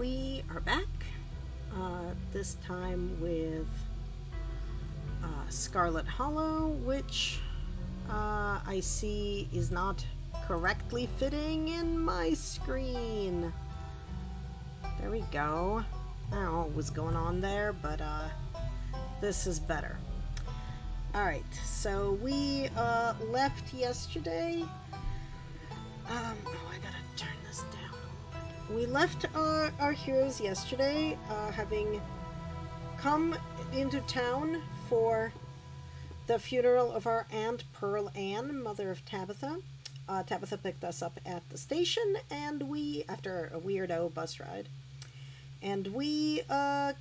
We are back, this time with Scarlet Hollow, which I see is not correctly fitting in my screen. There we go. I don't know what was going on there, but this is better. Alright, so we left yesterday. Oh, I gotta turn this down a little bit. We left our heroes yesterday, having come into town for the funeral of our Aunt Pearl Ann, mother of Tabitha. Tabitha picked us up at the station, and we, after a weirdo bus ride, and we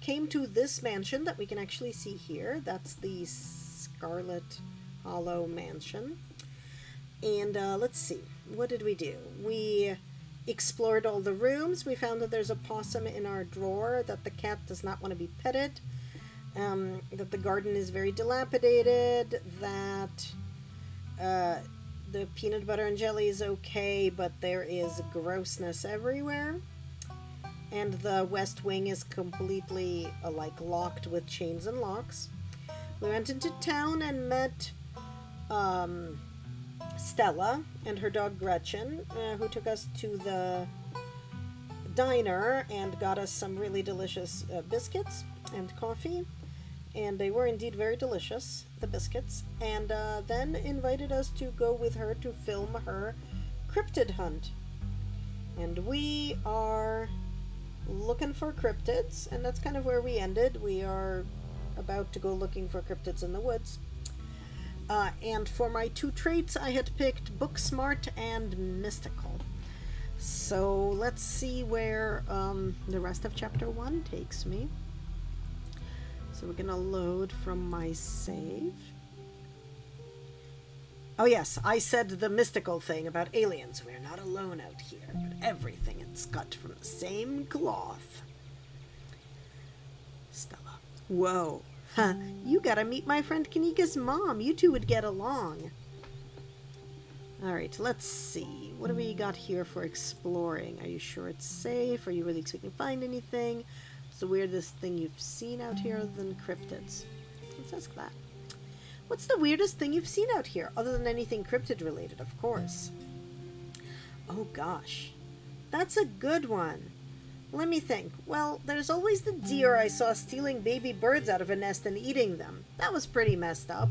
came to this mansion that we can actually see here. That's the Scarlet Hollow mansion. And let's see, what did we do? We explored all the rooms. We found that there's a possum in our drawer, that the cat does not want to be petted, that the garden is very dilapidated, that the peanut butter and jelly is okay, but there is grossness everywhere. And the west wing is completely like locked with chains and locks. We went into town and met Stella and her dog Gretchen, who took us to the diner and got us some really delicious biscuits and coffee. And they were indeed very delicious, the biscuits. And then invited us to go with her to film her cryptid hunt. And we are looking for cryptids, and that's kind of where we ended. We are about to go looking for cryptids in the woods. And for my two traits, I had picked Book Smart and Mystical. So let's see where the rest of Chapter 1 takes me. So we're gonna load from my save. Oh yes, I said the mystical thing about aliens. We're not alone out here, but everything is cut from the same cloth. Stella. Whoa. Huh. You gotta meet my friend Kanika's mom. You two would get along. Alright, let's see. What do we got here for exploring? Are you sure it's safe? Are you really expecting to find anything? What's the weirdest thing you've seen out here other than cryptids? Let's ask that. What's the weirdest thing you've seen out here, other than anything cryptid related, of course? Oh gosh, that's a good one. Let me think. Well, there's always the deer I saw stealing baby birds out of a nest and eating them. That was pretty messed up.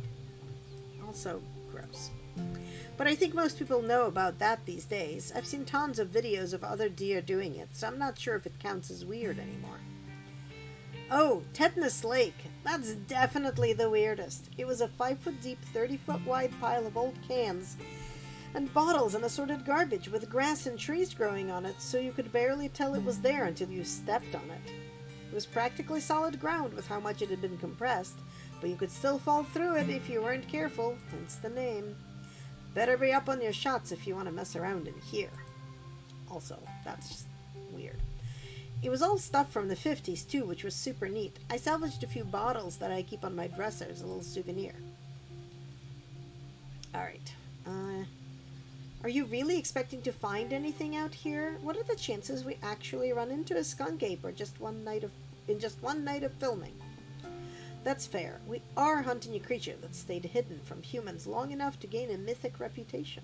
Also gross. But I think most people know about that these days. I've seen tons of videos of other deer doing it, so I'm not sure if it counts as weird anymore. Oh, Tetanus Lake. That's definitely the weirdest. It was a 5-foot deep, 30-foot wide pile of old cans and bottles and assorted garbage with grass and trees growing on it, so you could barely tell it was there until you stepped on it. It was practically solid ground with how much it had been compressed, but you could still fall through it if you weren't careful, hence the name. Better be up on your shots if you want to mess around in here. Also, that's just weird. It was all stuff from the 50s too, which was super neat. I salvaged a few bottles that I keep on my dresser as a little souvenir. Alright. Are you really expecting to find anything out here? What are the chances we actually run into a skunk ape or in just one night of filming? That's fair. We are hunting a creature that stayed hidden from humans long enough to gain a mythic reputation.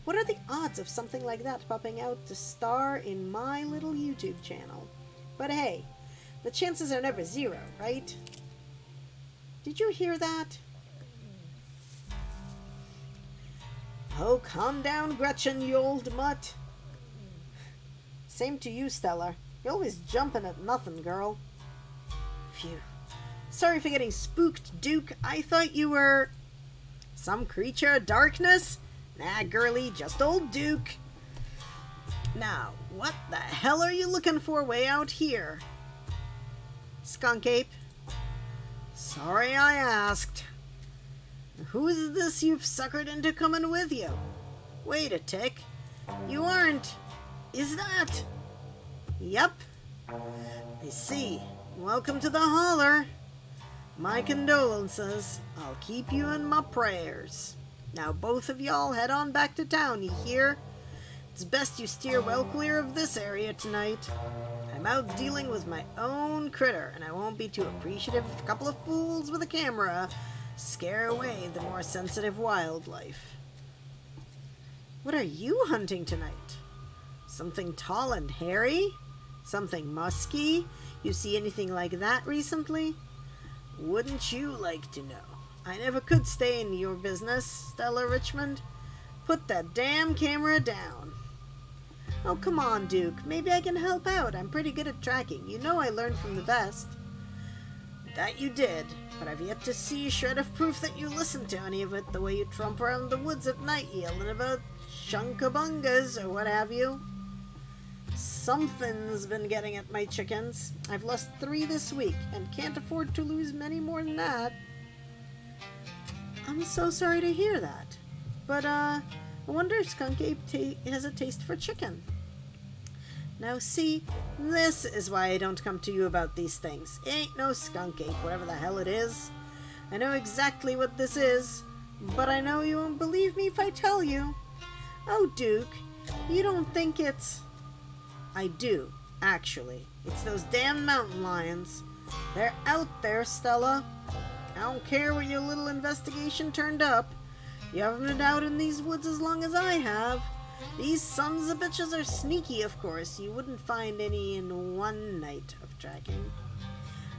What are the odds of something like that popping out to star in my little YouTube channel? But hey, the chances are never zero, right? Did you hear that? Oh, calm down, Gretchen, you old mutt. Same to you, Stella. You're always jumping at nothing, girl. Phew. Sorry for getting spooked, Duke. I thought you were some creature of darkness. Nah, girlie, just old Duke. Now, what the hell are you looking for way out here? Skunk ape? Sorry I asked. Who is this you've suckered into coming with you? Wait a tick. You aren't... Is that... Yep. I see. Welcome to the holler. My condolences. I'll keep you in my prayers. Now both of y'all head on back to town, you hear? It's best you steer well clear of this area tonight. I I'm out dealing with my own critter, and I won't be too appreciative if a couple of fools with a camera scare away the more sensitive wildlife. What are you hunting tonight? Something tall and hairy? Something musky? You see anything like that recently? Wouldn't you like to know? I never could stay in your business, Stella Richmond. Put that damn camera down. Oh, come on, Duke. Maybe I can help out. I'm pretty good at tracking. You know I learned from the best. That you did, but I've yet to see a shred of proof that you listened to any of it, the way you tromp around the woods at night yelling about chunkabungas or what have you. Something's been getting at my chickens. I've lost 3 this week and can't afford to lose many more than that. I'm so sorry to hear that. But, I wonder if Skunk Ape has a taste for chicken. Now see, this is why I don't come to you about these things. It ain't no Skunk Ape, whatever the hell it is. I know exactly what this is, but I know you won't believe me if I tell you. Oh, Duke, you don't think it's... I do, actually. It's those damn mountain lions. They're out there, Stella. I don't care what your little investigation turned up. You haven't been out in these woods as long as I have. These sons of bitches are sneaky, of course. You wouldn't find any in one night of tracking.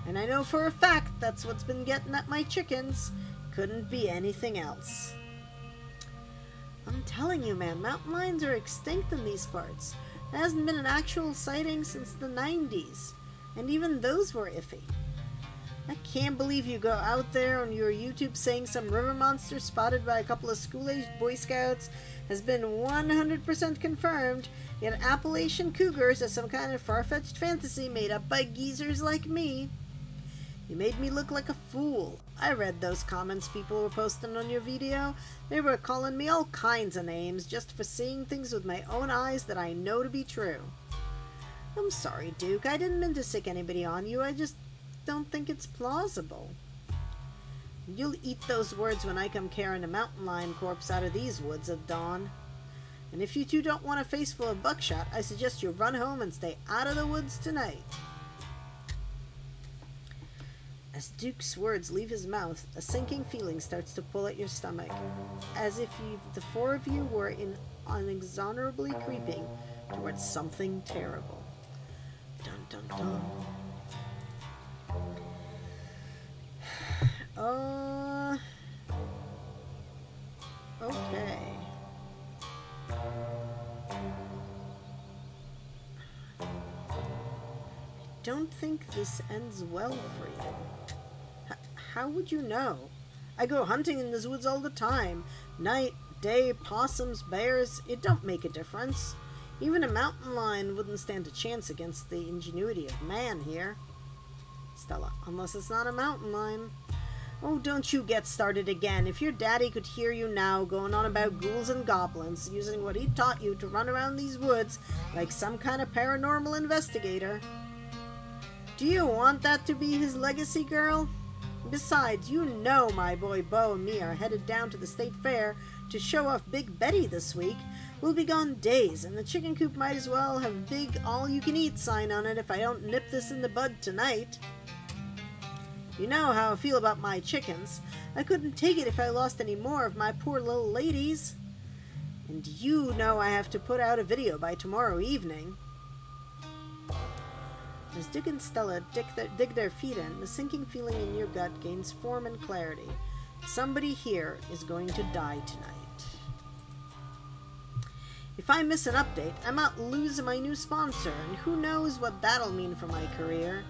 And I know for a fact that's what's been getting at my chickens. Couldn't be anything else. I'm telling you, man, mountain lions are extinct in these parts. There hasn't been an actual sighting since the 90s. And even those were iffy. I can't believe you go out there on your YouTube saying some river monster spotted by a couple of school-aged Boy Scouts has been 100% confirmed, yet Appalachian cougars are some kind of far-fetched fantasy made up by geezers like me. You made me look like a fool. I read those comments people were posting on your video. They were calling me all kinds of names just for seeing things with my own eyes that I know to be true. I'm sorry, Duke. I didn't mean to sick anybody on you. I just don't think it's plausible. You'll eat those words when I come carrying a mountain lion corpse out of these woods at dawn. And if you two don't want a face full of buckshot, I suggest you run home and stay out of the woods tonight. As Duke's words leave his mouth, a sinking feeling starts to pull at your stomach, as if the 4 of you were inexorably creeping towards something terrible. Dun dun dun. Okay. I don't think this ends well for you. How would you know? I go hunting in these woods all the time. Night, day, possums, bears, it don't make a difference. Even a mountain lion wouldn't stand a chance against the ingenuity of man here. Stella, unless it's not a mountain lion. Oh, don't you get started again. If your daddy could hear you now going on about ghouls and goblins, using what he taught you to run around these woods like some kind of paranormal investigator. Do you want that to be his legacy, girl? Besides, you know my boy Bo and me are headed down to the state fair to show off Big Betty this week. We'll be gone days, and the chicken coop might as well have a big all-you-can-eat sign on it if I don't nip this in the bud tonight. You know how I feel about my chickens. I couldn't take it if I lost any more of my poor little ladies. And you know I have to put out a video by tomorrow evening. As Duke and Stella dig their feet in, the sinking feeling in your gut gains form and clarity. Somebody here is going to die tonight. If I miss an update, I might lose my new sponsor, and who knows what that'll mean for my career.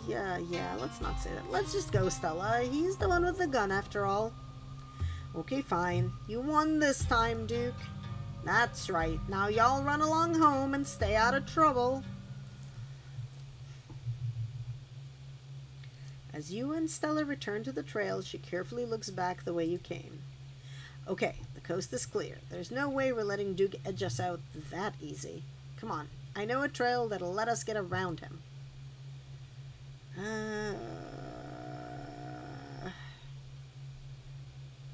Yeah, let's not say that. Let's just go, Stella. He's the one with the gun, after all. Okay, fine. You won this time, Duke. That's right. Now y'all run along home and stay out of trouble. As you and Stella return to the trail, she carefully looks back the way you came. Okay, the coast is clear. There's no way we're letting Duke edge us out that easy. Come on. I know a trail that'll let us get around him.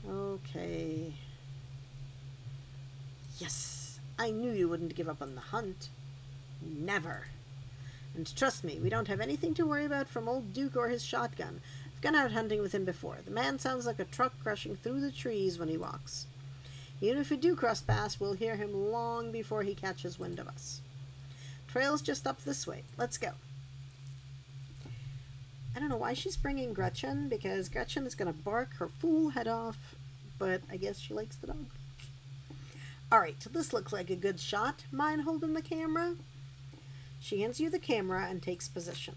Okay. Yes, I knew you wouldn't give up on the hunt. Never. And trust me, we don't have anything to worry about from old Duke or his shotgun. I've gone out hunting with him before. The man sounds like a truck crushing through the trees when he walks. Even if we do cross paths, we'll hear him long before he catches wind of us. Trail's just up this way. Let's go. I don't know why she's bringing Gretchen, because Gretchen is going to bark her fool head off, but I guess she likes the dog. Alright, this looks like a good shot. Mind holding the camera? She hands you the camera and takes position.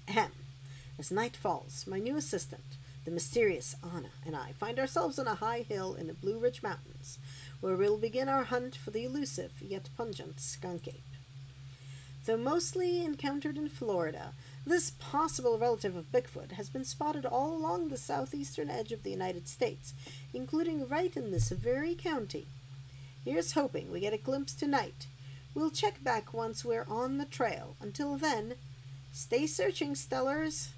Ahem. As night falls, my new assistant, the mysterious Anna, and I find ourselves on a high hill in the Blue Ridge Mountains, where we'll begin our hunt for the elusive yet pungent skunk ape. Though mostly encountered in Florida, this possible relative of Bigfoot has been spotted all along the southeastern edge of the United States, including right in this very county. Here's hoping we get a glimpse tonight. We'll check back once we're on the trail. Until then, stay searching, Stellars.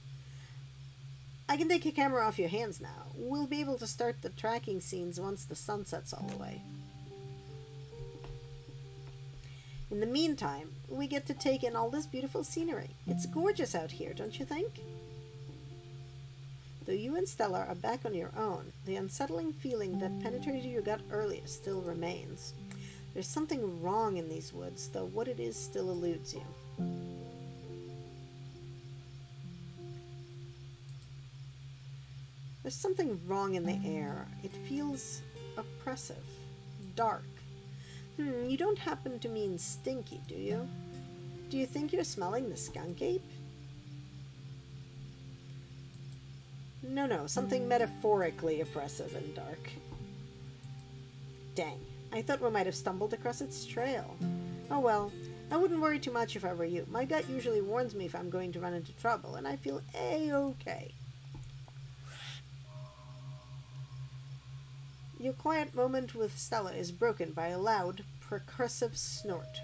I can take your camera off your hands now. We'll be able to start the tracking scenes once the sun sets all the way. In the meantime, we get to take in all this beautiful scenery. It's gorgeous out here, don't you think? Though you and Stella are back on your own, the unsettling feeling that penetrated your gut earlier still remains. There's something wrong in these woods, though what it is still eludes you. There's something wrong in the air. It feels oppressive, dark. You don't happen to mean stinky, do you? Do you think you're smelling the skunk ape? No, something metaphorically oppressive and dark. Dang, I thought we might have stumbled across its trail. Oh well, I wouldn't worry too much if I were you. My gut usually warns me if I'm going to run into trouble, and I feel A-okay. Your quiet moment with Stella is broken by a loud, percussive snort.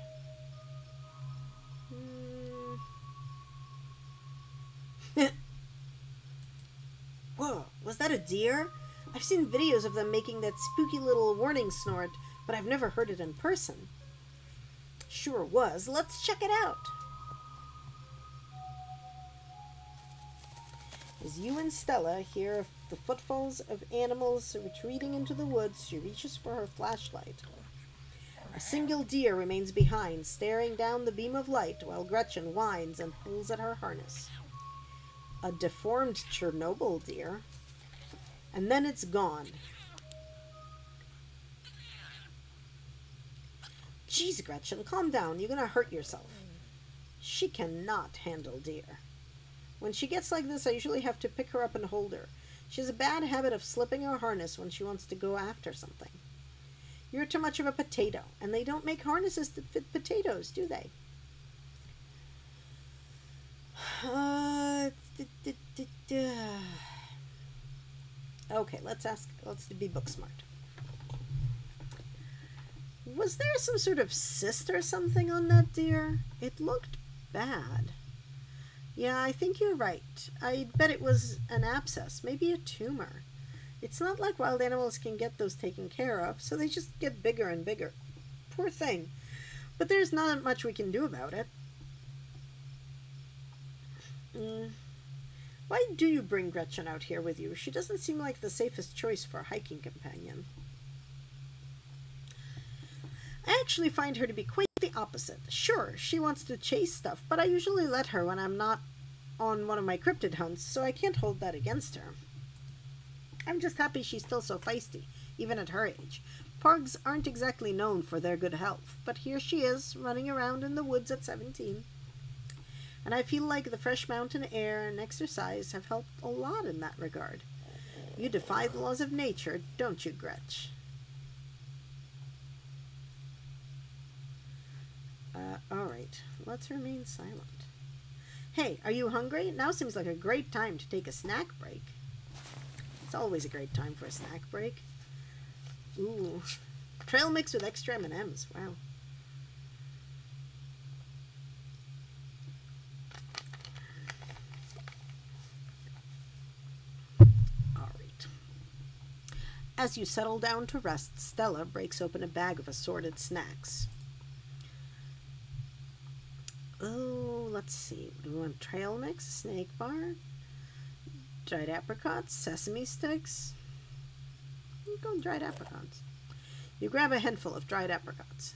Whoa, was that a deer? I've seen videos of them making that spooky little warning snort, but I've never heard it in person. Sure was. Let's check it out. As you and Stella hear the footfalls of animals retreating into the woods, she reaches for her flashlight. A single deer remains behind, staring down the beam of light while Gretchen whines and pulls at her harness. A deformed Chernobyl deer. And then it's gone. Jeez, Gretchen, calm down. You're gonna hurt yourself. She cannot handle deer. When she gets like this, I usually have to pick her up and hold her. She has a bad habit of slipping her harness when she wants to go after something. You're too much of a potato, and they don't make harnesses that fit potatoes, do they? Okay, let's be book smart. Was there some sort of cyst or something on that deer? It looked bad. Yeah, I think you're right. I bet it was an abscess, maybe a tumor. It's not like wild animals can get those taken care of, so they just get bigger and bigger. Poor thing. But there's not much we can do about it. Why do you bring Gretchen out here with you? She doesn't seem like the safest choice for a hiking companion. I actually find her to be quite the opposite. Sure, she wants to chase stuff, but I usually let her when I'm not on one of my cryptid hunts, so I can't hold that against her. I'm just happy she's still so feisty, even at her age. Pugs aren't exactly known for their good health, but here she is, running around in the woods at 17. And I feel like the fresh mountain air and exercise have helped a lot in that regard. You defy the laws of nature, don't you, Gretch? Alright, let's remain silent. Hey, are you hungry? Now seems like a great time to take a snack break. It's always a great time for a snack break. Ooh, trail mix with extra M&Ms, wow. As you settle down to rest, Stella breaks open a bag of assorted snacks. Oh, let's see. Do we want trail mix, snake bar, dried apricots, sesame sticks? I'm going dried apricots. You grab a handful of dried apricots.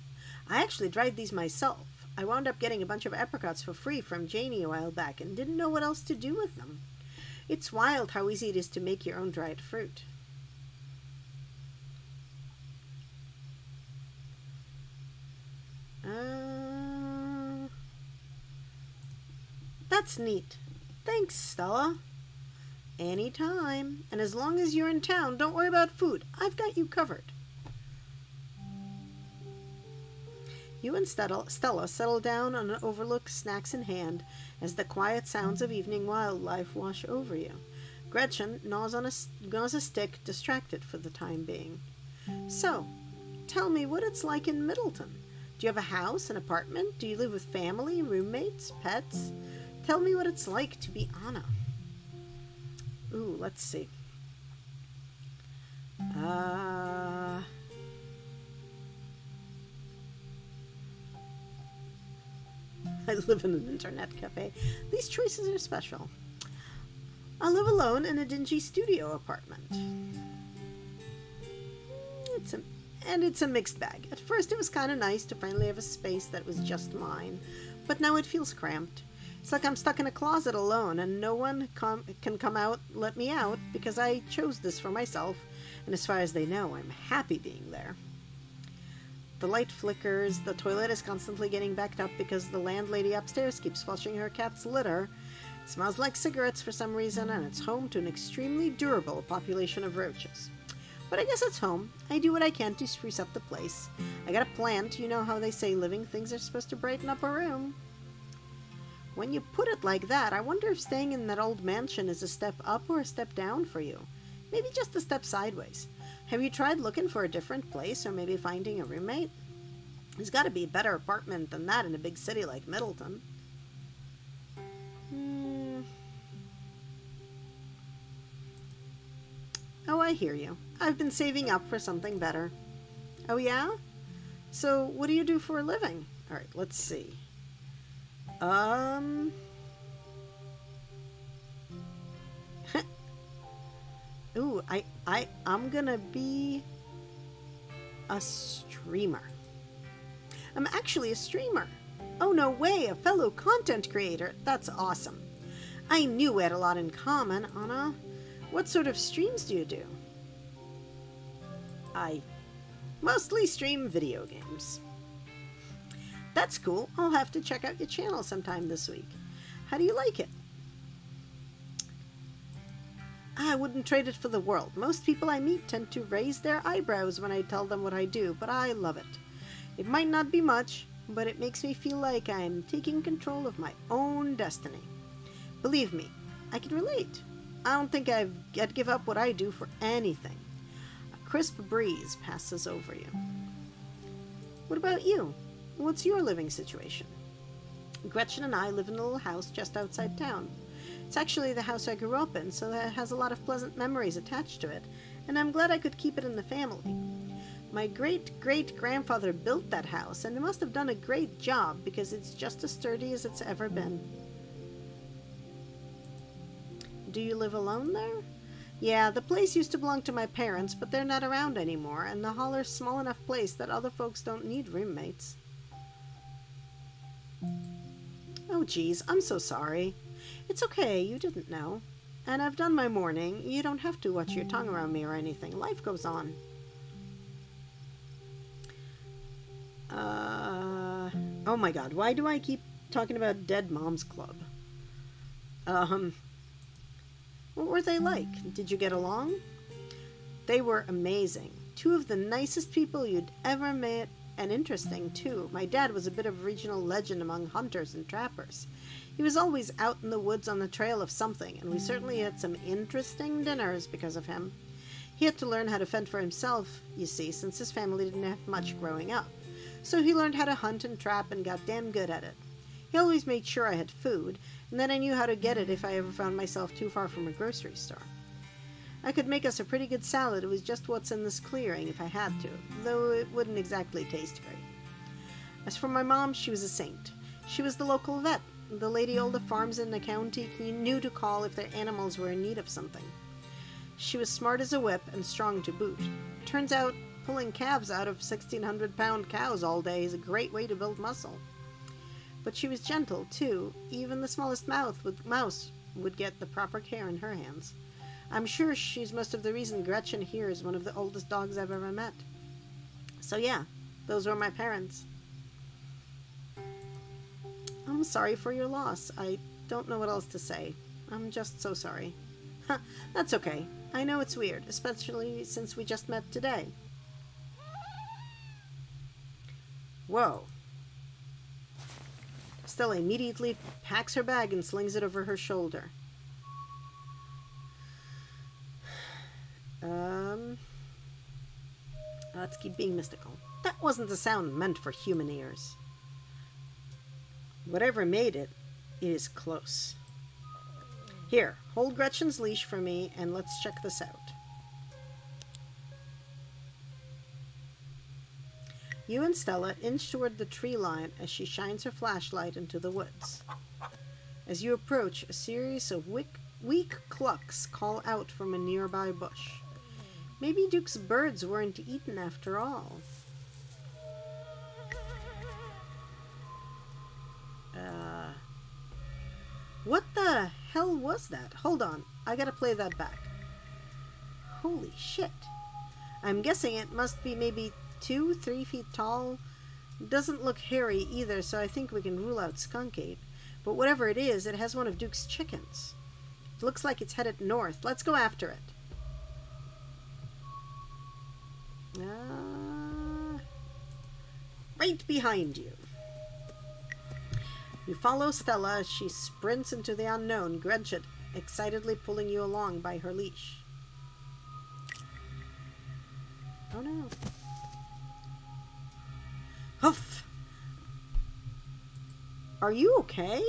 I actually dried these myself. I wound up getting a bunch of apricots for free from Janie a while back and didn't know what else to do with them. It's wild how easy it is to make your own dried fruit. That's neat. Thanks, Stella. Anytime. And as long as you're in town, don't worry about food. I've got you covered. You and Stella settle down on an overlook, snacks in hand, as the quiet sounds of evening wildlife wash over you. Gretchen gnaws a stick, distracted for the time being. So, tell me what it's like in Middleton. Do you have a house, an apartment? Do you live with family, roommates, pets? Tell me what it's like to be Anna. Ooh, let's see. I live in an internet cafe. These choices are special. I live alone in a dingy studio apartment. It's a mixed bag. At first it was kind of nice to finally have a space that was just mine, but now it feels cramped. It's like I'm stuck in a closet alone and no one can come out, let me out, because I chose this for myself, and as far as they know, I'm happy being there. The light flickers, the toilet is constantly getting backed up because the landlady upstairs keeps flushing her cat's litter. It smells like cigarettes for some reason, and it's home to an extremely durable population of roaches. But I guess it's home. I do what I can to spruce up the place. I got a plant. You know how they say living things are supposed to brighten up a room. When you put it like that, I wonder if staying in that old mansion is a step up or a step down for you. Maybe just a step sideways. Have you tried looking for a different place or maybe finding a roommate? There's got to be a better apartment than that in a big city like Middleton. Oh, I hear you. I've been saving up for something better. Oh, yeah? So, what do you do for a living? All right, let's see. Ooh, I'm gonna be a streamer. I'm actually a streamer. Oh, no way, a fellow content creator. That's awesome. I knew we had a lot in common, Anna. What sort of streams do you do? I mostly stream video games. That's cool. I'll have to check out your channel sometime this week. How do you like it? I wouldn't trade it for the world. Most people I meet tend to raise their eyebrows when I tell them what I do, but I love it. It might not be much, but it makes me feel like I'm taking control of my own destiny. Believe me, I can relate. I don't think I'd give up what I do for anything. A crisp breeze passes over you. What about you? What's your living situation? Gretchen and I live in a little house just outside town. It's actually the house I grew up in, so that it has a lot of pleasant memories attached to it, and I'm glad I could keep it in the family. My great-great-grandfather built that house, and he must have done a great job because it's just as sturdy as it's ever been. Do you live alone there? Yeah, the place used to belong to my parents, but they're not around anymore, and the holler's small enough place that other folks don't need roommates. Oh, geez, I'm so sorry. It's okay, you didn't know. And I've done my morning. You don't have to watch your tongue around me or anything. Life goes on. Oh my god, why do I keep talking about Dead Moms Club? What were they like? Did you get along? They were amazing. Two of the nicest people you'd ever met, and interesting, too. My dad was a bit of a regional legend among hunters and trappers. He was always out in the woods on the trail of something, and we certainly had some interesting dinners because of him. He had to learn how to fend for himself, you see, since his family didn't have much growing up. So he learned how to hunt and trap and got damn good at it. He always made sure I had food, and that I knew how to get it if I ever found myself too far from a grocery store. I could make us a pretty good salad with just what's in this clearing if I had to, though it wouldn't exactly taste great. As for my mom, she was a saint. She was the local vet, the lady all the farms in the county knew to call if their animals were in need of something. She was smart as a whip and strong to boot. Turns out, pulling calves out of 1,600-pound cows all day is a great way to build muscle. But she was gentle, too. Even the smallest mouse would get the proper care in her hands. I'm sure she's most of the reason Gretchen here is one of the oldest dogs I've ever met. So yeah, those were my parents. I'm sorry for your loss. I don't know what else to say. I'm just so sorry. That's okay. I know it's weird, especially since we just met today. Whoa. Stella immediately packs her bag and slings it over her shoulder. Let's keep being mystical. That wasn't the sound meant for human ears. Whatever made it, it is close. Here, hold Gretchen's leash for me, and let's check this out. You and Stella inch toward the tree line as she shines her flashlight into the woods. As you approach, a series of weak clucks call out from a nearby bush. Maybe Duke's birds weren't eaten after all. What the hell was that? Hold on, I gotta play that back. Holy shit. I'm guessing it must be maybe 2-3 feet tall. Doesn't look hairy either, so I think we can rule out skunk ape. But whatever it is, it has one of Duke's chickens. It looks like it's headed north. Let's go after it. Right behind you. You follow Stella as she sprints into the unknown, Gretchen excitedly pulling you along by her leash. Oh no. Huff! Are you okay?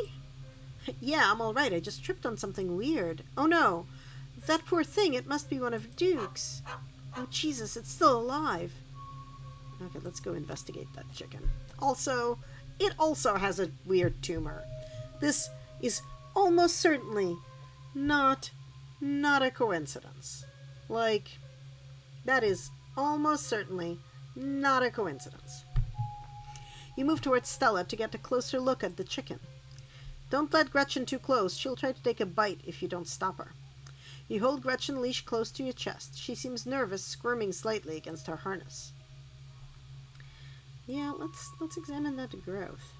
Yeah, I'm alright. I just tripped on something weird. Oh no! That poor thing, it must be one of Duke's. Oh Jesus, it's still alive. Okay, let's go investigate that chicken. Also, it also has a weird tumor. This is almost certainly not a coincidence. Like, that is almost certainly not a coincidence. You move towards Stella to get a closer look at the chicken. Don't let Gretchen too close. She'll try to take a bite if you don't stop her. You hold Gretchen leash close to your chest. She seems nervous, squirming slightly against her harness. Yeah, let's examine that growth.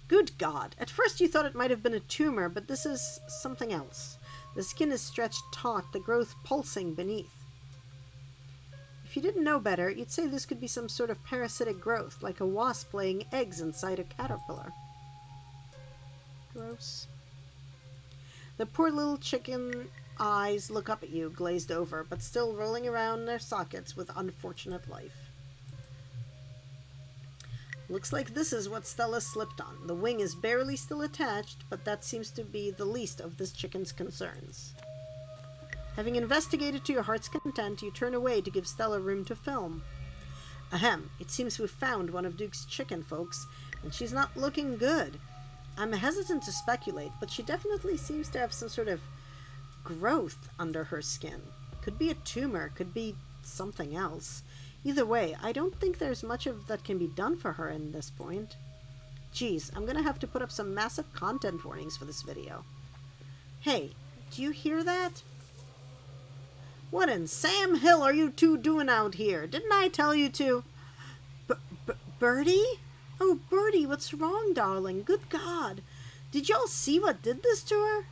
Good God! At first you thought it might have been a tumor, but this is something else. The skin is stretched taut, the growth pulsing beneath. If you didn't know better, you'd say this could be some sort of parasitic growth, like a wasp laying eggs inside a caterpillar. Gross. The poor little chicken eyes look up at you, glazed over, but still rolling around in their sockets with unfortunate life. Looks like this is what Stella slipped on. The wing is barely still attached, but that seems to be the least of this chicken's concerns. Having investigated to your heart's content, you turn away to give Stella room to film. Ahem, it seems we've found one of Duke's chicken, folks, and she's not looking good. I'm hesitant to speculate, but she definitely seems to have some sort of growth under her skin. Could be a tumor, could be something else. Either way, I don't think there's much of that can be done for her in this point. Geez, I'm gonna have to put up some massive content warnings for this video. Hey, do you hear that? What in Sam Hill are you two doing out here? Didn't I tell you to? Birdie? Oh, Birdie, what's wrong, darling? Good God. Did y'all see what did this to her?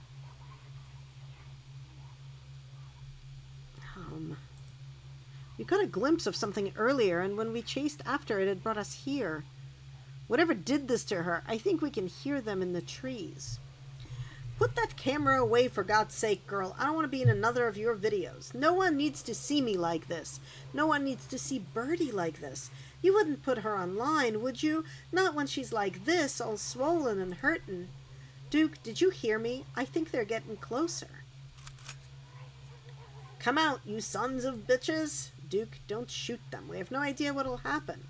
We got a glimpse of something earlier, and when we chased after it, it brought us here. Whatever did this to her, I think we can hear them in the trees. Put that camera away, for God's sake, girl. I don't want to be in another of your videos. No one needs to see me like this. No one needs to see Birdie like this. You wouldn't put her online, would you? Not when she's like this, all swollen and hurting. Duke, did you hear me? I think they're getting closer. Come out, you sons of bitches! Duke, don't shoot them. We have no idea what'll happen.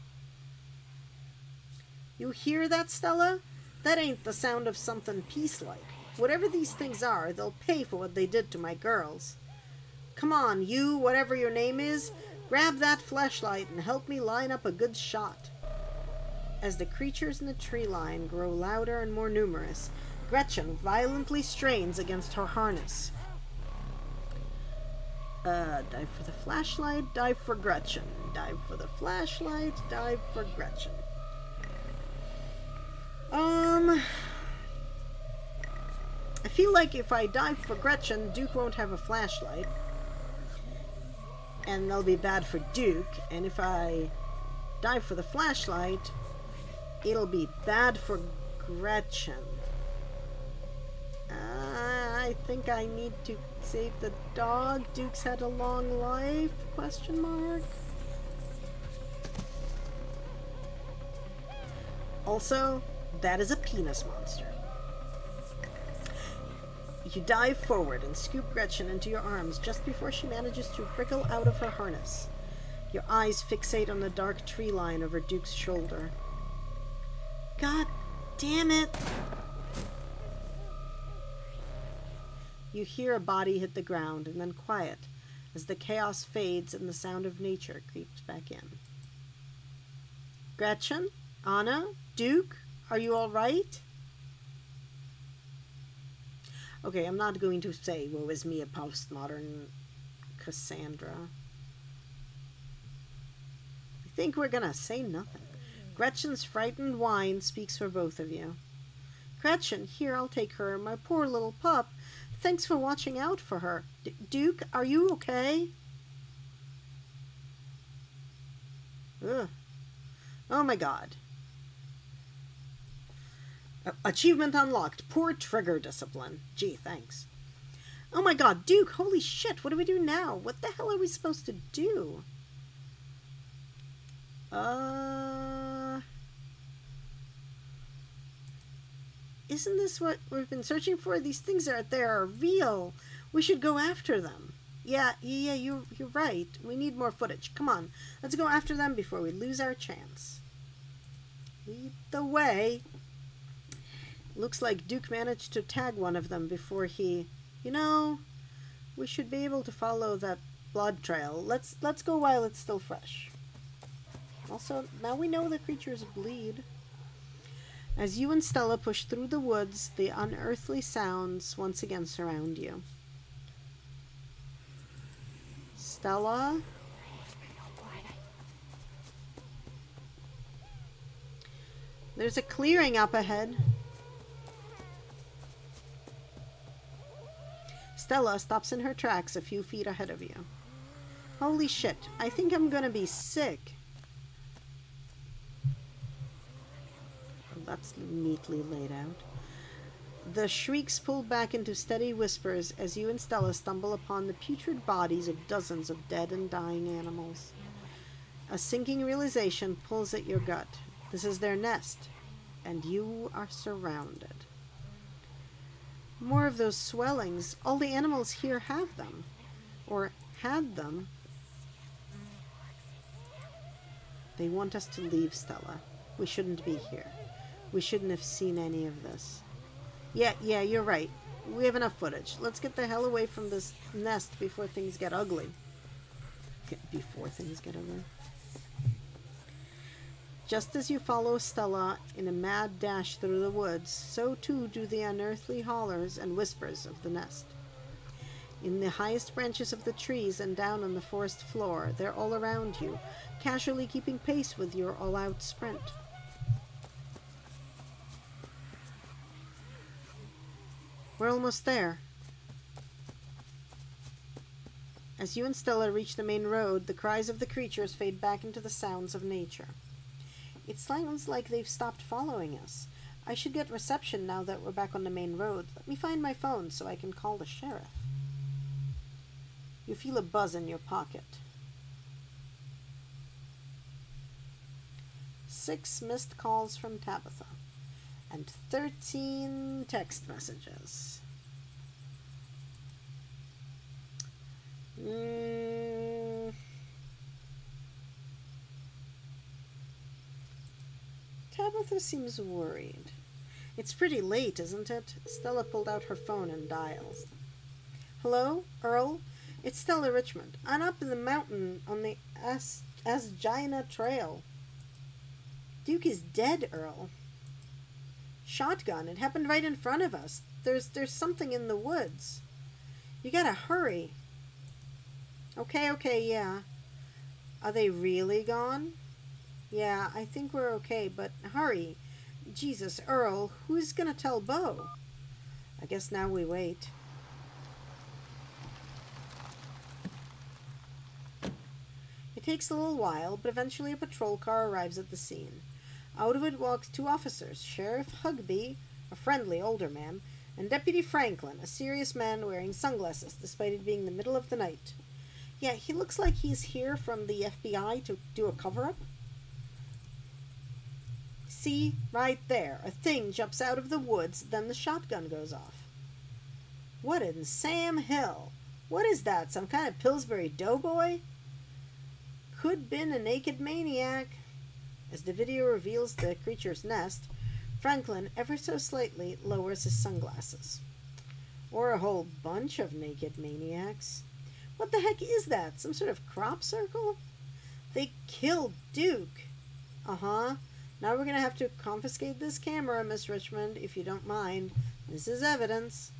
You hear that, Stella? That ain't the sound of something peace-like. Whatever these things are, they'll pay for what they did to my girls. Come on, you, whatever your name is, grab that flashlight and help me line up a good shot. As the creatures in the tree line grow louder and more numerous, Gretchen violently strains against her harness. Dive for the flashlight, dive for Gretchen. Dive for the flashlight, dive for Gretchen. I feel like if I dive for Gretchen, Duke won't have a flashlight. And that'll be bad for Duke. And if I dive for the flashlight, it'll be bad for Gretchen. I think I need to save the dog. Duke's had a long life? Question mark. Also, that is a penis monster. You dive forward and scoop Gretchen into your arms just before she manages to wriggle out of her harness. Your eyes fixate on the dark tree line over Duke's shoulder. God damn it! You hear a body hit the ground and then quiet as the chaos fades and the sound of nature creeps back in. Gretchen? Anna? Duke? Are you all right? Okay, I'm not going to say, woe is me, a postmodern Cassandra. I think we're gonna say nothing. Gretchen's frightened whine speaks for both of you. Gretchen, here, I'll take her, my poor little pup. Thanks for watching out for her. Duke, are you okay? Ugh. Oh my god. Achievement unlocked. Poor trigger discipline. Gee, thanks. Oh my god, Duke, holy shit, what do we do now? What the hell are we supposed to do? Isn't this what we've been searching for? These things out there are real. We should go after them. Yeah, you're right. We need more footage. Come on, let's go after them before we lose our chance. Lead the way. Looks like Duke managed to tag one of them before he... You know, we should be able to follow that blood trail. Let's go while it's still fresh. Also, now we know the creatures bleed. As you and Stella push through the woods, the unearthly sounds once again surround you. Stella? There's a clearing up ahead. Stella stops in her tracks a few feet ahead of you. Holy shit, I think I'm gonna be sick. That's neatly laid out. The shrieks pull back into steady whispers as you and Stella stumble upon the putrid bodies of dozens of dead and dying animals. A sinking realization pulls at your gut. This is their nest, and you are surrounded. More of those swellings. All the animals here have them. Or had them. They want us to leave, Stella. We shouldn't be here. We shouldn't have seen any of this. Yeah, you're right. We have enough footage. Let's get the hell away from this nest before things get ugly. Before things get ugly. Just as you follow Stella in a mad dash through the woods, so too do the unearthly hollers and whispers of the nest. In the highest branches of the trees and down on the forest floor, they're all around you, casually keeping pace with your all-out sprint. We're almost there. As you and Stella reach the main road, the cries of the creatures fade back into the sounds of nature. It sounds like they've stopped following us. I should get reception now that we're back on the main road. Let me find my phone so I can call the sheriff. You feel a buzz in your pocket. 6 missed calls from Tabitha. And 13 text messages. Tabitha seems worried. It's pretty late, isn't it? Stella pulled out her phone and dials. Hello, Earl? It's Stella Richmond. I'm up in the mountain on the Asgina Trail. Duke is dead, Earl. Shotgun. It happened right in front of us. There's something in the woods. You gotta hurry. Okay, yeah. Are they really gone? Yeah, I think we're okay, but hurry. Jesus, Earl, who's gonna tell Bo? I guess now we wait. It takes a little while, but eventually a patrol car arrives at the scene. Out of it walks two officers, Sheriff Hugby, a friendly older man, and Deputy Franklin, a serious man wearing sunglasses despite it being the middle of the night. Yeah, he looks like he's here from the FBI to do a cover-up. See, right there, a thing jumps out of the woods, then the shotgun goes off. What in Sam Hill? What is that, some kind of Pillsbury doughboy? Could been a naked maniac. As the video reveals the creature's nest, Franklin, ever so slightly, lowers his sunglasses. Or a whole bunch of naked maniacs. What the heck is that? Some sort of crop circle? They killed Duke. Uh-huh. Now we're going to have to confiscate this camera, Miss Richmond, if you don't mind. This is evidence.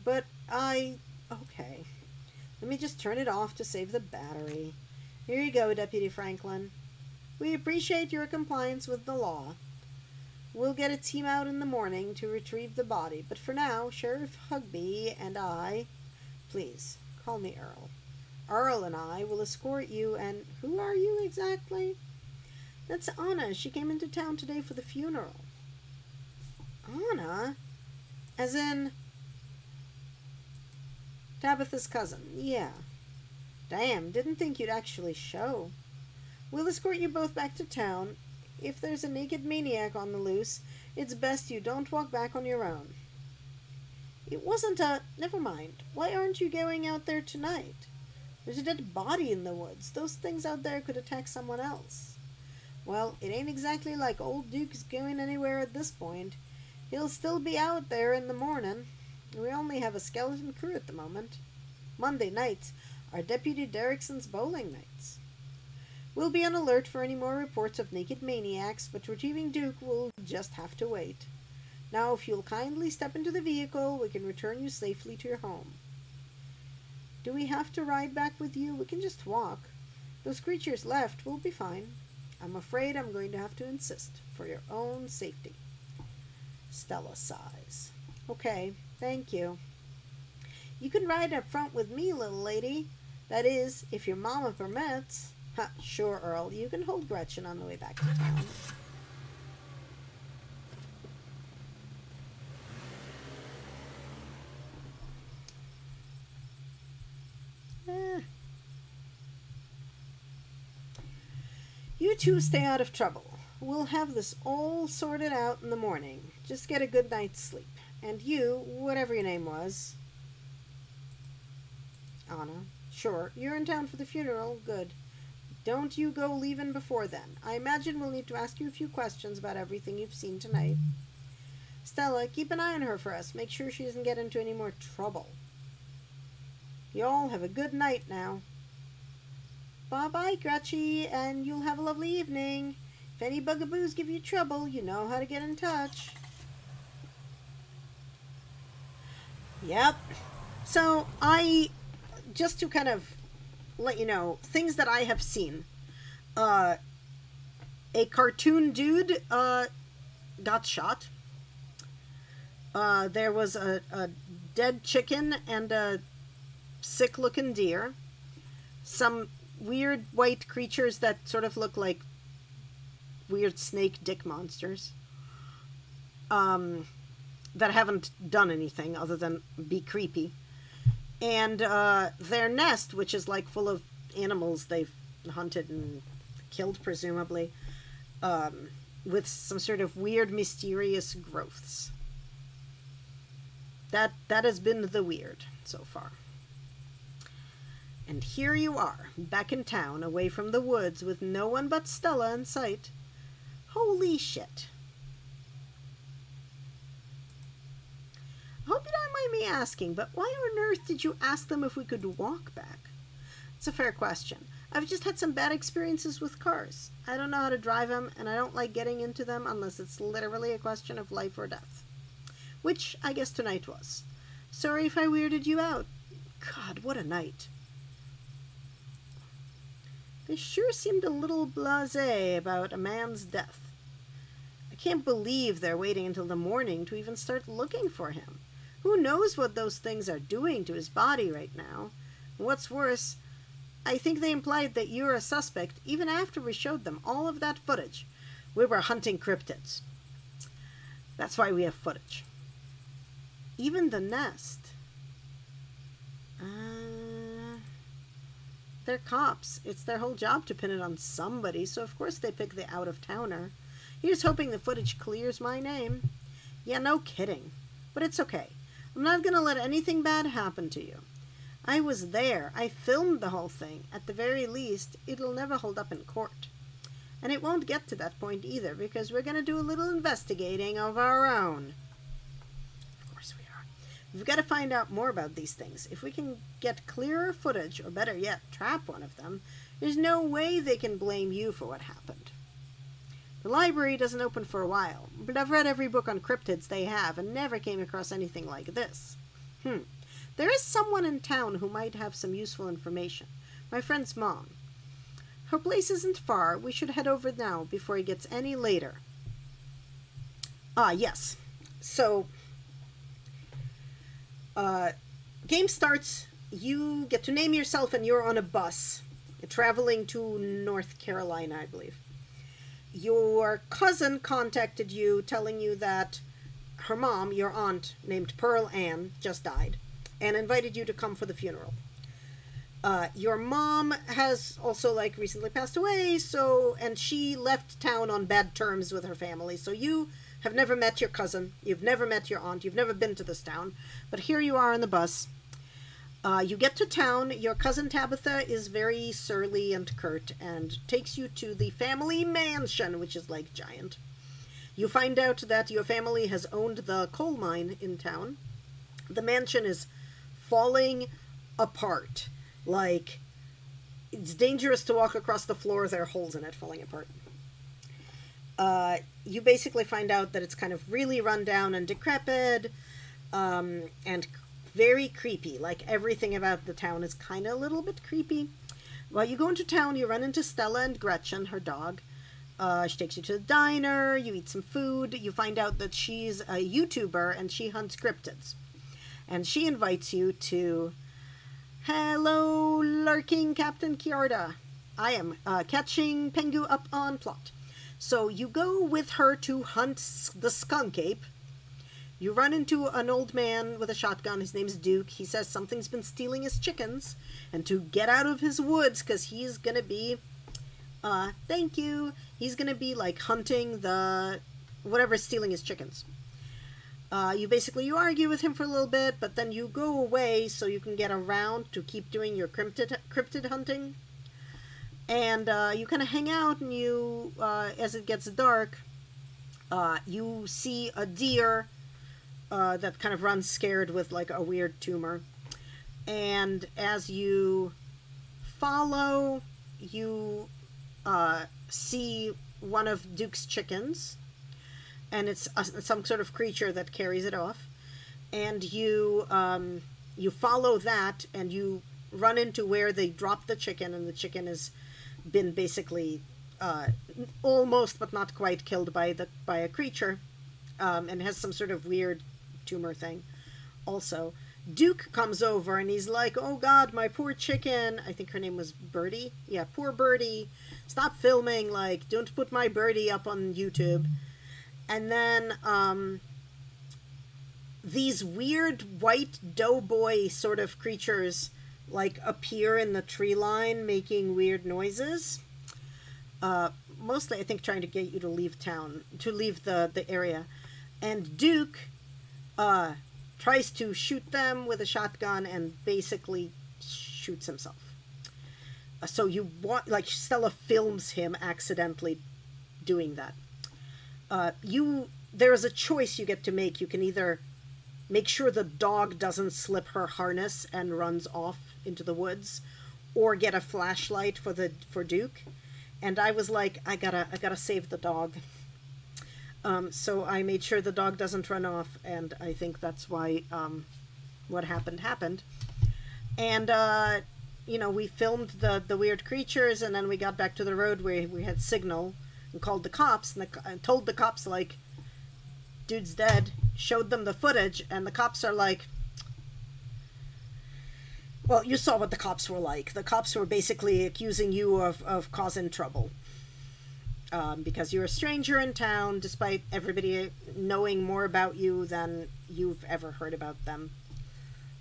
But okay. Let me just turn it off to save the battery. Here you go, Deputy Franklin. We appreciate your compliance with the law. We'll get a team out in the morning to retrieve the body, but for now, Sheriff Hugby and I... Please, call me Earl. Earl and I will escort you, and who are you exactly? That's Anna. She came into town today for the funeral. Anna? As in... Tabitha's cousin. Yeah. Damn, didn't think you'd actually show. We'll escort you both back to town. If there's a naked maniac on the loose, it's best you don't walk back on your own. It wasn't a... Never mind. Why aren't you going out there tonight? There's a dead body in the woods. Those things out there could attack someone else. Well, it ain't exactly like old Duke's going anywhere at this point. He'll still be out there in the morning. We only have a skeleton crew at the moment. Monday nights are Deputy Derrickson's bowling nights. We'll be on alert for any more reports of naked maniacs, but retrieving Duke will just have to wait. Now, if you'll kindly step into the vehicle, we can return you safely to your home. Do we have to ride back with you? We can just walk. Those creatures left. We'll be fine. I'm afraid I'm going to have to insist, for your own safety. Stella sighs. Okay, thank you. You can ride up front with me, little lady. That is, if your mama permits. Ha, sure, Earl. You can hold Gretchen on the way back to town. You two stay out of trouble. We'll have this all sorted out in the morning. Just get a good night's sleep. And you, whatever your name was... Anna. Sure, you're in town for the funeral. Good. Don't you go leaving before then. I imagine we'll need to ask you a few questions about everything you've seen tonight. Stella, keep an eye on her for us. Make sure she doesn't get into any more trouble. You all have a good night now. Bye-bye, Gretchy, and you'll have a lovely evening. If any bugaboos give you trouble, you know how to get in touch. Yep. So, just to kind of let you know, things that I have seen. A cartoon dude got shot. There was a dead chicken and a sick-looking deer. Some weird white creatures that sort of look like weird snake dick monsters. That haven't done anything other than be creepy. And their nest, which is like full of animals they've hunted and killed, presumably, with some sort of weird, mysterious growths. That has been the weird so far. And here you are, back in town, away from the woods, with no one but Stella in sight. Holy shit. I hope you don't mind me asking, but why on earth did you ask them if we could walk back? It's a fair question. I've just had some bad experiences with cars. I don't know how to drive them, and I don't like getting into them unless it's literally a question of life or death. Which, I guess tonight was. Sorry if I weirded you out. God, what a night. They sure seemed a little blasé about a man's death. I can't believe they're waiting until the morning to even start looking for him. Who knows what those things are doing to his body right now? What's worse, I think they implied that you're a suspect even after we showed them all of that footage. We were hunting cryptids. That's why we have footage. Even the nest. They're cops. It's their whole job to pin it on somebody, so of course they pick the out-of-towner. Here's hoping the footage clears my name. Yeah, no kidding. But it's okay. I'm not gonna let anything bad happen to you. I was there. I filmed the whole thing. At the very least, it'll never hold up in court. And it won't get to that point either, because we're gonna do a little investigating of our own. Of course we are. We've got to find out more about these things. If we can get clearer footage, or better yet, trap one of them, there's no way they can blame you for what happened. The library doesn't open for a while, but I've read every book on cryptids they have and never came across anything like this. There is someone in town who might have some useful information. My friend's mom. Her place isn't far. We should head over now before it gets any later. Yes. So, game starts. You get to name yourself and you're on a bus traveling to North Carolina, I believe. Your cousin contacted you telling you that her mom, your aunt, named Pearl Ann, just died and invited you to come for the funeral. Your mom has also, recently passed away, and she left town on bad terms with her family, so you have never met your cousin, you've never met your aunt, you've never been to this town, but here you are on the bus. You get to town. Your cousin Tabitha is very surly and curt and takes you to the family mansion, which is giant. You find out that your family has owned the coal mine in town. The mansion is falling apart. It's dangerous to walk across the floor. There are holes in it falling apart. You basically find out that it's kind of really run down and decrepit, and very creepy. Everything about the town is kind of a little bit creepy. While you go into town, you run into Stella and Gretchen, her dog. She takes you to the diner, you eat some food, you find out that she's a YouTuber and she hunts cryptids. And she invites you to, hello, lurking Captain Kiarda. I am catching Pengu up on plot. So you go with her to hunt the skunk ape. You run into an old man with a shotgun. His name's Duke. He says something's been stealing his chickens and to get out of his woods because he's going to be, thank you, he's going to be hunting the, whatever's stealing his chickens. You argue with him for a little bit, but then you go away so you can get around to keep doing your cryptid hunting. And you kind of hang out, and you, as it gets dark, you see a deer that kind of runs scared with a weird tumor. And as you follow, you see one of Duke's chickens, and it's some sort of creature that carries it off. And you follow that, and you run into where they dropped the chicken, and the chicken has been basically almost but not quite killed by a creature, and has some sort of weird tumor thing. Also, Duke comes over and he's like, oh God, my poor chicken. I think her name was Birdie. Yeah, poor Birdie. Stop filming. Don't put my Birdie up on YouTube. And then these weird white doughboy sort of creatures appear in the tree line making weird noises. Mostly, I think, trying to get you to leave town, to leave the area. And Duke tries to shoot them with a shotgun and basically shoots himself. So you want, like, Stella films him accidentally doing that. There is a choice you get to make. You can either make sure the dog doesn't slip her harness and runs off into the woods, or get a flashlight for Duke. And I was like, I gotta save the dog. So I made sure the dog doesn't run off, and I think that's why what happened. And you know, we filmed the weird creatures, and then we got back to the road where we had signal and called the cops, and told the cops, like, dude's dead. Showed them the footage, and the cops are like, well, you saw what the cops were like. The cops were basically accusing you of causing trouble. Because you're a stranger in town, despite everybody knowing more about you than you've ever heard about them.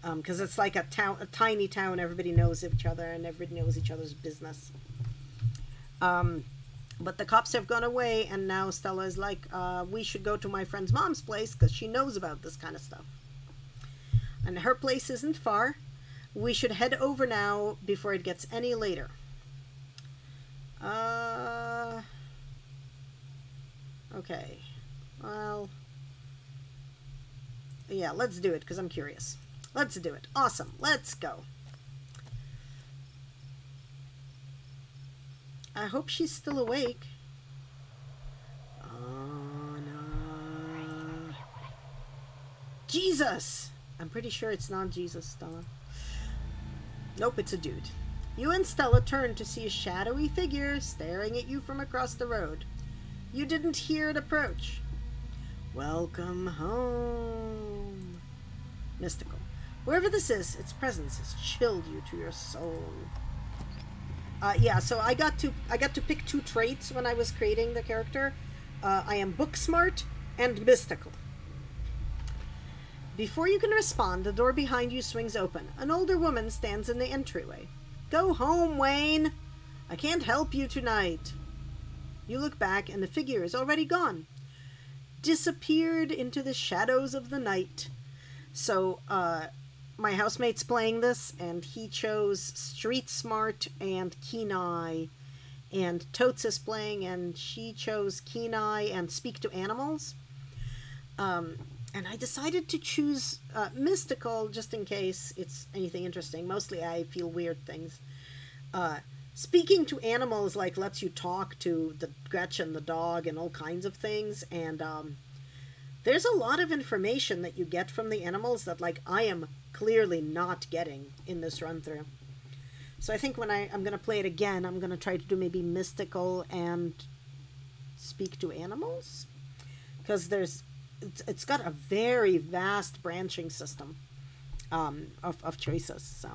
Because it's like a tiny town, everybody knows each other, and everybody knows each other's business. But the cops have gone away, and now Stella is like, we should go to my friend's mom's place, because she knows about this kind of stuff. And her place isn't far. We should head over now before it gets any later. Okay. Well, yeah, let's do it, because I'm curious. Let's do it. Awesome. Let's go. I hope she's still awake. Oh, no. Jesus! I'm pretty sure it's not Jesus, Stella. Nope, it's a dude. You and Stella turned to see a shadowy figure staring at you from across the road. You didn't hear it approach. Welcome home. Mystical. Wherever this is, its presence has chilled you to your soul. Yeah, so I got to pick 2 traits when I was creating the character. I am book smart and mystical. Before you can respond, the door behind you swings open. An older woman stands in the entryway. Go home, Wayne. I can't help you tonight. You look back, and the figure is already gone. Disappeared into the shadows of the night. So, my housemate's playing this, and he chose Street Smart and Keen Eye. And Totes is playing, and she chose Keen Eye and Speak to Animals. And I decided to choose Mystical just in case it's anything interesting. Mostly I feel weird things. Speaking to Animals, like, lets you talk to the Gretchen, the dog, and all kinds of things. And there's a lot of information that you get from the animals that, like, I am clearly not getting in this run-through. So I think when I'm going to play it again, I'm going to try to do maybe Mystical and Speak to Animals. Because it's got a very vast branching system of choices. So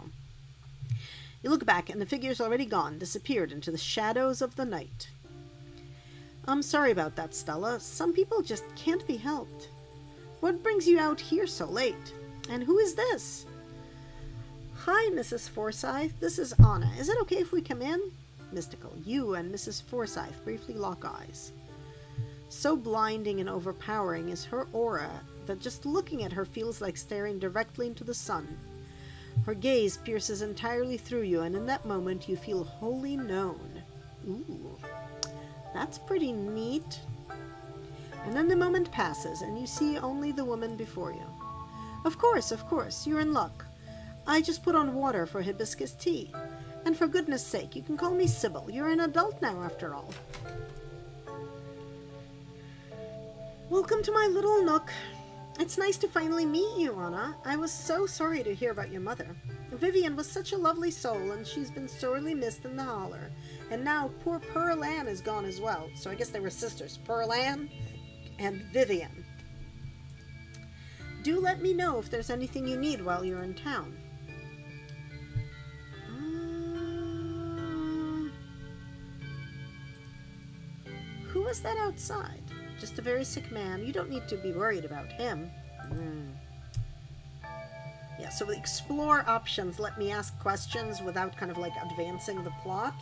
you look back, and the figure's already gone, disappeared into the shadows of the night. I'm sorry about that, Stella. Some people just can't be helped. What brings you out here so late? And who is this? Hi, Mrs. Forsyth. This is Anna. Is it okay if we come in? Mystical. You and Mrs. Forsyth briefly lock eyes. So blinding and overpowering is her aura that just looking at her feels like staring directly into the sun. Her gaze pierces entirely through you, and in that moment you feel wholly known. Ooh, that's pretty neat. And then the moment passes, and you see only the woman before you. Of course, you're in luck. I just put on water for hibiscus tea. And for goodness sake, you can call me Sybil. You're an adult now, after all. Welcome to my little nook. It's nice to finally meet you, Anna. I was so sorry to hear about your mother. Vivian was such a lovely soul, and she's been sorely missed in the holler. And now poor Pearl Ann is gone as well. So I guess they were sisters, Pearl Ann and Vivian. Do let me know if there's anything you need while you're in town. Who was that outside? Just a very sick man. You don't need to be worried about him. Yeah, so explore options. Let me ask questions without kind of like advancing the plot.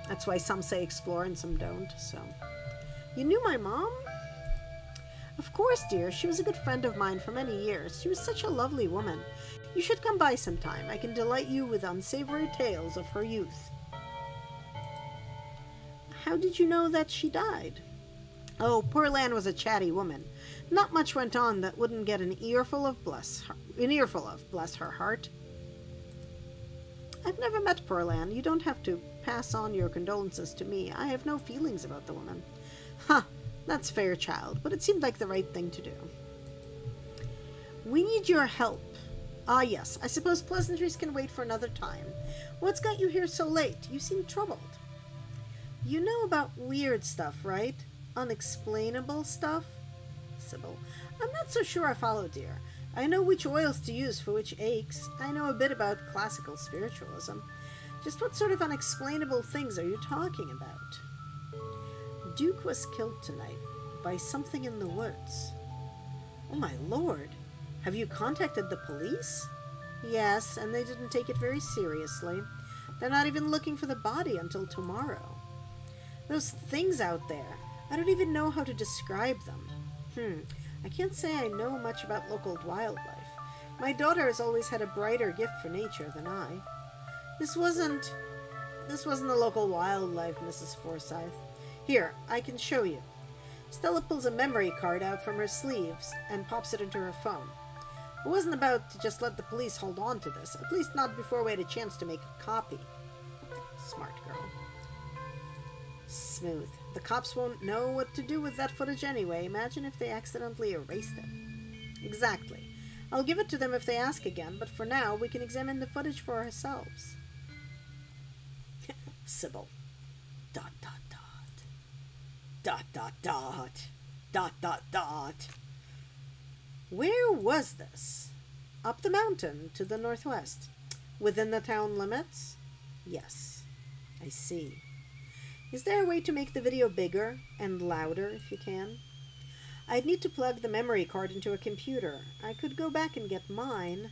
That's why some say explore and some don't. So, you knew my mom? Of course, dear. She was a good friend of mine for many years. She was such a lovely woman. You should come by sometime. I can delight you with unsavory tales of her youth. How did you know that she died? Oh, poor Lan was a chatty woman. Not much went on that wouldn't get an earful of, bless her heart. I've never met poor Lan. You don't have to pass on your condolences to me. I have no feelings about the woman. Huh, that's fair, child, but it seemed like the right thing to do. We need your help. Ah, yes, I suppose pleasantries can wait for another time. What's got you here so late? You seem troubled. You know about weird stuff, right? Unexplainable stuff? Sybil. I'm not so sure I follow, dear. I know which oils to use for which aches. I know a bit about classical spiritualism. Just what sort of unexplainable things are you talking about? Duke was killed tonight by something in the woods. Oh my lord. Have you contacted the police? Yes, and they didn't take it very seriously. They're not even looking for the body until tomorrow. Those things out there, I don't even know how to describe them. I can't say I know much about local wildlife. My daughter has always had a brighter gift for nature than I. This wasn't the local wildlife, Mrs. Forsyth. Here, I can show you. Stella pulls a memory card out from her sleeves and pops it into her phone. It wasn't about to just let the police hold on to this, at least not before we had a chance to make a copy. Smart girl. Smooth. The cops won't know what to do with that footage anyway. Imagine if they accidentally erased it. Exactly. I'll give it to them if they ask again, but for now, we can examine the footage for ourselves. Sybil. ... Where was this? Up the mountain to the northwest. Within the town limits? Yes. I see. Is there a way to make the video bigger and louder if you can? I'd need to plug the memory card into a computer. I could go back and get mine.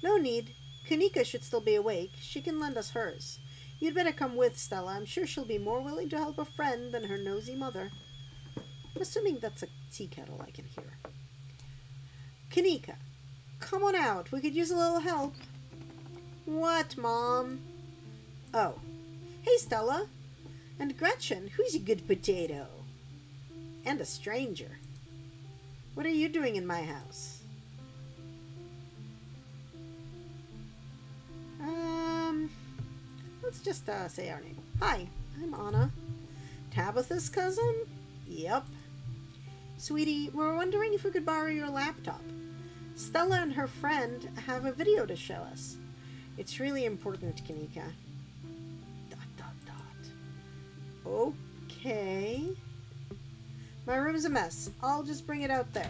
No need. Kanika should still be awake. She can lend us hers. You'd better come with, Stella. I'm sure she'll be more willing to help a friend than her nosy mother. I'm assuming that's a tea kettle I can hear. Kanika, come on out. We could use a little help. What, Mom? Oh. Hey, Stella. And Gretchen, who's a good potato? And a stranger. What are you doing in my house? Let's just say our name. Hi, I'm Anna. Tabitha's cousin? Yep. Sweetie, we're wondering if we could borrow your laptop. Stella and her friend have a video to show us. It's really important, Kanika. ... Okay. My room's a mess. I'll just bring it out there.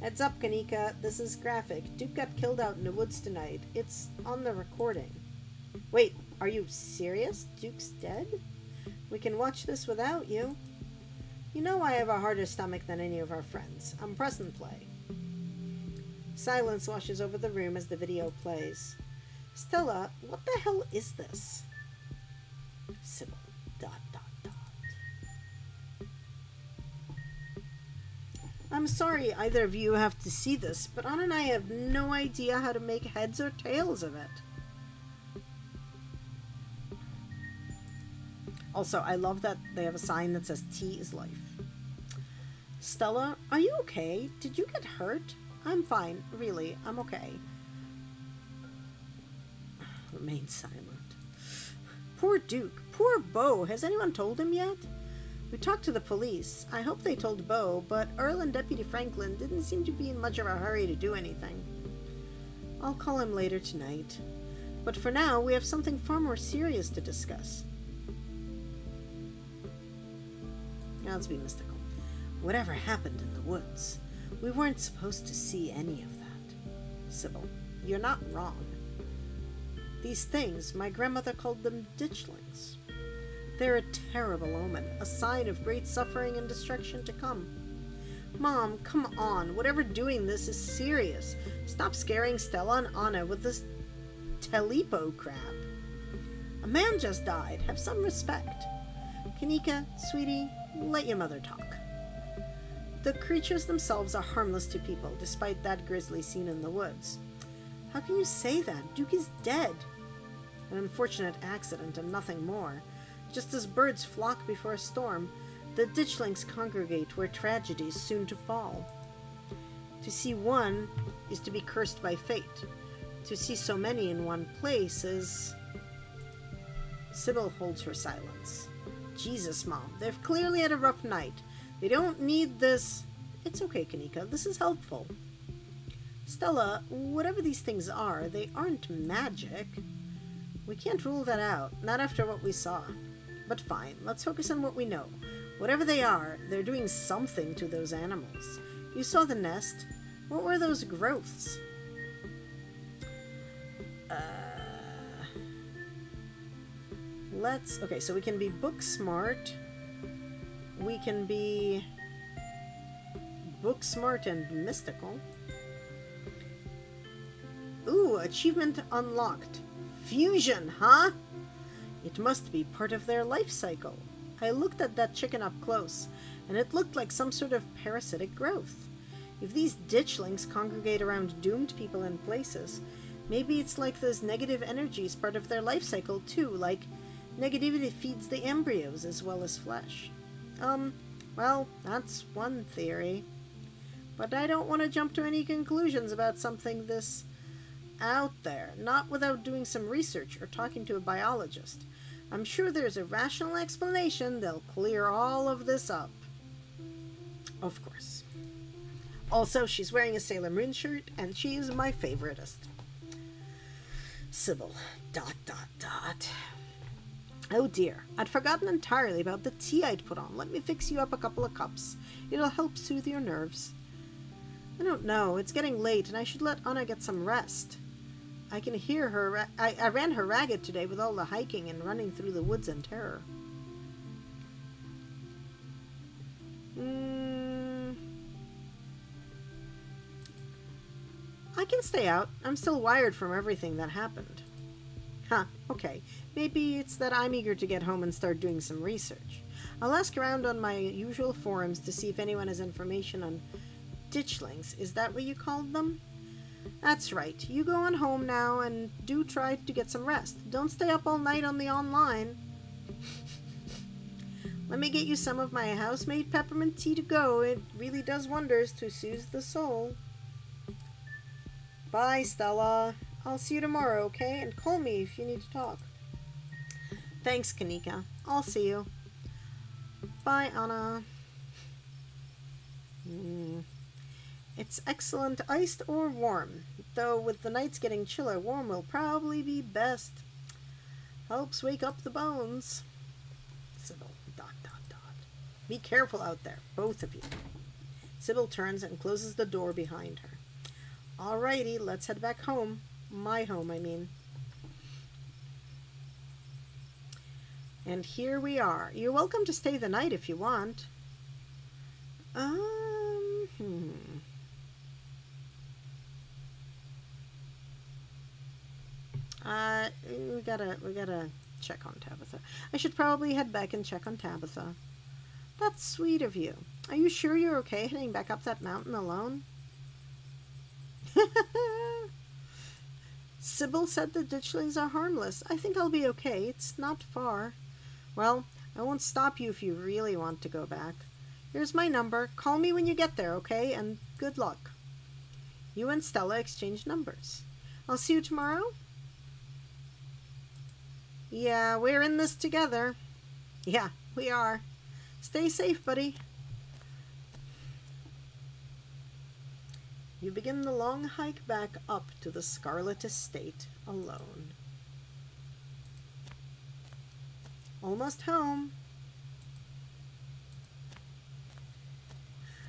Heads up, Kanika. This is graphic. Duke got killed out in the woods tonight. It's on the recording. Wait, are you serious? Duke's dead? We can watch this without you. You know I have a harder stomach than any of our friends. I'm press and play. Silence washes over the room as the video plays. Stella, what the hell is this? Sybil. ... I'm sorry either of you have to see this, but Anna and I have no idea how to make heads or tails of it. Also, I love that they have a sign that says tea is life. Stella, are you okay? Did you get hurt? I'm fine, really, I'm okay. Remain silent. Poor Duke, poor Beau. Has anyone told him yet? We talked to the police. I hope they told Beau, but Earl and Deputy Franklin didn't seem to be in much of a hurry to do anything. I'll call him later tonight. But for now, we have something far more serious to discuss. Now let's be mystical. Whatever happened in the woods? We weren't supposed to see any of that. Sybil, you're not wrong. These things, my grandmother called them ditchlings. They're a terrible omen, a sign of great suffering and destruction to come. Mom, come on, whatever doing this is serious. Stop scaring Stella and Anna with this telepo crap. A man just died. Have some respect. Kanika, sweetie, let your mother talk. The creatures themselves are harmless to people, despite that grisly scene in the woods. How can you say that? Duke is dead. An unfortunate accident and nothing more. Just as birds flock before a storm, the ditchlings congregate where tragedy is soon to fall. To see one is to be cursed by fate. To see so many in one place is... Sybil holds her silence. Jesus, Mom, they've clearly had a rough night. They don't need this... It's okay, Kanika, this is helpful. Stella, whatever these things are, they aren't magic. We can't rule that out, not after what we saw. But fine, let's focus on what we know. Whatever they are, they're doing something to those animals. You saw the nest. What were those growths? Okay, so we can be book smart. We can be book smart and mystical. Ooh, achievement unlocked. Fusion, huh? It must be part of their life cycle. I looked at that chicken up close, and it looked like some sort of parasitic growth. If these ditchlings congregate around doomed people in places, maybe it's like those negative energies part of their life cycle too, like negativity feeds the embryos as well as flesh. Well, that's one theory. But I don't want to jump to any conclusions about something this out there, not without doing some research or talking to a biologist. I'm sure there's a rational explanation that'll clear all of this up. Of course. Also, she's wearing a Sailor Moon shirt, and she's my favoritist. Sybil. ... Oh dear, I'd forgotten entirely about the tea I'd put on. Let me fix you up a couple of cups. It'll help soothe your nerves. I don't know, it's getting late, and I should let Anna get some rest. I can hear her. I ran her ragged today with all the hiking and running through the woods in terror. I can stay out. I'm still wired from everything that happened. Huh, okay. Maybe it's that I'm eager to get home and start doing some research. I'll ask around on my usual forums to see if anyone has information on ditchlings. Is that what you called them? That's right. You go on home now and do try to get some rest. Don't stay up all night on the online. Let me get you some of my house-made peppermint tea to go. It really does wonders to soothe the soul. Bye, Stella. I'll see you tomorrow, okay? And call me if you need to talk. Thanks, Kanika. I'll see you. Bye, Anna. It's excellent iced or warm. Though with the nights getting chiller, warm will probably be best. Helps wake up the bones. Sybil. ... Be careful out there, both of you. Sybil turns and closes the door behind her. Alrighty, let's head back home. My home, I mean. And here we are. You're welcome to stay the night if you want. We gotta check on Tabitha. I should probably head back and check on Tabitha. That's sweet of you. Are you sure you're okay heading back up that mountain alone? Sybil said the ditchlings are harmless. I think I'll be okay. It's not far. Well, I won't stop you if you really want to go back. Here's my number. Call me when you get there, okay? And good luck. You and Stella exchange numbers. I'll see you tomorrow? Yeah, we're in this together. Yeah, we are. Stay safe, buddy. You begin the long hike back up to the Scarlet Estate alone. Almost home.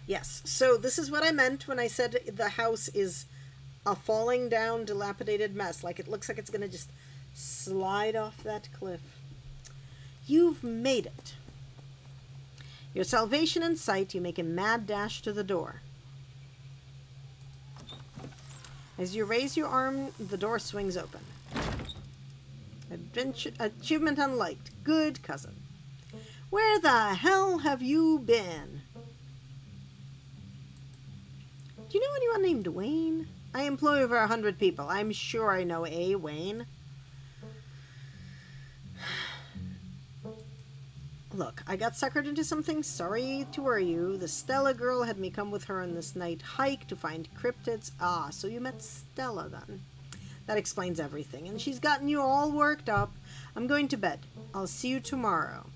Yes, so this is what I meant when I said the house is a falling down, dilapidated mess. Like it looks like it's going to just slide off that cliff. You've made it. Your salvation in sight, you make a mad dash to the door. As you raise your arm, the door swings open. Achievement unliked. Good cousin. Where the hell have you been? Do you know anyone named Wayne? I employ over 100 people. I'm sure I know a Wayne. Look, I got suckered into something. Sorry to worry you. The Stella girl had me come with her on this night hike to find cryptids. Ah, so you met Stella then. That explains everything. And she's gotten you all worked up. I'm going to bed. I'll see you tomorrow.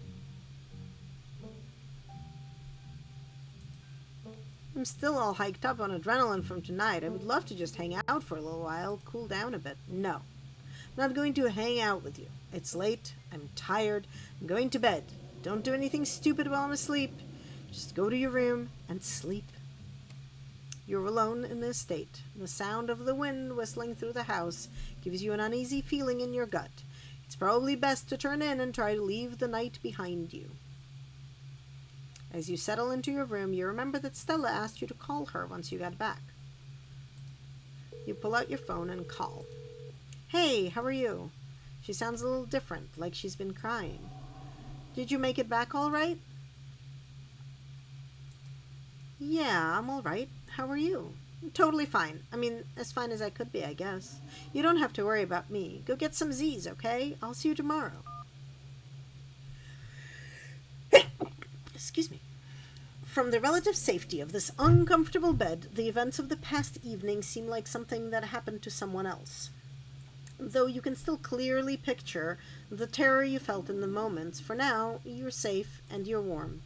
I'm still all hiked up on adrenaline from tonight. I would love to just hang out for a little while, cool down a bit. No. I'm not going to hang out with you. It's late. I'm tired. I'm going to bed. Don't do anything stupid while I'm asleep. Just go to your room and sleep. You're alone in the estate. The sound of the wind whistling through the house gives you an uneasy feeling in your gut. It's probably best to turn in and try to leave the night behind you. As you settle into your room, you remember that Stella asked you to call her once you got back. You pull out your phone and call. Hey, how are you? She sounds a little different, like she's been crying. Did you make it back all right? Yeah, I'm all right. How are you? Totally fine. I mean, as fine as I could be, I guess. You don't have to worry about me. Go get some Z's, okay? I'll see you tomorrow. Excuse me. From the relative safety of this uncomfortable bed, the events of the past evening seem like something that happened to someone else. Though you can still clearly picture the terror you felt in the moments, for now, you're safe and you're warm.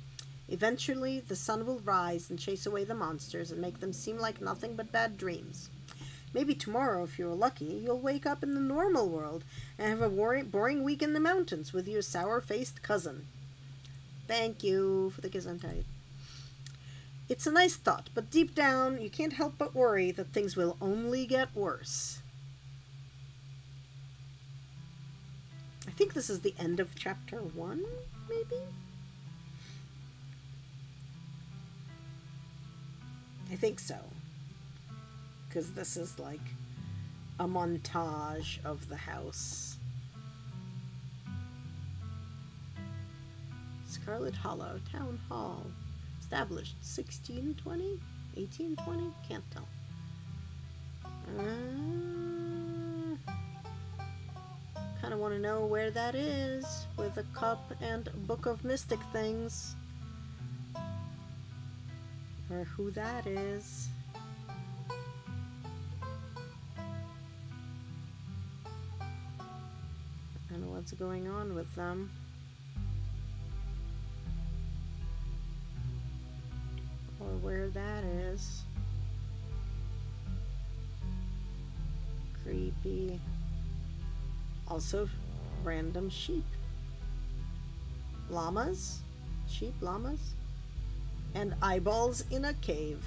Eventually, the sun will rise and chase away the monsters and make them seem like nothing but bad dreams. Maybe tomorrow, if you're lucky, you'll wake up in the normal world and have a boring week in the mountains with your sour-faced cousin. Thank you for the Gesundheit. It's a nice thought, but deep down, you can't help but worry that things will only get worse. I think this is the end of chapter 1, maybe? I think so. Because this is like a montage of the house. Scarlet Hollow, Town Hall. Established 1620? 1820? Can't tell. Kind of want to know where that is, with a cup and a book of mystic things. Or who that is. I don't know what's going on with them. Or where that is. Creepy. Also, random sheep. Llamas? Sheep, llamas? And eyeballs in a cave.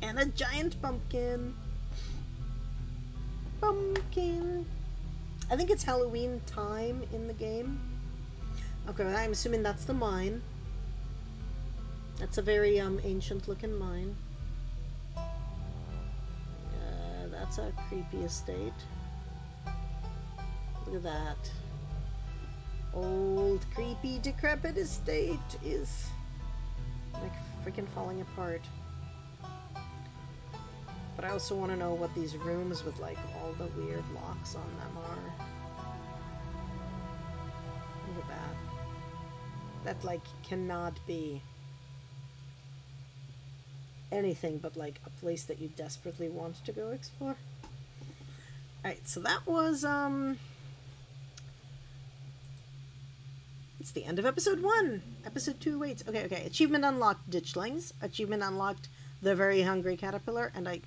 And a giant pumpkin. Pumpkin. I think it's Halloween time in the game. Okay, I'm assuming that's the mine. That's a very ancient looking mine. That's a creepy estate. Look at that. Old, creepy, decrepit estate is like freaking falling apart. But I also want to know what these rooms with like all the weird locks on them are. Look at that. That like cannot be anything but like a place that you desperately want to go explore. Alright, so that was it's the end of episode 1. Episode 2 waits. Okay. Achievement unlocked, Ditchlings. Achievement unlocked, the very hungry caterpillar, and I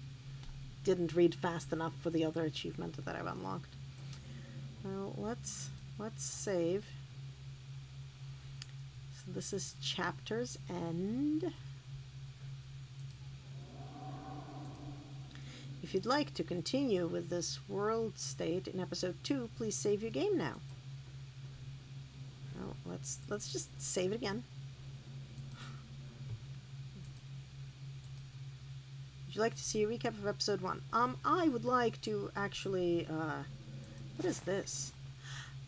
didn't read fast enough for the other achievement that I've unlocked. Well, let's save. So this is chapter's end. If you'd like to continue with this world state in episode 2, please save your game now. Well, let's just save it again. Would you like to see a recap of episode 1? I would like to actually, what is this?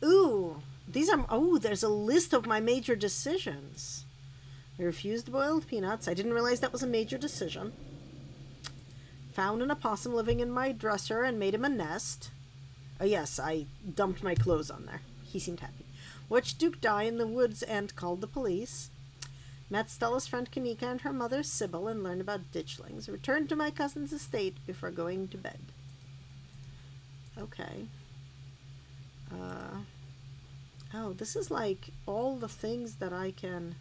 Ooh, These are... Oh, there's a list of my major decisions. I refused boiled peanuts. I didn't realize that was a major decision. Found an opossum living in my dresser and made him a nest. Oh, yes, I dumped my clothes on there. He seemed happy. Watched Duke die in the woods and called the police. Met Stella's friend Kanika and her mother Sybil and learned about ditchlings. Returned to my cousin's estate before going to bed. Okay. Oh, this is like all the things that I can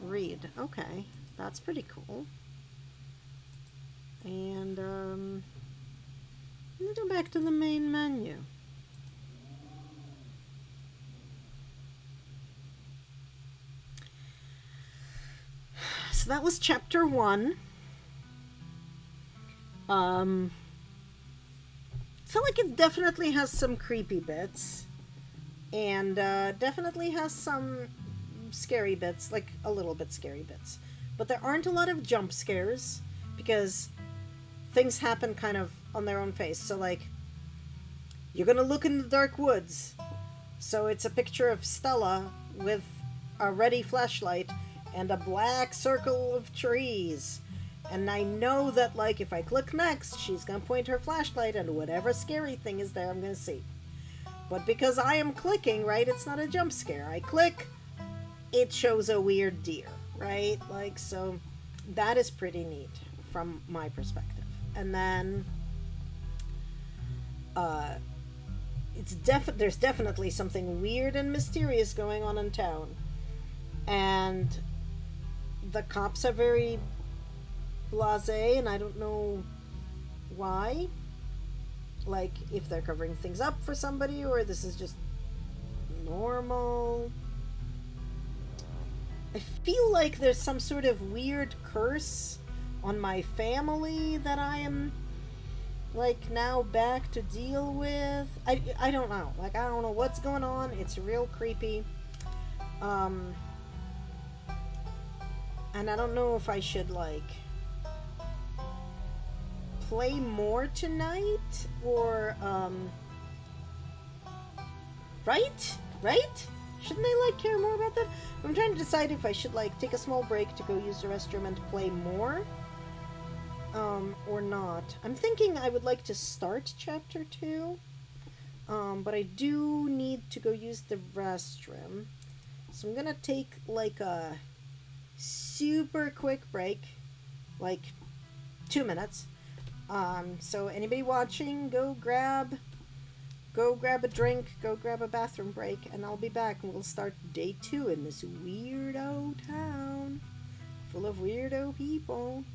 read. Okay, that's pretty cool. And, let me go back to the main menu. So that was chapter 1. I feel like it definitely has some creepy bits. And definitely has some scary bits, like a little bit scary bits. But there aren't a lot of jump scares because things happen kind of on their own face. So like, you're gonna look in the dark woods. So it's a picture of Stella with a ready flashlight and a black circle of trees. And I know that, like, if I click next, she's gonna point her flashlight and whatever scary thing is there, I'm gonna see. But because I am clicking, right, it's not a jump scare. I click, it shows a weird deer, right? Like, so that is pretty neat from my perspective. And then there's definitely something weird and mysterious going on in town. And the cops are very blasé, and I don't know why. Like, if they're covering things up for somebody, or this is just normal. I feel like there's some sort of weird curse on my family that I am, like, now back to deal with. I don't know. Like, I don't know what's going on. It's real creepy. And I don't know if I should, like, play more tonight, or, right? Shouldn't I, like, care more about that? I'm trying to decide if I should, like, take a small break to go use the restroom and play more, or not. I'm thinking I would like to start chapter 2, but I do need to go use the restroom, so I'm gonna take, like, a super quick break, like 2 minutes. So anybody watching, go grab a drink, go grab a bathroom break, and I'll be back and we'll start day 2 in this weirdo town full of weirdo people.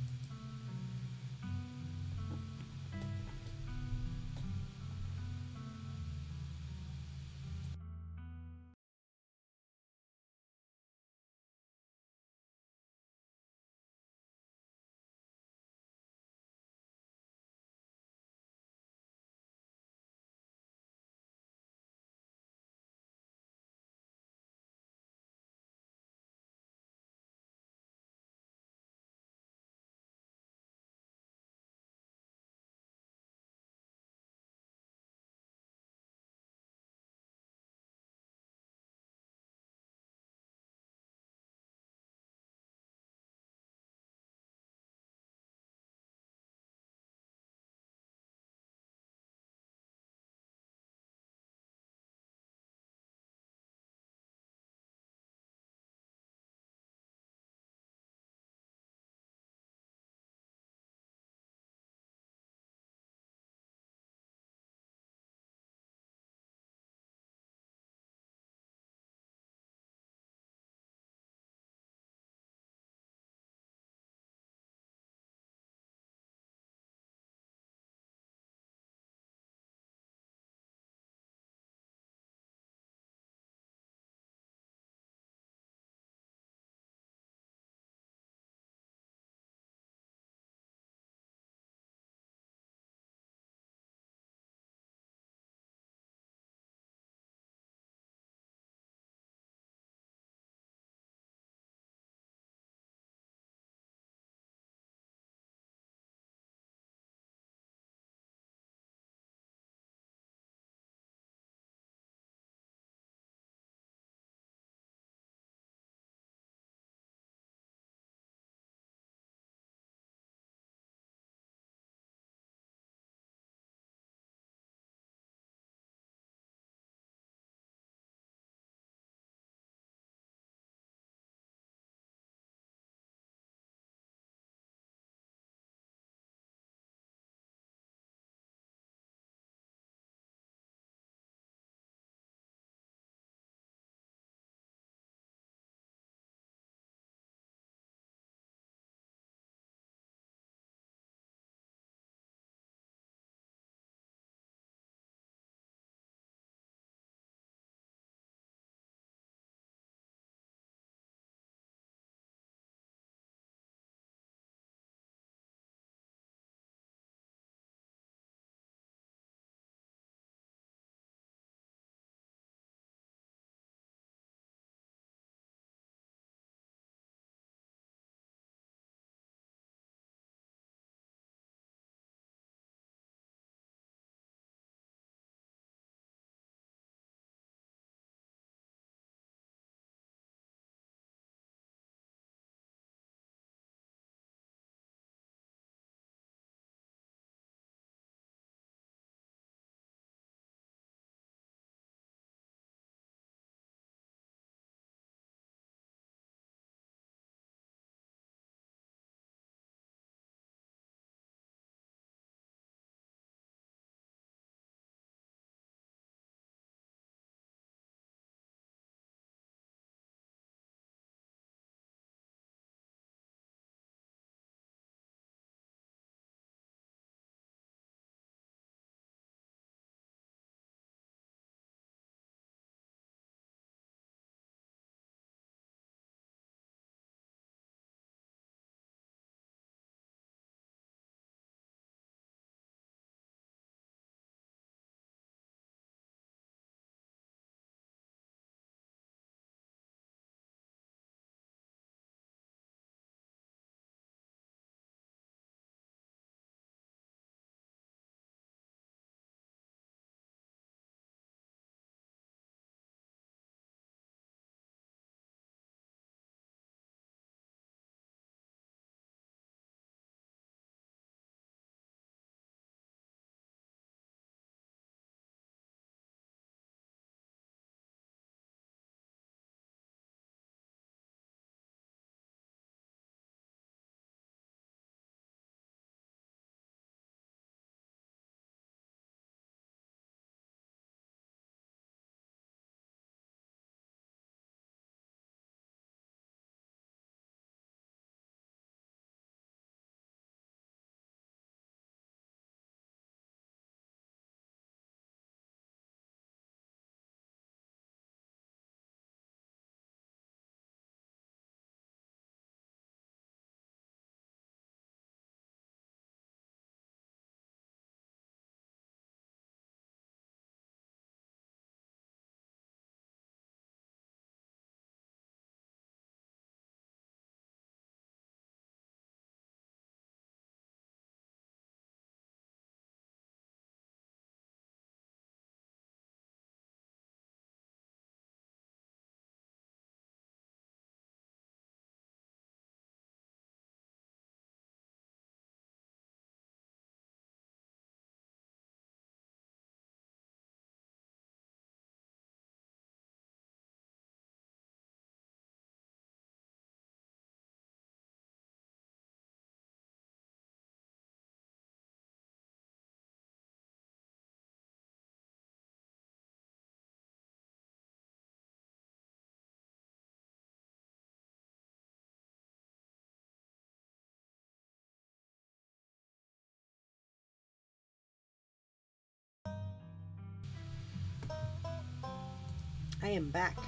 I am back.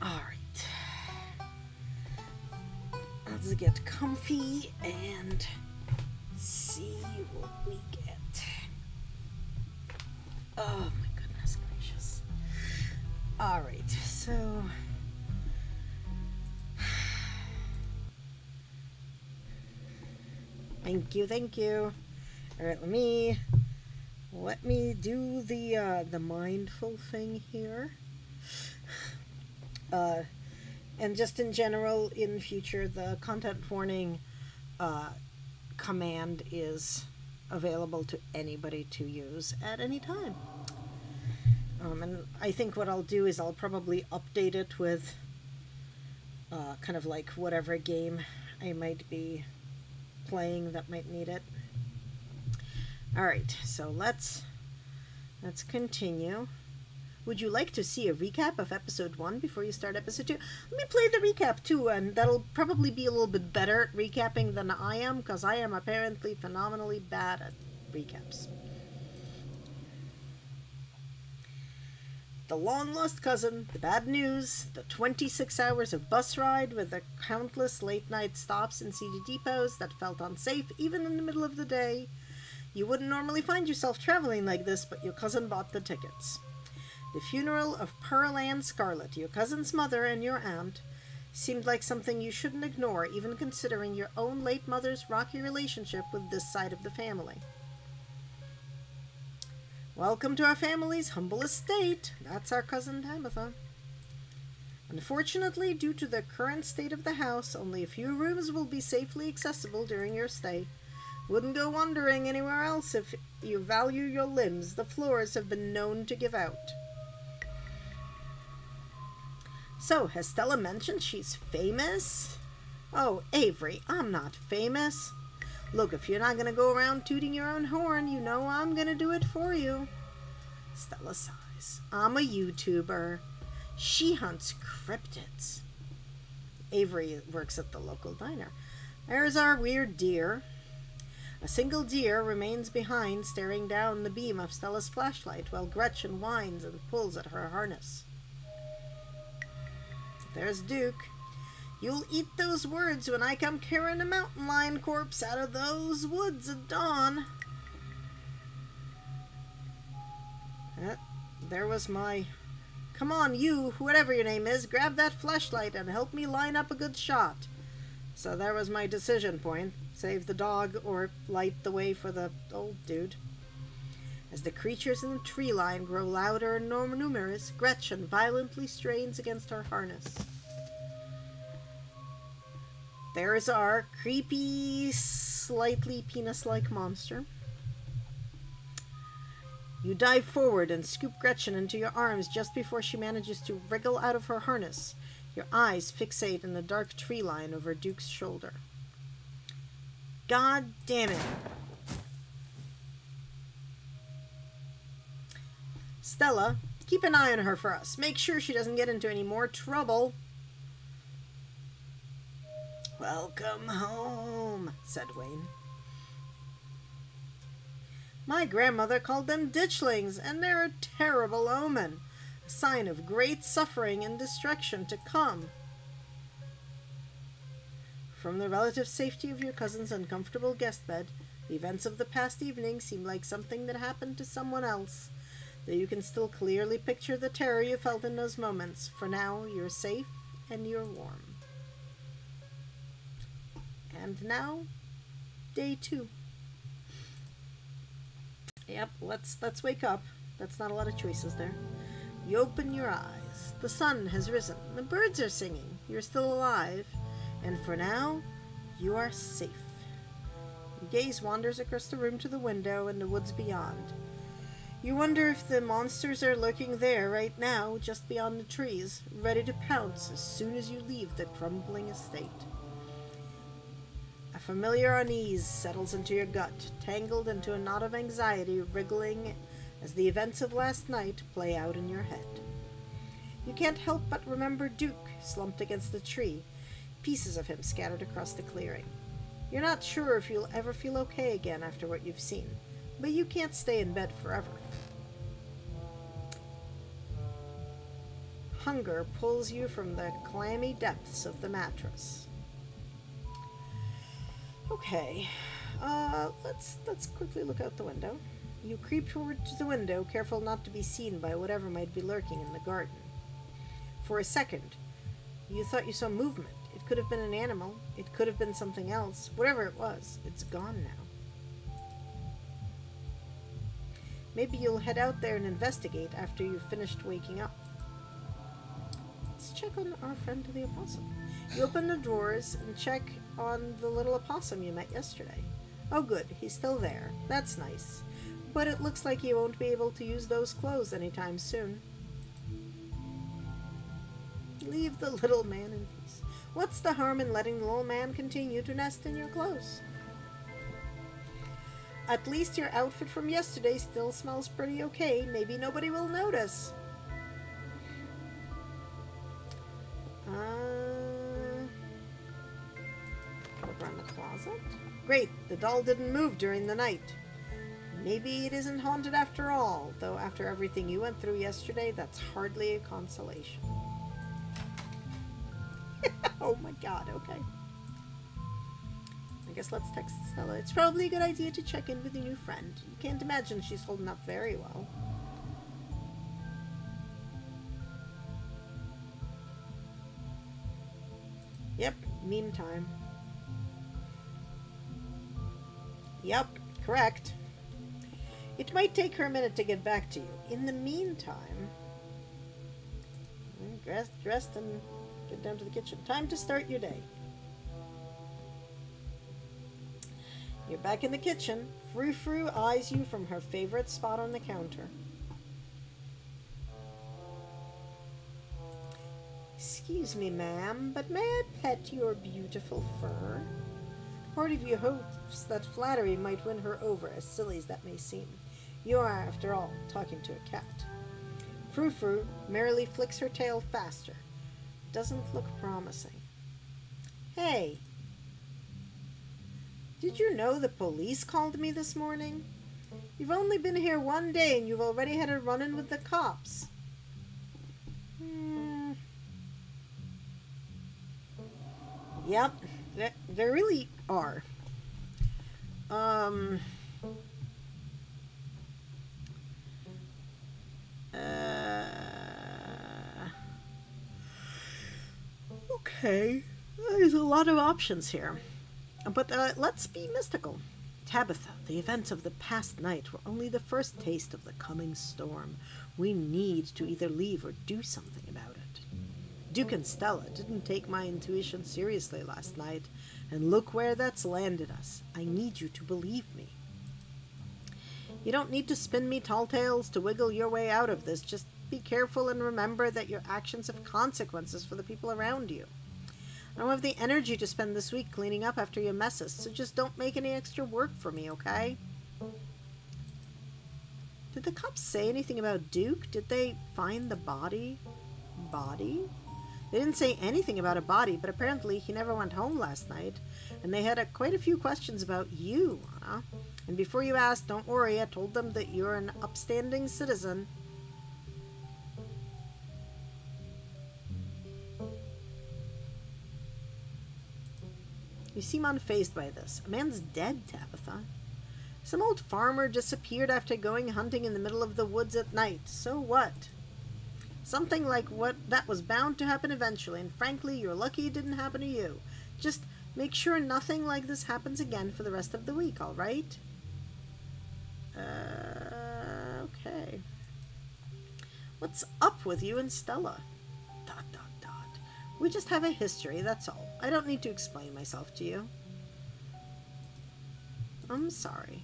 Alright. Let's get comfy and see what we get. Oh my goodness gracious. Alright, so... Thank you, thank you. Alright, let me do the mindful thing here. And just in general, in future, the content warning command is available to anybody to use at any time. And I think what I'll do is I'll probably update it with kind of like whatever game I might be playing that might need it. Alright, so let's continue. Would you like to see a recap of episode 1 before you start episode 2? Let me play the recap too, and that'll probably be a little bit better at recapping than I am, because I am apparently phenomenally bad at recaps. The long-lost cousin, the bad news, the 26 hours of bus ride with the countless late-night stops and seedy depots that felt unsafe even in the middle of the day. You wouldn't normally find yourself traveling like this, but your cousin bought the tickets. The funeral of Pearl Ann Scarlet, your cousin's mother and your aunt, seemed like something you shouldn't ignore, even considering your own late mother's rocky relationship with this side of the family. Welcome to our family's humble estate. That's our cousin Tabitha. Unfortunately, due to the current state of the house, only a few rooms will be safely accessible during your stay. Wouldn't go wandering anywhere else if you value your limbs. The floors have been known to give out. So, has Stella mentioned she's famous? Oh, Avery, I'm not famous. Look, if you're not gonna go around tooting your own horn, you know I'm gonna do it for you. Stella sighs. I'm a YouTuber. She hunts cryptids. Avery works at the local diner. There's our weird deer. A single deer remains behind, staring down the beam of Stella's flashlight while Gretchen whines and pulls at her harness. There's Duke. You'll eat those words when I come carrying a mountain lion corpse out of those woods at dawn. There was my... Come on, you, whatever your name is, grab that flashlight and help me line up a good shot. So there was my decision point. Save the dog or light the way for the old dude. As the creatures in the tree line grow louder and more numerous, Gretchen violently strains against her harness. There's our creepy, slightly penis-like monster. You dive forward and scoop Gretchen into your arms just before she manages to wriggle out of her harness. Your eyes fixate in the dark tree line over Duke's shoulder. God damn it. Stella, keep an eye on her for us. Make sure she doesn't get into any more trouble. Welcome home, said Wayne. My grandmother called them ditchlings, and they're a terrible omen, a sign of great suffering and destruction to come. From the relative safety of your cousin's uncomfortable guest bed, the events of the past evening seem like something that happened to someone else, though you can still clearly picture the terror you felt in those moments. For now, you're safe and you're warm. And now, day 2. Yep, let's wake up. That's not a lot of choices there. You open your eyes. The sun has risen. The birds are singing. You're still alive. And for now, you are safe. Your gaze wanders across the room to the window and the woods beyond. You wonder if the monsters are lurking there right now, just beyond the trees, ready to pounce as soon as you leave the crumbling estate. A familiar unease settles into your gut, tangled into a knot of anxiety wriggling as the events of last night play out in your head. You can't help but remember Duke, slumped against the tree, pieces of him scattered across the clearing. You're not sure if you'll ever feel okay again after what you've seen, but you can't stay in bed forever. Hunger pulls you from the clammy depths of the mattress. Okay, let's quickly look out the window. You creep toward the window, careful not to be seen by whatever might be lurking in the garden. For a second, you thought you saw movement. It could have been an animal. It could have been something else. Whatever it was, it's gone now. Maybe you'll head out there and investigate after you've finished waking up. Let's check on our friend the opossum. You open the drawers and check on the little opossum you met yesterday. Oh good, he's still there. That's nice. But it looks like you won't be able to use those clothes anytime soon. Leave the little man in peace. What's the harm in letting the little man continue to nest in your clothes? At least your outfit from yesterday still smells pretty okay. Maybe nobody will notice. Over in the closet. Great, the doll didn't move during the night. Maybe it isn't haunted after all, though after everything you went through yesterday, that's hardly a consolation. Oh my god, okay. I guess let's text Stella. It's probably a good idea to check in with your new friend. You can't imagine she's holding up very well. Yep, meme time. Yep, correct. It might take her a minute to get back to you. In the meantime, dressed and get down to the kitchen. Time to start your day. You're back in the kitchen. Frou Frou eyes you from her favorite spot on the counter. Excuse me, ma'am, but may I pet your beautiful fur? Part of you hopes that flattery might win her over, as silly as that may seem. You are, after all, talking to a cat. Frou Frou merrily flicks her tail faster. Doesn't look promising. Hey! Did you know the police called me this morning? You've only been here one day and you've already had a run-in with the cops. Yep, there really are. Okay, there's a lot of options here. But let's be mystical. Tabitha, the events of the past night were only the first taste of the coming storm. We need to either leave or do something about it. Duke and Stella didn't take my intuition seriously last night, and look where that's landed us. I need you to believe me. You don't need to spin me tall tales to wiggle your way out of this. Just be careful and remember that your actions have consequences for the people around you. I don't have the energy to spend this week cleaning up after your messes, so just don't make any extra work for me, okay? Did the cops say anything about Duke? Did they find the body? Body? They didn't say anything about a body, but apparently he never went home last night, and they had quite a few questions about you, huh? And before you ask, don't worry, I told them that you're an upstanding citizen. You seem unfazed by this. A man's dead, Tabitha. Some old farmer disappeared after going hunting in the middle of the woods at night. So what? Something like what that was bound to happen eventually, and frankly, you're lucky it didn't happen to you. Just make sure nothing like this happens again for the rest of the week, all right? Okay. What's up with you and Stella? ... We just have a history, that's all. I don't need to explain myself to you. I'm sorry.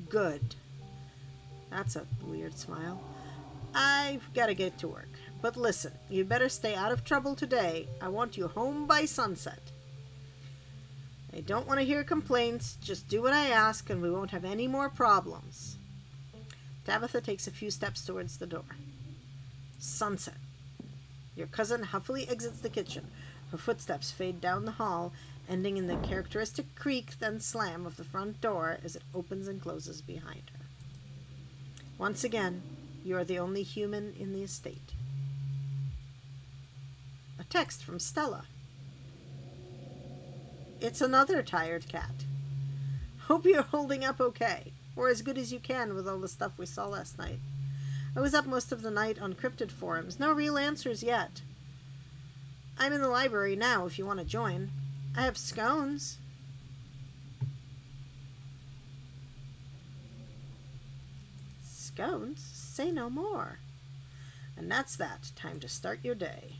Good. That's a weird smile. I've got to get to work. But listen, you better stay out of trouble today. I want you home by sunset. I don't want to hear complaints. Just do what I ask and we won't have any more problems. Tabitha takes a few steps towards the door. Sunset. Your cousin huffily exits the kitchen. Her footsteps fade down the hall, ending in the characteristic creak, then slam of the front door as it opens and closes behind her. Once again, you are the only human in the estate. text from Stella. It's another tired cat. Hope you're holding up okay, or as good as you can with all the stuff we saw last night. I was up most of the night on cryptid forums. No real answers yet. I'm in the library now if you want to join. I have scones. Scones? Say no more. And that's that. Time to start your day.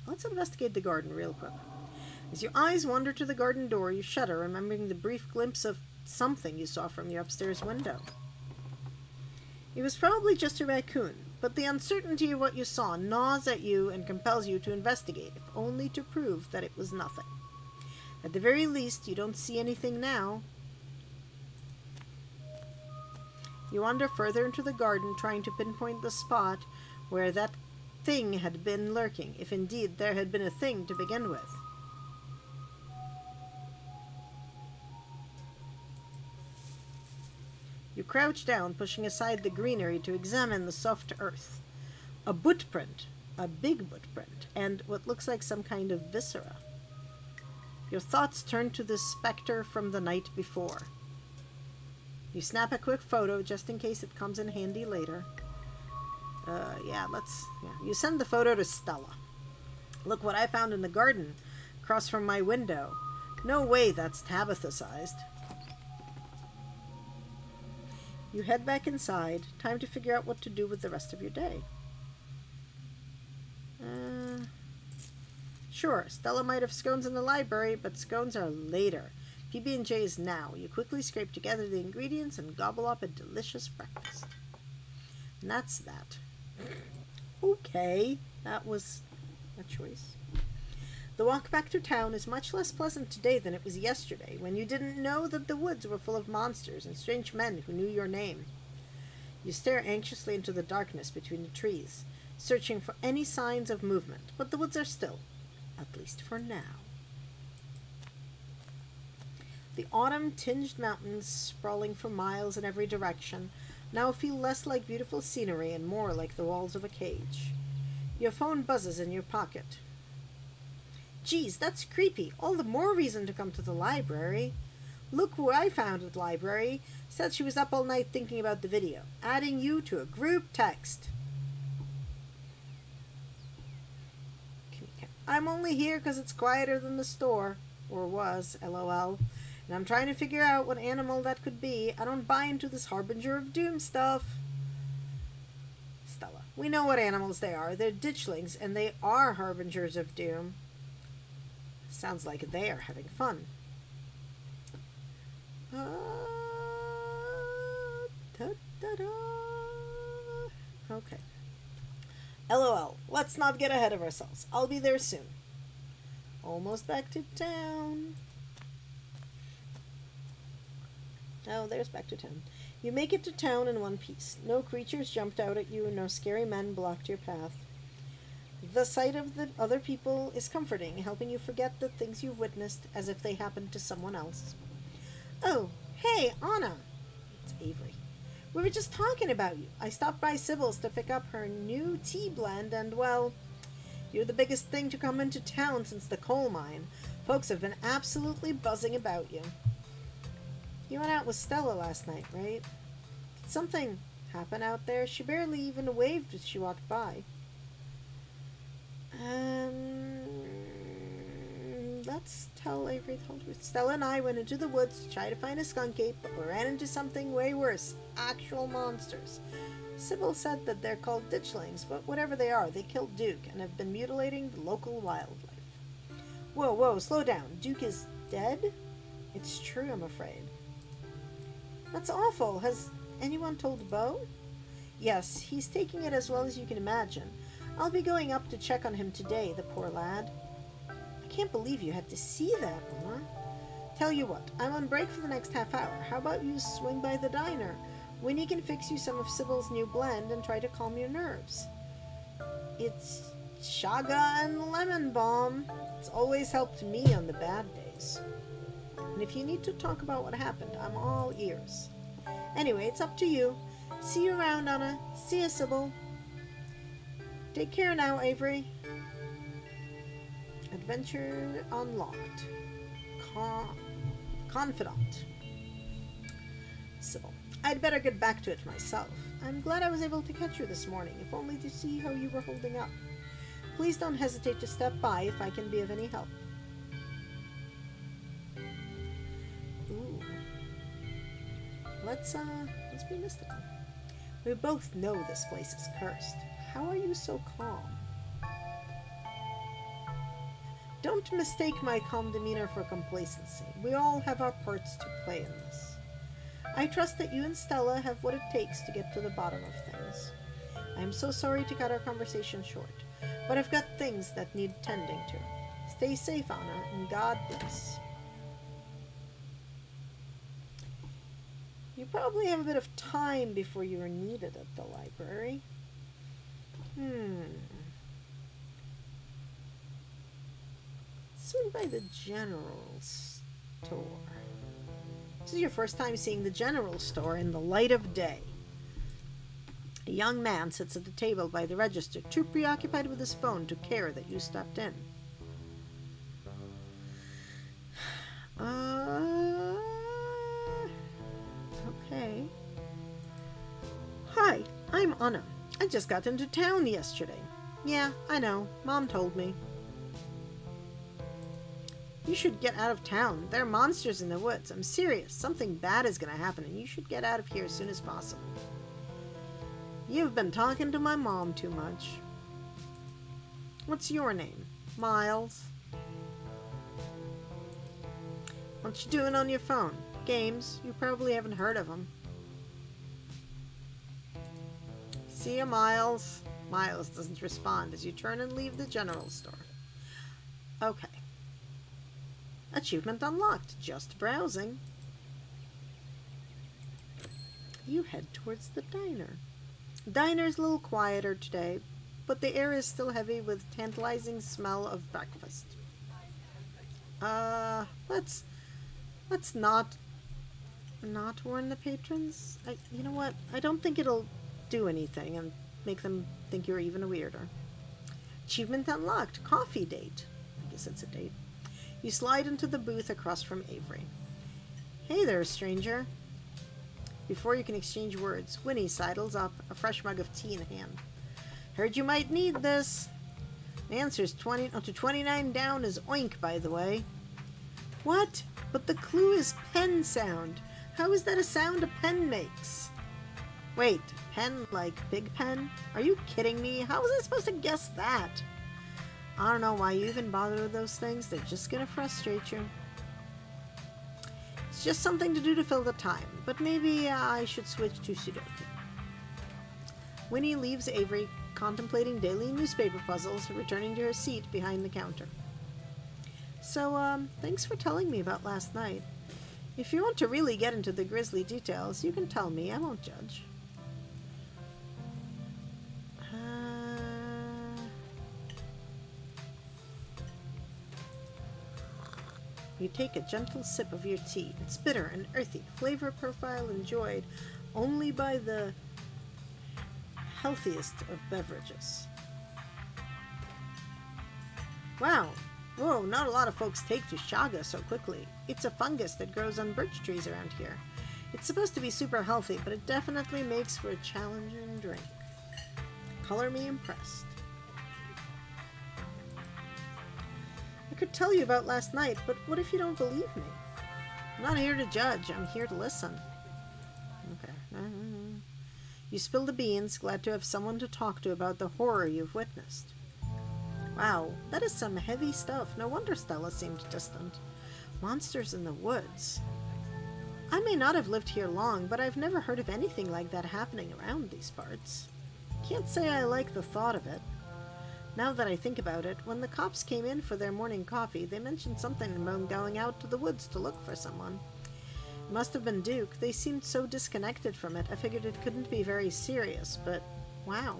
Let's investigate the garden real quick. As your eyes wander to the garden door, you shudder, remembering the brief glimpse of something you saw from your upstairs window. It was probably just a raccoon, but the uncertainty of what you saw gnaws at you and compels you to investigate, if only to prove that it was nothing. At the very least, you don't see anything now. You wander further into the garden, trying to pinpoint the spot where that thing had been lurking, if indeed there had been a thing to begin with. You crouch down, pushing aside the greenery to examine the soft earth. A bootprint, a big bootprint, and what looks like some kind of viscera. Your thoughts turn to the specter from the night before. You snap a quick photo just in case it comes in handy later. You send the photo to Stella. Look what I found in the garden, across from my window. No way that's Tabitha-sized. You head back inside. Time to figure out what to do with the rest of your day. Sure, Stella might have scones in the library, but scones are later. PB&J is now. You quickly scrape together the ingredients and gobble up a delicious breakfast. And that's that. Okay, that was a choice. The walk back to town is much less pleasant today than it was yesterday, when you didn't know that the woods were full of monsters and strange men who knew your name. You stare anxiously into the darkness between the trees, searching for any signs of movement, but the woods are still, at least for now. The autumn-tinged mountains, sprawling for miles in every direction, now feel less like beautiful scenery and more like the walls of a cage. Your phone buzzes in your pocket. Geez, that's creepy. All the more reason to come to the library. Look who I found at the library. Said she was up all night thinking about the video. Adding you to a group text. I'm only here because it's quieter than the store. Or was, LOL. And I'm trying to figure out what animal that could be. I don't buy into this harbinger of doom stuff. Stella. We know what animals they are. They're ditchlings, and they are harbingers of doom. Sounds like they are having fun. Okay. LOL. Let's not get ahead of ourselves. I'll be there soon. Almost back to town. Oh, there's back to town. You make it to town in one piece. No creatures jumped out at you, no scary men blocked your path. The sight of the other people is comforting, helping you forget the things you've witnessed as if they happened to someone else. Oh, hey, Anna. It's Avery. We were just talking about you. I stopped by Sybil's to pick up her new tea blend, and, well, you're the biggest thing to come into town since the coal mine. Folks have been absolutely buzzing about you. You went out with Stella last night, right? Did something happen out there? She barely even waved as she walked by. Let's tell Avery told her. Stella and I went into the woods to try to find a skunk ape, but we ran into something way worse. Actual monsters. Sybil said that they're called ditchlings, but whatever they are, they killed Duke and have been mutilating the local wildlife. Whoa, whoa, slow down. Duke is dead? It's true, I'm afraid. That's awful. Has anyone told Beau? Yes, he's taking it as well as you can imagine. I'll be going up to check on him today, the poor lad. I can't believe you had to see that, Mama. Tell you what, I'm on break for the next half hour. How about you swing by the diner? Winnie can fix you some of Sybil's new blend and try to calm your nerves. It's chaga and lemon balm. It's always helped me on the bad days. And if you need to talk about what happened, I'm all ears. Anyway, it's up to you. See you around, Anna. See you, Sybil. Take care now, Avery. Adventure unlocked. Confidant. Sybil. I'd better get back to it myself. I'm glad I was able to catch you this morning, if only to see how you were holding up. Please don't hesitate to step by if I can be of any help. Ooh. Let's be mystical. We both know this place is cursed. How are you so calm? Don't mistake my calm demeanor for complacency. We all have our parts to play in this. I trust that you and Stella have what it takes to get to the bottom of things. I'm so sorry to cut our conversation short, but I've got things that need tending to. Stay safe, Anna, and God bless. You probably have a bit of time before you are needed at the library. Swing by the general store. This is your first time seeing the general store in the light of day. A young man sits at the table by the register, too preoccupied with his phone to care that you stepped in. Okay. Hi, I'm Anna. I just got into town yesterday. Yeah, I know. Mom told me. You should get out of town. There are monsters in the woods. I'm serious. Something bad is going to happen, and you should get out of here as soon as possible. You've been talking to my mom too much. What's your name? Miles. What you doing on your phone? Games. You probably haven't heard of them. See ya, Miles. Miles doesn't respond as you turn and leave the general store. Okay. Achievement unlocked. Just browsing. You head towards the diner. Diner's a little quieter today, but the air is still heavy with tantalizing smell of breakfast. Let's not warn the patrons. You know what? I don't think it'll do anything and make them think you're even weirder. Achievement unlocked. Coffee date. I guess it's a date. You slide into the booth across from Avery. Hey there, stranger. Before you can exchange words, Winnie sidles up, a fresh mug of tea in hand. Heard you might need this. The answer's 20 up to 29 down is oink, by the way. What? But the clue is pen sound. How is that a sound a pen makes? Wait, pen like big pen? Are you kidding me? How was I supposed to guess that? I don't know why you even bother with those things. They're just gonna frustrate you. It's just something to do to fill the time, but maybe I should switch to Sudoku. Winnie leaves Avery contemplating daily newspaper puzzles, returning to her seat behind the counter. So, thanks for telling me about last night. If you want to really get into the grisly details, you can tell me. I won't judge. You take a gentle sip of your tea. It's bitter and earthy, flavor profile enjoyed only by the healthiest of beverages. Wow. Whoa, not a lot of folks take to shaga so quickly. It's a fungus that grows on birch trees around here. It's supposed to be super healthy, but it definitely makes for a challenging drink. Color me impressed. I could tell you about last night, but what if you don't believe me? I'm not here to judge. I'm here to listen. Okay. You spill the beans, glad to have someone to talk to about the horror you've witnessed. Wow, that is some heavy stuff. No wonder Stella seemed distant. Monsters in the woods. I may not have lived here long, but I've never heard of anything like that happening around these parts. Can't say I like the thought of it. Now that I think about it, when the cops came in for their morning coffee, they mentioned something about going out to the woods to look for someone. It must have been Duke. They seemed so disconnected from it. I figured it couldn't be very serious, but wow.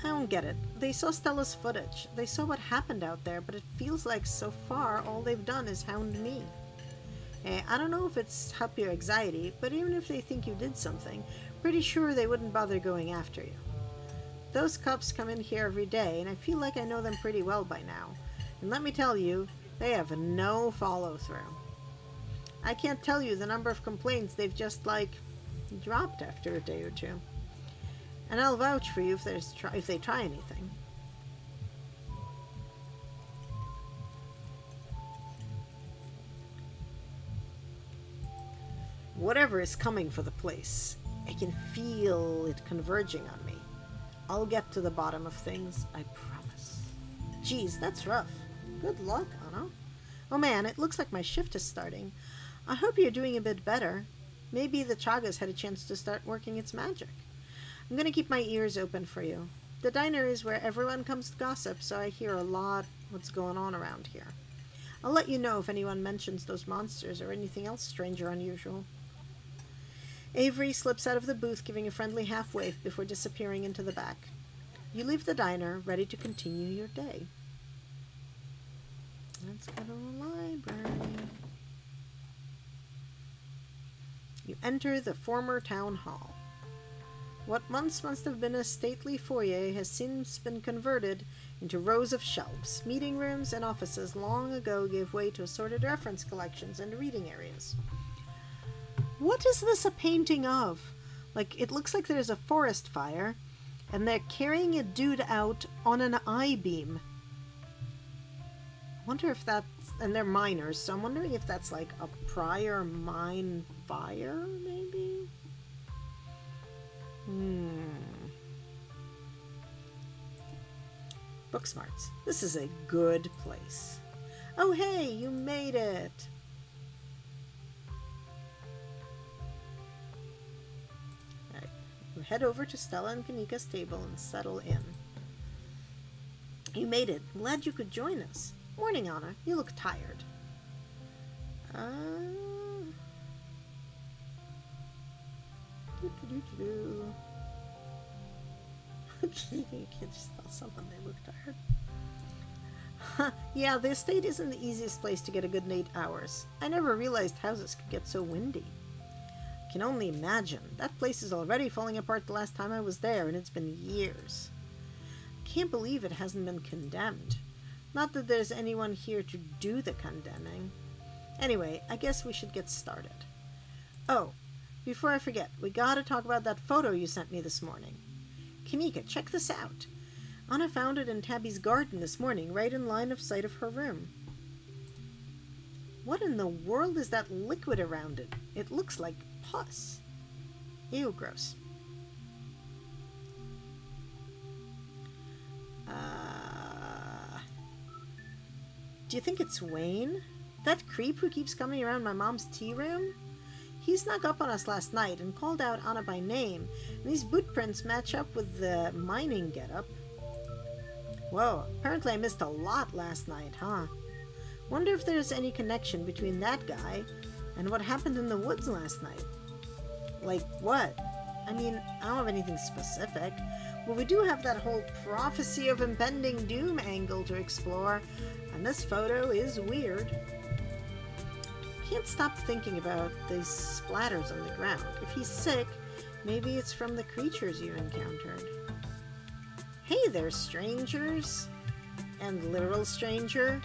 I don't get it. They saw Stella's footage. They saw what happened out there, but it feels like so far all they've done is hound me. I don't know if it's help your anxiety, but even if they think you did something, pretty sure they wouldn't bother going after you. those cops come in here every day, and I feel like I know them pretty well by now. And let me tell you, they have no follow-through. I can't tell you the number of complaints they've just, like, dropped after a day or two. And I'll vouch for you if they try anything. Whatever is coming for the place, I can feel it converging on me. I'll get to the bottom of things, I promise. Geez, that's rough. Good luck, Anna. Oh man, it looks like my shift is starting. I hope you're doing a bit better. Maybe the Chagas had a chance to start working its magic. I'm gonna keep my ears open for you. The diner is where everyone comes to gossip, so I hear a lot what's going on around here. I'll let you know if anyone mentions those monsters or anything else strange or unusual. Avery slips out of the booth, giving a friendly half-wave before disappearing into the back. You leave the diner, ready to continue your day. Let's go to the library. You enter the former town hall. What once must have been a stately foyer has since been converted into rows of shelves. Meeting rooms and offices long ago gave way to assorted reference collections and reading areas. What is this a painting of? Like, it looks like there's a forest fire, and they're carrying a dude out on an I-beam. I wonder if that's... And they're miners, so I'm wondering if that's like a prior mine fire, maybe? Booksmarts. This is a good place. Oh, hey, you made it! Alright, you head over to Stella and Kanika's table and settle in. You made it. Glad you could join us. Morning, Anna. You look tired. You can't just tell someone they look tired. Yeah, the estate isn't the easiest place to get a good 8 hours. I never realized houses could get so windy. I can only imagine. That place is already falling apart the last time I was there, and it's been years. I can't believe it hasn't been condemned. Not that there's anyone here to do the condemning. Anyway, I guess we should get started. Oh, before I forget, we gotta talk about that photo you sent me this morning. Kanika, check this out. Anna found it in Tabby's garden this morning, right in line of sight of her room. What in the world is that liquid around it? It looks like pus. Ew, gross. Do you think it's Wayne? That creep who keeps coming around my mom's tea room? He snuck up on us last night and called out Anna by name, and these boot prints match up with the mining getup. Whoa, apparently I missed a lot last night, huh? Wonder if there's any connection between that guy and what happened in the woods last night. Like what? I mean, I don't have anything specific. Well, we do have that whole prophecy of impending doom angle to explore, and this photo is weird. Can't stop thinking about these splatters on the ground. If he's sick, maybe it's from the creatures you encountered. Hey there, strangers! And literal stranger.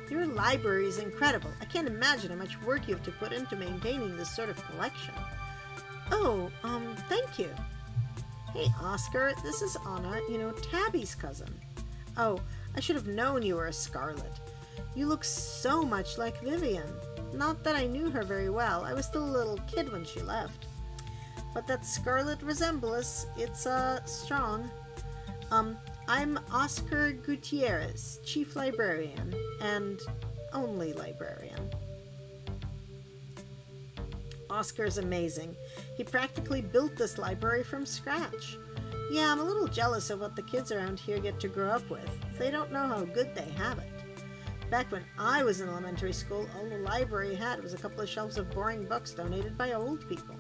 Your library is incredible. I can't imagine how much work you have to put into maintaining this sort of collection. Oh, thank you. Hey, Oscar, this is Anna, Tabby's cousin. Oh, I should have known you were a Scarlet. You look so much like Vivian. Not that I knew her very well. I was still a little kid when she left. But that Scarlet resemblance, it's, strong. I'm Oscar Gutierrez, Chief Librarian, and only librarian. Oscar's amazing. He practically built this library from scratch. Yeah, I'm a little jealous of what the kids around here get to grow up with. They don't know how good they have it. Back when I was in elementary school, all the library had was a couple of shelves of boring books donated by old people.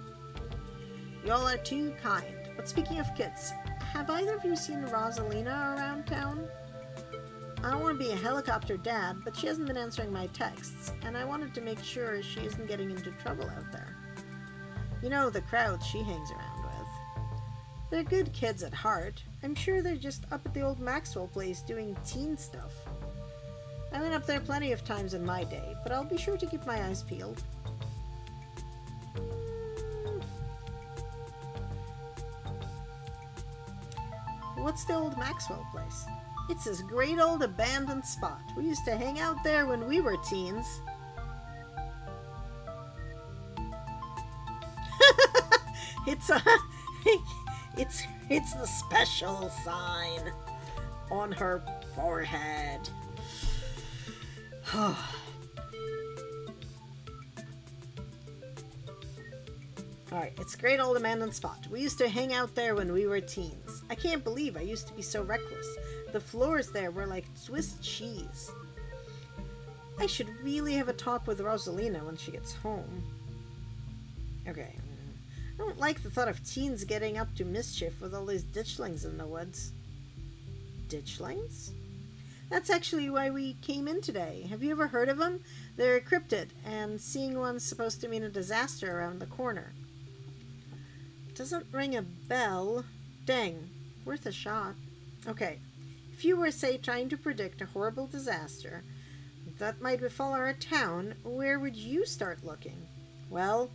Y'all are too kind. But speaking of kids, have either of you seen Rosalina around town? I don't want to be a helicopter dad, but she hasn't been answering my texts, and I wanted to make sure she isn't getting into trouble out there. You know, the crowd she hangs around with. They're good kids at heart. I'm sure they're just up at the old Maxwell place doing teen stuff. I went up there plenty of times in my day, but I'll be sure to keep my eyes peeled. What's the old Maxwell place? It's this great old abandoned spot. We used to hang out there when we were teens. It's the special sign on her forehead. Alright, it's a great old abandoned spot. We used to hang out there when we were teens. I can't believe I used to be so reckless. The floors there were like Swiss cheese. I should really have a talk with Rosalina when she gets home. Okay. I don't like the thought of teens getting up to mischief with all these ditchlings in the woods. Ditchlings? That's actually why we came in today. Have you ever heard of them? They're cryptid, and seeing one's supposed to mean a disaster around the corner. Doesn't ring a bell. Dang, worth a shot. Okay, if you were, say, trying to predict a horrible disaster that might befall our town, where would you start looking? Well,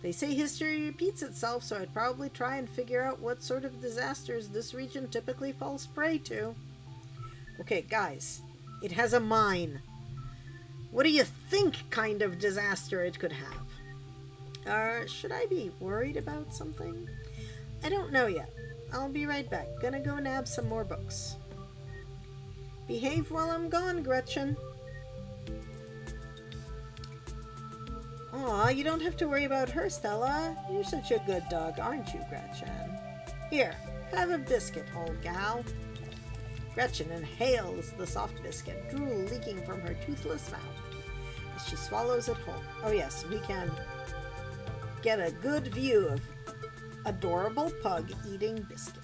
they say history repeats itself, so I'd probably try and figure out what sort of disasters this region typically falls prey to. Okay, guys, it has a mine. What do you think kind of disaster it could have? Should I be worried about something? I don't know yet. I'll be right back. Gonna go nab some more books. Behave while I'm gone, Gretchen. Aw, you don't have to worry about her, Stella. You're such a good dog, aren't you, Gretchen? Here, have a biscuit, old gal. Gretchen inhales the soft biscuit, drool leaking from her toothless mouth as she swallows it whole. Oh yes, we can get a good view of adorable pug eating biscuit.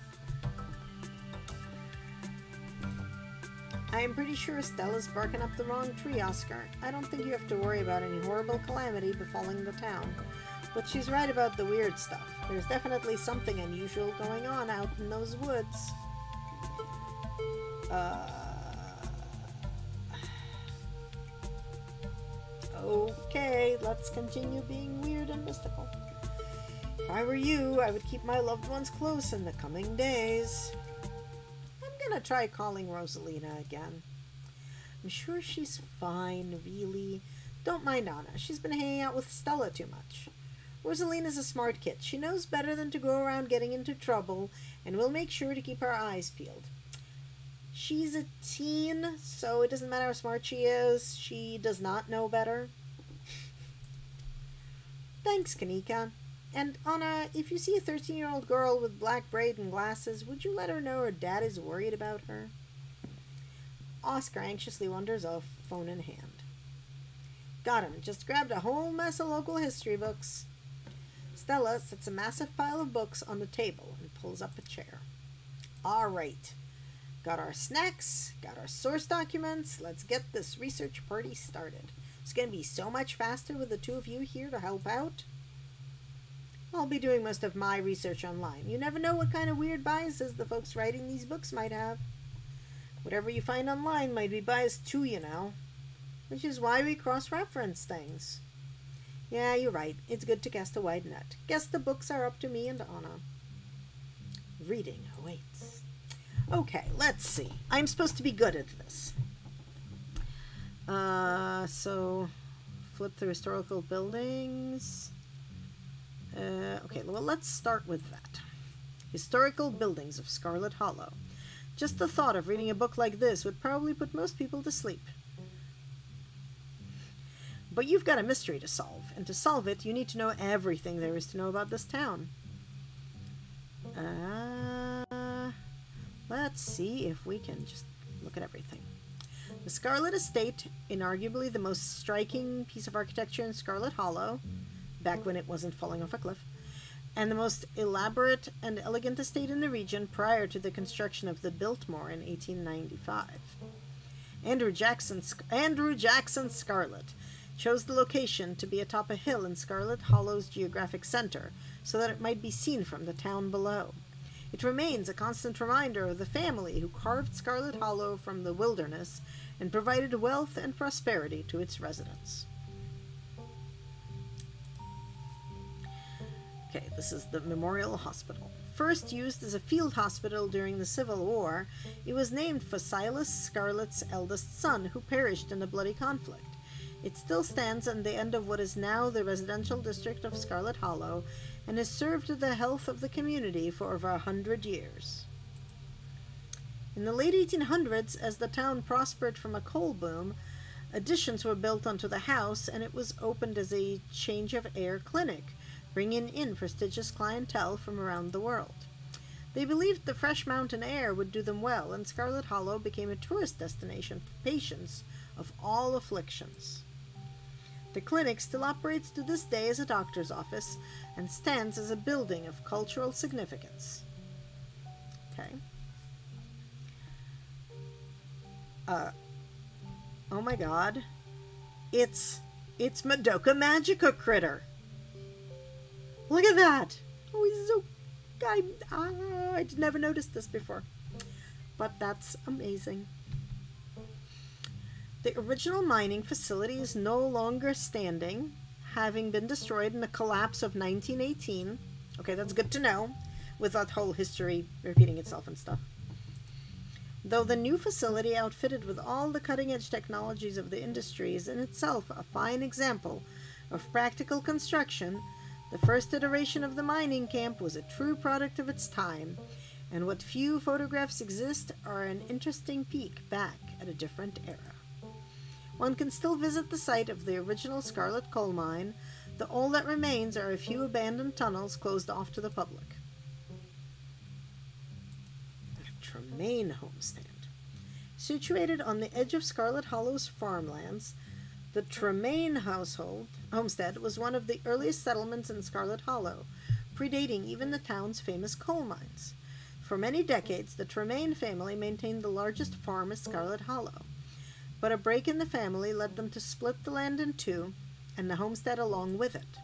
I am pretty sure Stella's barking up the wrong tree, Oscar. I don't think you have to worry about any horrible calamity befalling the town. But she's right about the weird stuff. There's definitely something unusual going on out in those woods. Okay, let's continue being weird and mystical. If I were you, I would keep my loved ones close in the coming days. I'm gonna try calling Rosalina again. I'm sure she's fine, really. Don't mind Anna. She's been hanging out with Stella too much. Rosalina's a smart kid. She knows better than to go around getting into trouble, and we'll make sure to keep our eyes peeled. She's a teen, so it doesn't matter how smart she is. She does not know better. Thanks, Kanika. And Anna, if you see a 13-year-old girl with black braid and glasses, would you let her know her dad is worried about her? Oscar anxiously wanders off, phone in hand. Got him. Just grabbed a whole mess of local history books. Stella sets a massive pile of books on the table and pulls up a chair. All right. Got our snacks, got our source documents. Let's get this research party started. It's going to be so much faster with the two of you here to help out. I'll be doing most of my research online. You never know what kind of weird biases the folks writing these books might have. Whatever you find online might be biased too, you know. Which is why we cross-reference things. Yeah, you're right. It's good to cast a wide net. Guess the books are up to me and Anna. Reading awaits. Okay, let's see. I'm supposed to be good at this. So flip through historical buildings. Okay, well, let's start with that. Historical buildings of Scarlet Hollow. Just the thought of reading a book like this would probably put most people to sleep. But you've got a mystery to solve, and to solve it, you need to know everything there is to know about this town. Let's see if we can just look at everything. The Scarlet Estate, inarguably the most striking piece of architecture in Scarlet Hollow, back when it wasn't falling off a cliff, and the most elaborate and elegant estate in the region prior to the construction of the Biltmore in 1895. Andrew Jackson Scarlet chose the location to be atop a hill in Scarlet Hollow's geographic center so that it might be seen from the town below. It remains a constant reminder of the family who carved Scarlet Hollow from the wilderness and provided wealth and prosperity to its residents. Okay, this is the Memorial Hospital. First used as a field hospital during the Civil War, it was named for Silas Scarlet's eldest son, who perished in the bloody conflict. It still stands on the end of what is now the residential district of Scarlet Hollow and has served the health of the community for over 100 years. In the late 1800s, as the town prospered from a coal boom, additions were built onto the house and it was opened as a change of air clinic, bringing in prestigious clientele from around the world. They believed the fresh mountain air would do them well, and Scarlet Hollow became a tourist destination for patients of all afflictions. The clinic still operates to this day as a doctor's office and stands as a building of cultural significance. Okay. Oh my god. It's Madoka Magica Critter. Look at that! Oh, he's so... I never noticed this before. But that's amazing. The original mining facility is no longer standing, having been destroyed in the collapse of 1918. Okay, that's good to know, with that whole history repeating itself and stuff. Though the new facility, outfitted with all the cutting-edge technologies of the industry, is in itself a fine example of practical construction, the first iteration of the mining camp was a true product of its time, and what few photographs exist are an interesting peek back at a different era. One can still visit the site of the original Scarlet coal mine, though all that remains are a few abandoned tunnels closed off to the public. Tremaine Homestead. Situated on the edge of Scarlet Hollow's farmlands, the Tremaine homestead was one of the earliest settlements in Scarlet Hollow, predating even the town's famous coal mines. For many decades, the Tremaine family maintained the largest farm at Scarlet Hollow, but a break in the family led them to split the land in two, and the homestead along with it.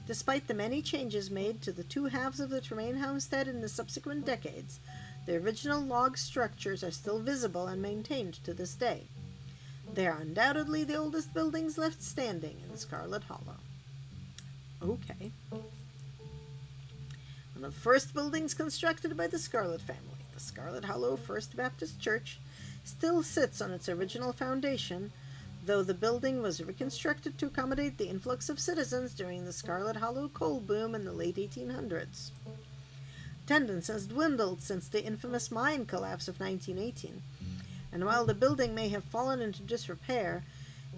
Despite the many changes made to the two halves of the Tremaine homestead in the subsequent decades, the original log structures are still visible and maintained to this day. They are undoubtedly the oldest buildings left standing in Scarlet Hollow. Okay. One of the first buildings constructed by the Scarlet family, the Scarlet Hollow First Baptist Church, still sits on its original foundation, though the building was reconstructed to accommodate the influx of citizens during the Scarlet Hollow coal boom in the late 1800s. Attendance has dwindled since the infamous mine collapse of 1918, and while the building may have fallen into disrepair,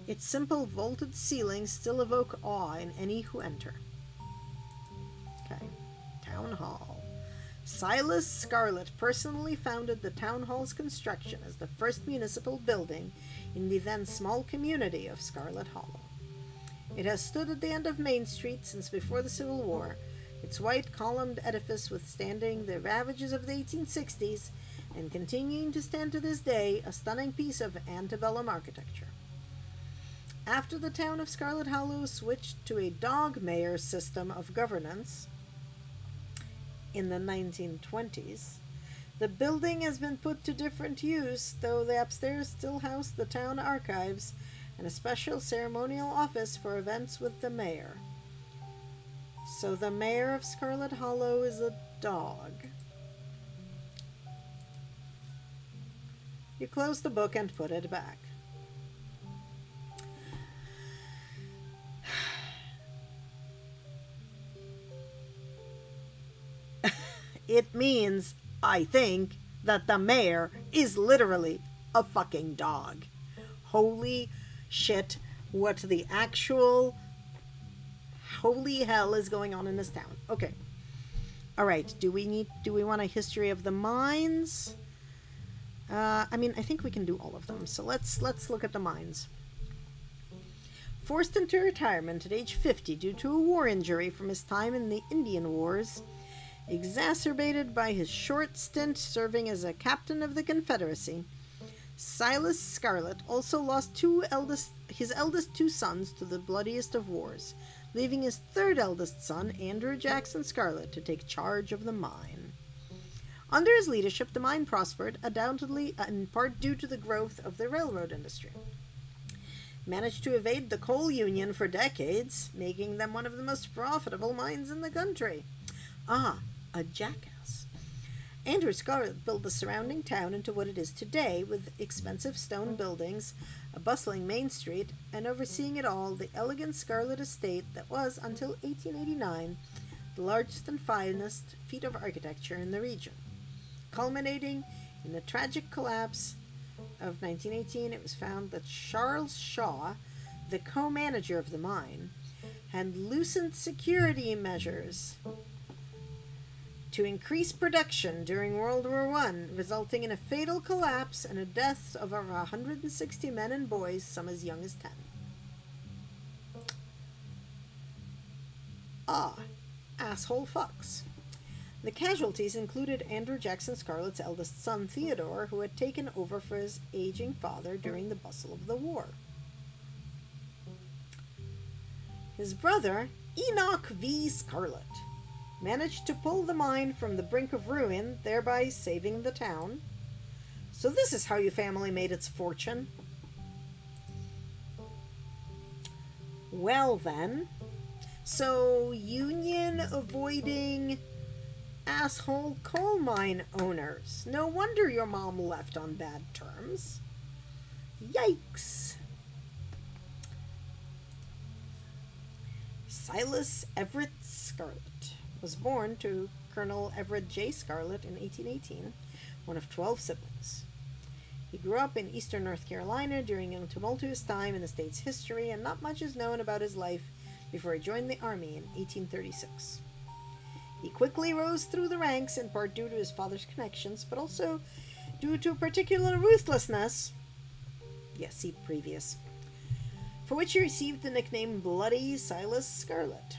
its simple vaulted ceilings still evoke awe in any who enter. Okay. Town Hall. Silas Scarlet personally founded the Town Hall's construction as the first municipal building in the then small community of Scarlet Hollow. It has stood at the end of Main Street since before the Civil War, its white columned edifice withstanding the ravages of the 1860s and continuing to stand to this day, a stunning piece of antebellum architecture. After the town of Scarlet Hollow switched to a dog mayor system of governance in the 1920s, the building has been put to different use, though the upstairs still house the town archives and a special ceremonial office for events with the mayor. So the mayor of Scarlet Hollow is a dog. You close the book and put it back. It means, I think, that the mayor is literally a fucking dog. Holy shit, what the actual holy hell is going on in this town. Okay. Alright, do we want a history of the mines? I mean, I think we can do all of them. So let's look at the mines. Forced into retirement at age 50 due to a war injury from his time in the Indian Wars, exacerbated by his short stint serving as a captain of the Confederacy, Silas Scarlet also lost his eldest two sons to the bloodiest of wars, leaving his third eldest son, Andrew Jackson Scarlet, to take charge of the mine. Under his leadership, the mine prospered, undoubtedly in part due to the growth of the railroad industry. He managed to evade the coal union for decades, making them one of the most profitable mines in the country. Ah, a jackass. Andrew Scarlet built the surrounding town into what it is today, with expensive stone buildings, a bustling main street, and overseeing it all, the elegant Scarlet Estate that was, until 1889, the largest and finest feat of architecture in the region. Culminating in the tragic collapse of 1918, it was found that Charles Shaw, the co-manager of the mine, had loosened security measures to increase production during World War I, resulting in a fatal collapse and a death of over 160 men and boys, some as young as 10. Ah, asshole fucks. The casualties included Andrew Jackson Scarlet's eldest son, Theodore, who had taken over for his aging father during the bustle of the war. His brother, Enoch V. Scarlet, managed to pull the mine from the brink of ruin, thereby saving the town. So this is how your family made its fortune. Well then, so union avoiding asshole coal mine owners. No wonder your mom left on bad terms. Yikes. Silas Everett Scarlet was born to Colonel Everett J. Scarlet in 1818, one of 12 siblings. He grew up in eastern North Carolina during a tumultuous time in the state's history, and not much is known about his life before he joined the Army in 1836. He quickly rose through the ranks, in part due to his father's connections, but also due to particular ruthlessness. Yes, see previous. For which he received the nickname Bloody Silas Scarlet.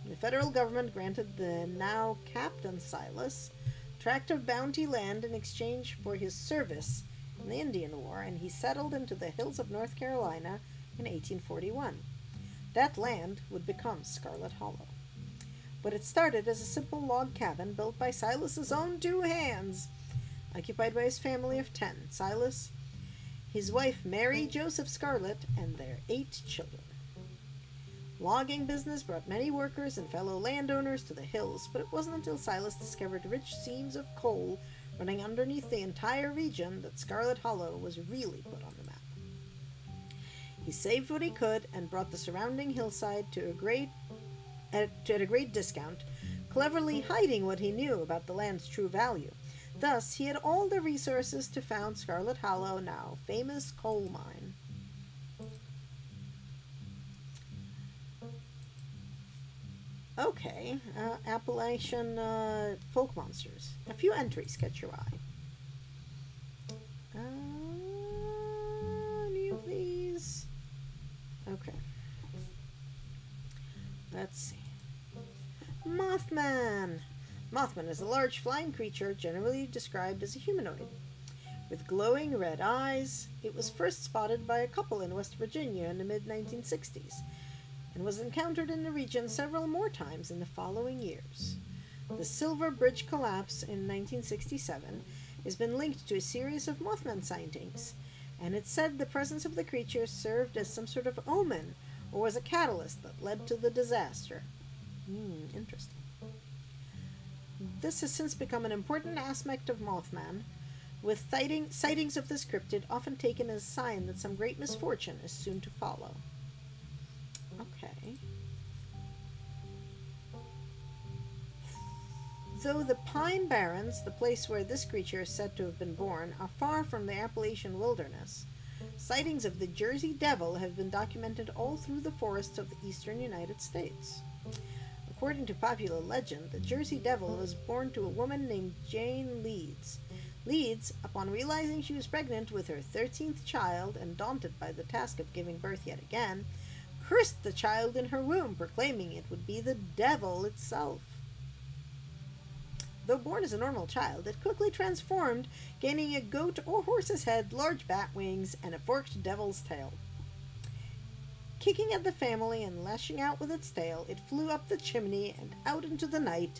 The federal government granted the now Captain Silas a tract of bounty land in exchange for his service in the Indian War, and he settled into the hills of North Carolina in 1841. That land would become Scarlet Hollow. But it started as a simple log cabin built by Silas's own 2 hands, occupied by his family of 10, Silas, his wife Mary Joseph Scarlet, and their 8 children. Logging business brought many workers and fellow landowners to the hills, but it wasn't until Silas discovered rich seams of coal running underneath the entire region that Scarlet Hollow was really put on the map. He saved what he could and brought the surrounding hillside at a great discount, cleverly hiding what he knew about the land's true value. Thus, he had all the resources to found Scarlet Hollow, now famous coal mine. Okay, Appalachian folk monsters. A few entries catch your eye. Any of these? Okay. Let's see. Mothman! Mothman is a large flying creature generally described as a humanoid. With glowing red eyes, it was first spotted by a couple in West Virginia in the mid-1960s, and was encountered in the region several more times in the following years. The Silver Bridge collapse in 1967 has been linked to a series of Mothman sightings, and it's said the presence of the creature served as some sort of omen or was a catalyst that led to the disaster. Interesting. This has since become an important aspect of Mothman, with sightings of this cryptid often taken as a sign that some great misfortune is soon to follow. Okay. Though the Pine Barrens, the place where this creature is said to have been born, are far from the Appalachian wilderness, sightings of the Jersey Devil have been documented all through the forests of the eastern United States. According to popular legend, the Jersey Devil was born to a woman named Jane Leeds. Leeds, upon realizing she was pregnant with her 13th child and daunted by the task of giving birth yet again, cursed the child in her womb, proclaiming it would be the devil itself. Though born as a normal child, it quickly transformed, gaining a goat or horse's head, large bat wings, and a forked devil's tail. Kicking at the family and lashing out with its tail, it flew up the chimney and out into the night,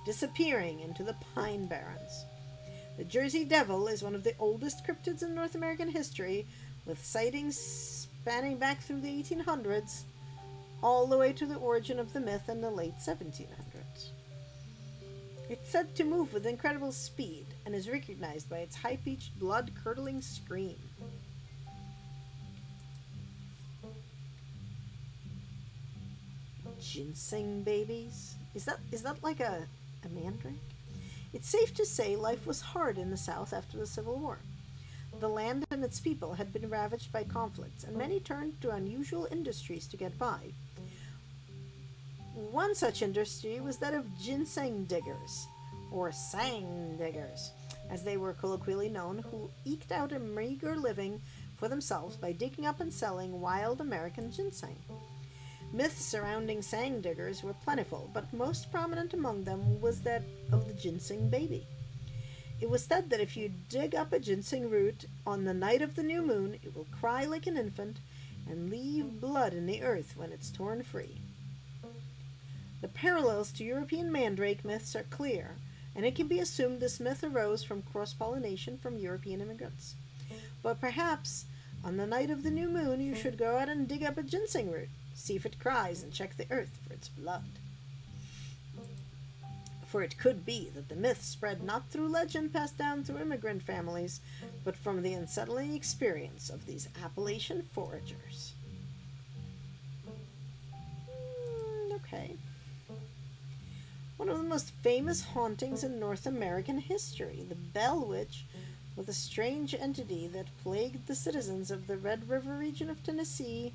disappearing into the Pine Barrens. The Jersey Devil is one of the oldest cryptids in North American history, with sightings spanning back through the 1800s, all the way to the origin of the myth in the late 1700s. It's said to move with incredible speed and is recognized by its high-pitched, blood-curdling scream. Ginseng babies? Is that like a mandrake? It's safe to say life was hard in the South after the Civil War. The land and its people had been ravaged by conflicts, and many turned to unusual industries to get by. One such industry was that of ginseng diggers, or sang diggers, as they were colloquially known, who eked out a meager living for themselves by digging up and selling wild American ginseng. Myths surrounding sang diggers were plentiful, but most prominent among them was that of the ginseng baby. It was said that if you dig up a ginseng root on the night of the new moon, it will cry like an infant and leave blood in the earth when it's torn free. The parallels to European mandrake myths are clear, and it can be assumed this myth arose from cross-pollination from European immigrants. But perhaps, on the night of the new moon, you should go out and dig up a ginseng root, see if it cries, and check the earth for its blood. For it could be that the myth spread not through legend passed down through immigrant families, but from the unsettling experience of these Appalachian foragers. Okay. One of the most famous hauntings in North American history, the Bell Witch, was a strange entity that plagued the citizens of the Red River region of Tennessee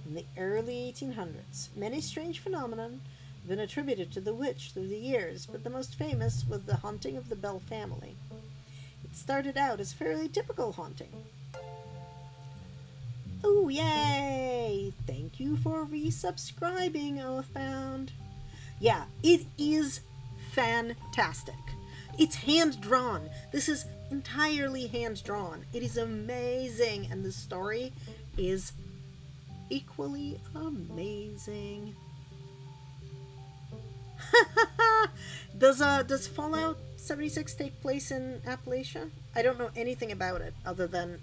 in the early 1800s. Many strange phenomena have been attributed to the witch through the years, but the most famous was the haunting of the Bell family. It started out as a fairly typical haunting. Oh, yay! Thank you for resubscribing, Oathbound. Yeah, it is fantastic. It's hand-drawn. This is entirely hand-drawn. It is amazing, and the story is equally amazing. Does Fallout 76 take place in Appalachia? I don't know anything about it other than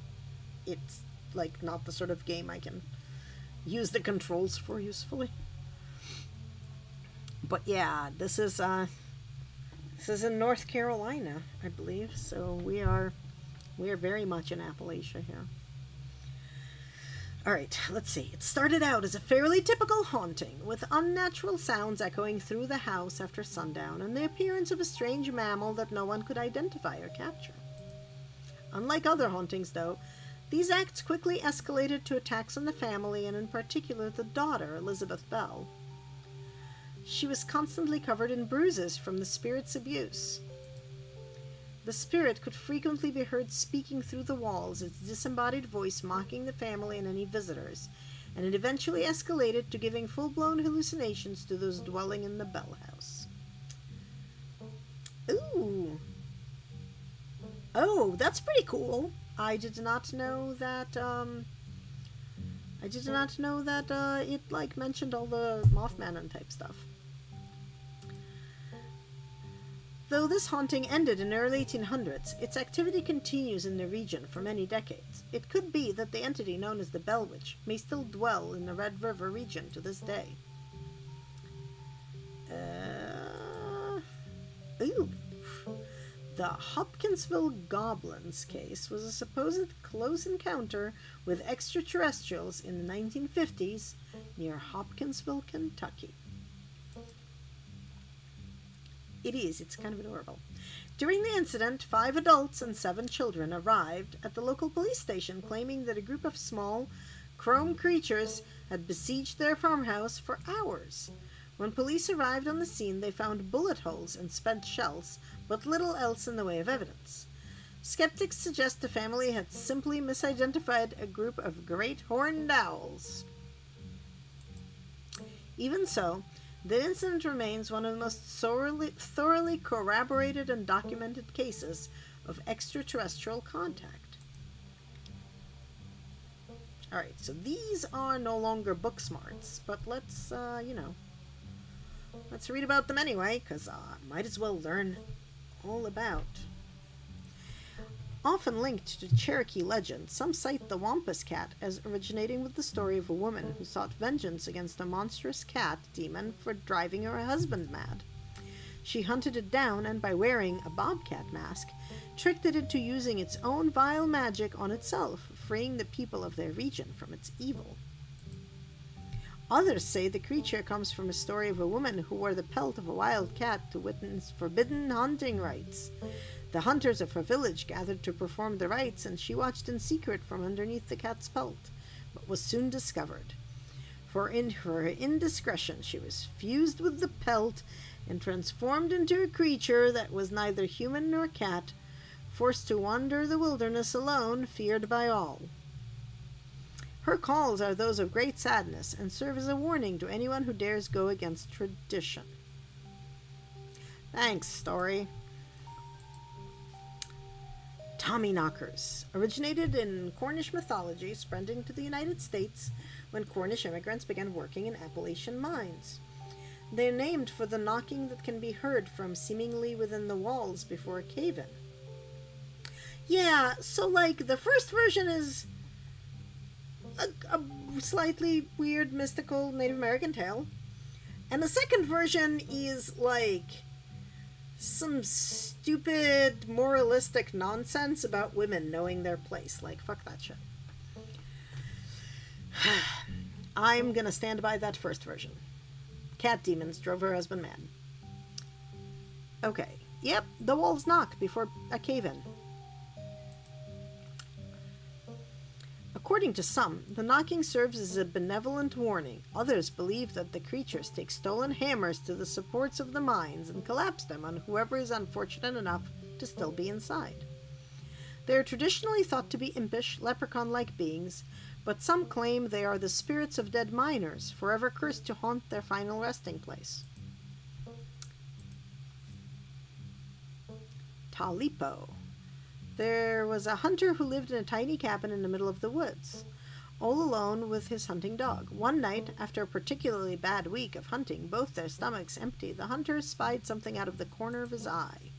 it's like not the sort of game I can use the controls for usefully. But yeah, this is in North Carolina, I believe. So we are very much in Appalachia here. Alright, let's see. It started out as a fairly typical haunting, with unnatural sounds echoing through the house after sundown, and the appearance of a strange mammal that no one could identify or capture. Unlike other hauntings, though, these acts quickly escalated to attacks on the family, and in particular the daughter, Elizabeth Bell. She was constantly covered in bruises from the spirit's abuse. The spirit could frequently be heard speaking through the walls, its disembodied voice mocking the family and any visitors, and it eventually escalated to giving full-blown hallucinations to those dwelling in the Bell house. Ooh. Oh, that's pretty cool. I did not know that, it, like, mentioned all the Mothman and type stuff. Though this haunting ended in the early 1800s, its activity continues in the region for many decades. It could be that the entity known as the Bell Witch may still dwell in the Red River region to this day. Ooh. The Hopkinsville Goblins case was a supposed close encounter with extraterrestrials in the 1950s near Hopkinsville, Kentucky. It's kind of adorable. During the incident, 5 adults and 7 children arrived at the local police station claiming that a group of small, chrome creatures had besieged their farmhouse for hours. When police arrived on the scene, they found bullet holes and spent shells, but little else in the way of evidence. Skeptics suggest the family had simply misidentified a group of great horned owls. Even so, the incident remains one of the most thoroughly corroborated and documented cases of extraterrestrial contact. Alright, so these are no longer book smarts, but let's, let's read about them anyway, because might as well learn all about Often linked to Cherokee legend, some cite the Wampus Cat as originating with the story of a woman who sought vengeance against a monstrous cat demon for driving her husband mad. She hunted it down and, by wearing a bobcat mask, tricked it into using its own vile magic on itself, freeing the people of their region from its evil. Others say the creature comes from a story of a woman who wore the pelt of a wild cat to witness forbidden hunting rites. The hunters of her village gathered to perform the rites, and she watched in secret from underneath the cat's pelt, but was soon discovered. For in her indiscretion she was fused with the pelt and transformed into a creature that was neither human nor cat, forced to wander the wilderness alone, feared by all. Her calls are those of great sadness and serve as a warning to anyone who dares go against tradition. Thanks, story. Tommyknockers originated in Cornish mythology, spreading to the United States when Cornish immigrants began working in Appalachian mines. They're named for the knocking that can be heard from seemingly within the walls before a cave-in. Yeah, so like the first version is a slightly weird, mystical Native American tale, and the second version is like some stupid moralistic nonsense about women knowing their place. Like, fuck that shit. I'm gonna stand by that first version. Cat demons drove her husband mad. Okay. Yep, the walls knock before a cave-in. According to some, the knocking serves as a benevolent warning. Others believe that the creatures take stolen hammers to the supports of the mines and collapse them on whoever is unfortunate enough to still be inside. They are traditionally thought to be impish, leprechaun-like beings, but some claim they are the spirits of dead miners, forever cursed to haunt their final resting place. Talipo. There was a hunter who lived in a tiny cabin in the middle of the woods, all alone with his hunting dog. One night, after a particularly bad week of hunting, both their stomachs empty, the hunter spied something out of the corner of his eye.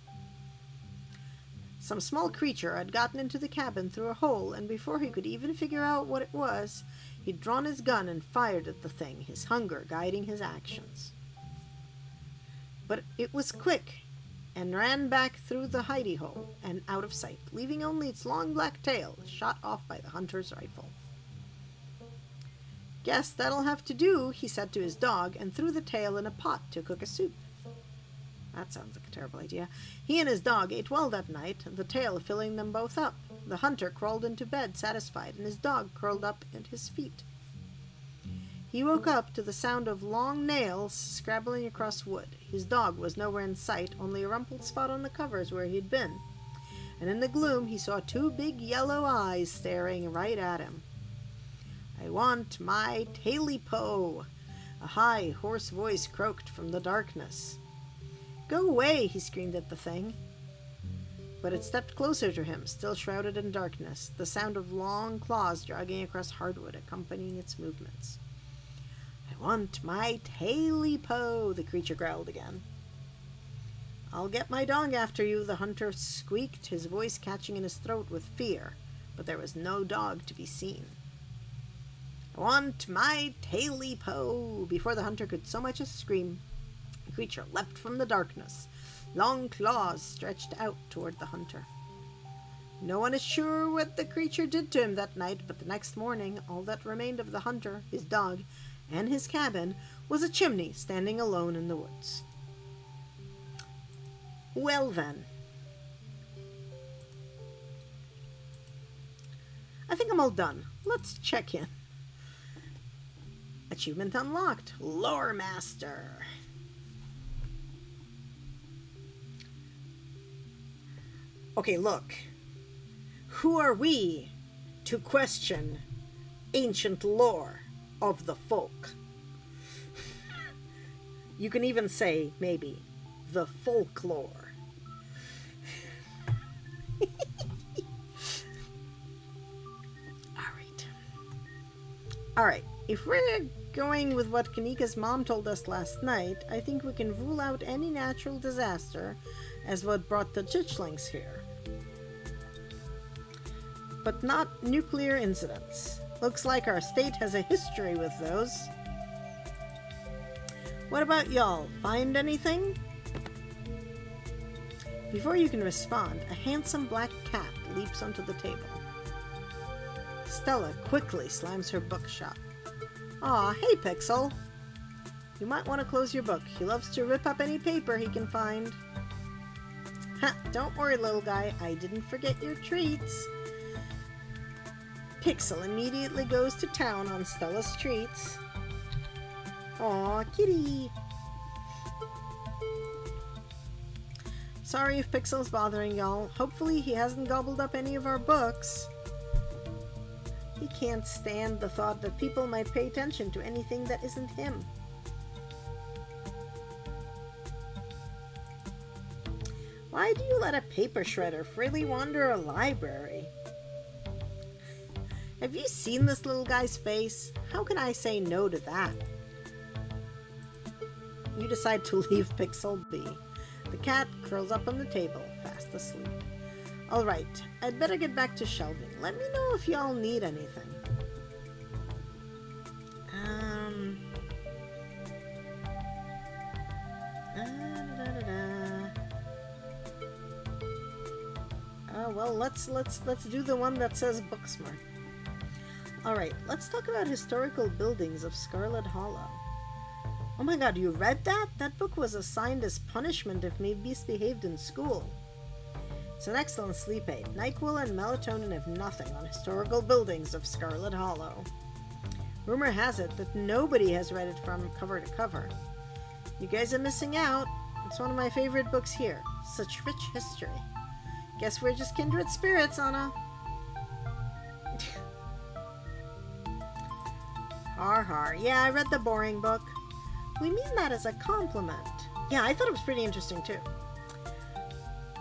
Some small creature had gotten into the cabin through a hole, and before he could even figure out what it was, he'd drawn his gun and fired at the thing, his hunger guiding his actions. But it was quick, and ran back through the hidey hole and out of sight, leaving only its long black tail shot off by the hunter's rifle. "Guess that'll have to do," he said to his dog, and threw the tail in a pot to cook a soup. That sounds like a terrible idea. He and his dog ate well that night, the tail filling them both up. The hunter crawled into bed satisfied, and his dog curled up at his feet. He woke up to the sound of long nails scrabbling across wood. His dog was nowhere in sight, only a rumpled spot on the covers where he'd been. And in the gloom he saw two big yellow eyes staring right at him. "I want my taily-po," a high, hoarse voice croaked from the darkness. "Go away," he screamed at the thing. But it stepped closer to him, still shrouded in darkness, the sound of long claws dragging across hardwood accompanying its movements. "I want my taily-po," the creature growled again. "I'll get my dog after you," the hunter squeaked, his voice catching in his throat with fear, but there was no dog to be seen. "I want my taily-po." Before the hunter could so much as scream, the creature leapt from the darkness, long claws stretched out toward the hunter. No one is sure what the creature did to him that night, but the next morning all that remained of the hunter, his dog, and his cabin was a chimney standing alone in the woods. Well then. I think I'm all done. Let's check in. Achievement unlocked. Lore Master. Okay, look. Who are we to question ancient lore of the folk? You can even say, maybe, the folklore. Alright, if we're going with what Kanika's mom told us last night, I think we can rule out any natural disaster as what brought the Chichlings here. but not nuclear incidents. Looks like our state has a history with those. What about y'all? Find anything? Before you can respond, a handsome black cat leaps onto the table. Stella quickly slams her book shut. Aw, hey Pixel. You might want to close your book. He loves to rip up any paper he can find. Ha, don't worry, little guy. I didn't forget your treats. Pixel immediately goes to town on Stella's treats. Aw, kitty. Sorry if Pixel's bothering y'all. Hopefully he hasn't gobbled up any of our books. He can't stand the thought that people might pay attention to anything that isn't him. Why do you let a paper shredder freely wander a library? Have you seen this little guy's face? How can I say no to that? You decide to leave Pixel be. The cat curls up on the table, fast asleep. Alright, I'd better get back to shelving. Let me know if y'all need anything. Well, let's do the one that says Booksmart. Alright, let's talk about historical buildings of Scarlet Hollow. Oh my god, you read that? That book was assigned as punishment if me misbehaved in school. It's an excellent sleep aid. NyQuil and melatonin have nothing on historical buildings of Scarlet Hollow. Rumor has it that nobody has read it from cover to cover. You guys are missing out. It's one of my favorite books here. Such rich history. Guess we're just kindred spirits, Anna. Har har. Yeah, I read the boring book. We mean that as a compliment. Yeah, I thought it was pretty interesting too.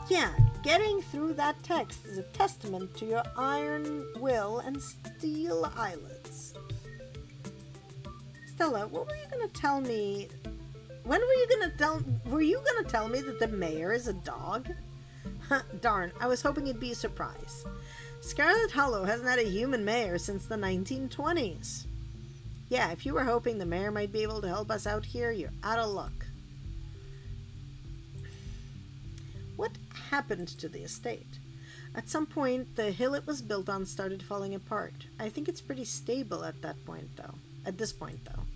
Yeah, getting through that text is a testament to your iron will and steel eyelids. Stella, what were you gonna tell me? When were you gonna tell me that the mayor is a dog? Darn, I was hoping it'd be a surprise. Scarlet Hollow hasn't had a human mayor since the 1920s. Yeah, if you were hoping the mayor might be able to help us out here, you're out of luck. What happened to the estate? At some point, the hill it was built on started falling apart. I think it's pretty stable at this point, though.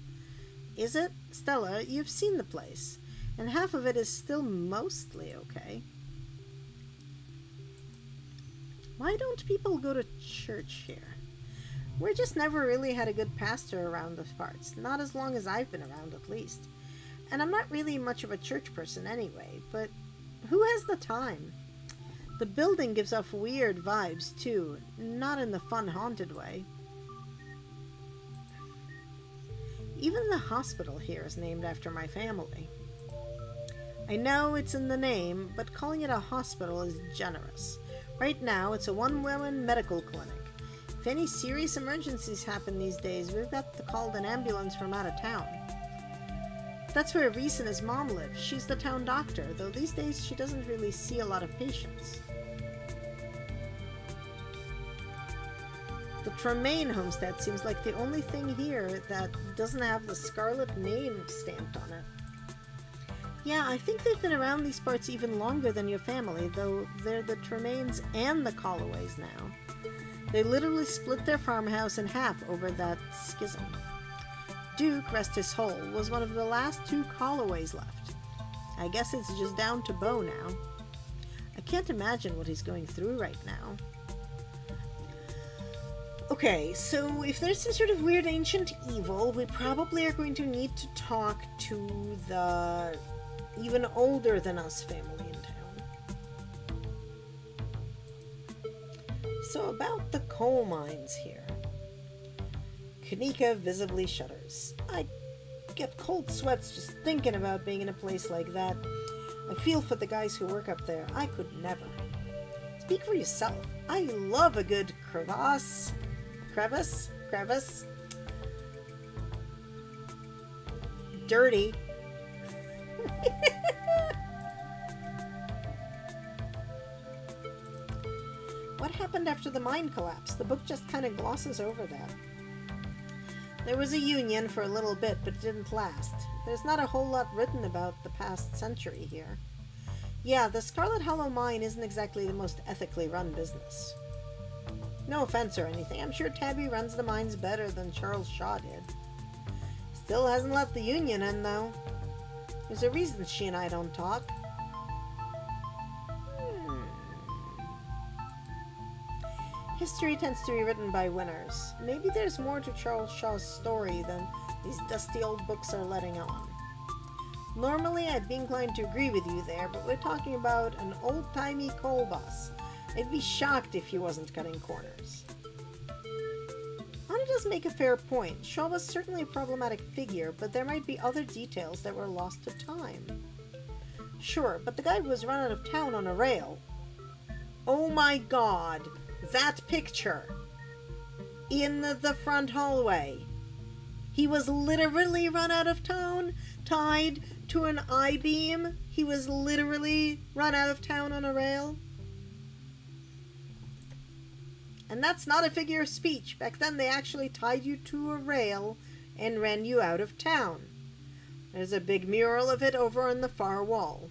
Is it? Stella, you've seen the place, and half of it is still mostly okay. Why don't people go to church here? We just never really had a good pastor around those parts. Not as long as I've been around, at least. And I'm not really much of a church person anyway, but who has the time? The building gives off weird vibes, too. Not in the fun, haunted way. Even the hospital here is named after my family. I know it's in the name, but calling it a hospital is generous. Right now, it's a one-woman medical clinic. If any serious emergencies happen these days, we've got to call an ambulance from out of town. That's where Reese and his mom live. She's the town doctor, though these days she doesn't really see a lot of patients. The Tremaine Homestead seems like the only thing here that doesn't have the Scarlet name stamped on it. Yeah, I think they've been around these parts even longer than your family, though they're the Tremaines and the Colloways now. They literally split their farmhouse in half over that schism. Duke, rest his soul, was one of the last two Colloways left. I guess it's just down to Bo now. I can't imagine what he's going through right now. Okay, so if there's some sort of weird ancient evil, we probably are going to need to talk to the even older than us family in town. So about the coal mines here. Kanika visibly shudders. I get cold sweats just thinking about being in a place like that. I feel for the guys who work up there. I could never. Speak for yourself. I love a good crevice. Dirty. What happened after the mine collapsed? The book just kind of glosses over that. There was a union for a little bit, but it didn't last. There's not a whole lot written about the past century here. Yeah, the Scarlet Hollow mine isn't exactly the most ethically run business. No offense or anything, I'm sure Tabby runs the mines better than Charles Shaw did. Still hasn't let the union in, though. There's a reason she and I don't talk. History tends to be written by winners. Maybe there's more to Charles Shaw's story than these dusty old books are letting on. Normally, I'd be inclined to agree with you there, but we're talking about an old-timey coal boss. I'd be shocked if he wasn't cutting corners. Anna does make a fair point. Shaw was certainly a problematic figure, but there might be other details that were lost to time. Sure, but the guy was run out of town on a rail. Oh my god! That picture! In the front hallway. He was literally run out of town, tied to an I-beam. He was literally run out of town on a rail. And that's not a figure of speech. Back then they actually tied you to a rail and ran you out of town. There's a big mural of it over on the far wall.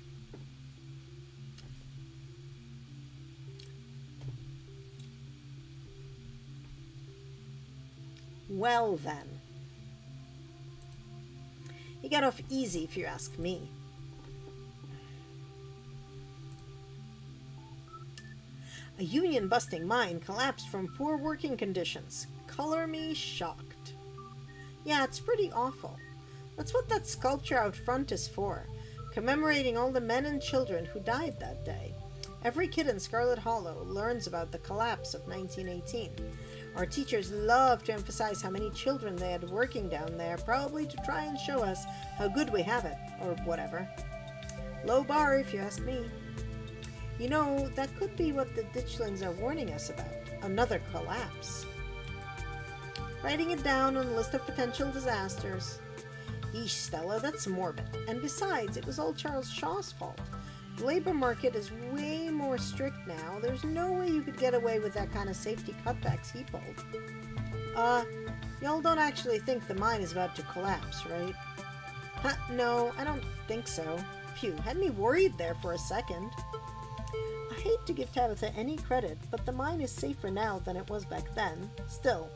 Well then. He got off easy if you ask me. A union-busting mine collapsed from poor working conditions. Color me shocked. Yeah, it's pretty awful. That's what that sculpture out front is for, commemorating all the men and children who died that day. Every kid in Scarlet Hollow learns about the collapse of 1918. Our teachers love to emphasize how many children they had working down there, probably to try and show us how good we have it, or whatever. Low bar, if you ask me. You know, that could be what the ditchlings are warning us about. Another collapse. Writing it down on a list of potential disasters. Yeesh, Stella, that's morbid. And besides, it was all Charles Shaw's fault. The labor market is way more strict now. There's no way you could get away with that kind of safety cutbacks he pulled. Y'all don't actually think the mine is about to collapse, right? Huh, no, I don't think so. Phew, had me worried there for a second. I hate to give Tabitha any credit, but the mine is safer now than it was back then. Still,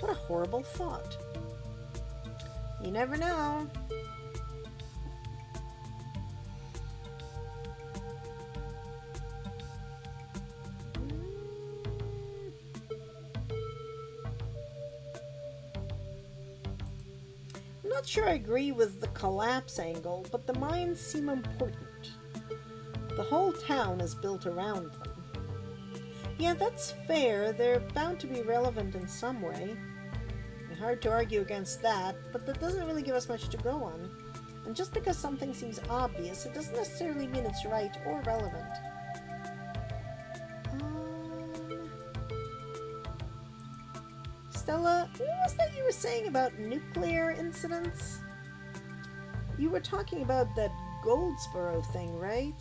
what a horrible thought. You never know. I'm not sure I agree with the collapse angle, but the mines seem important. The whole town is built around them. Yeah, that's fair. They're bound to be relevant in some way. Hard to argue against that, but that doesn't really give us much to go on. And just because something seems obvious, it doesn't necessarily mean it's right or relevant. Stella, what was that you were saying about nuclear incidents? You were talking about that Goldsboro thing, right?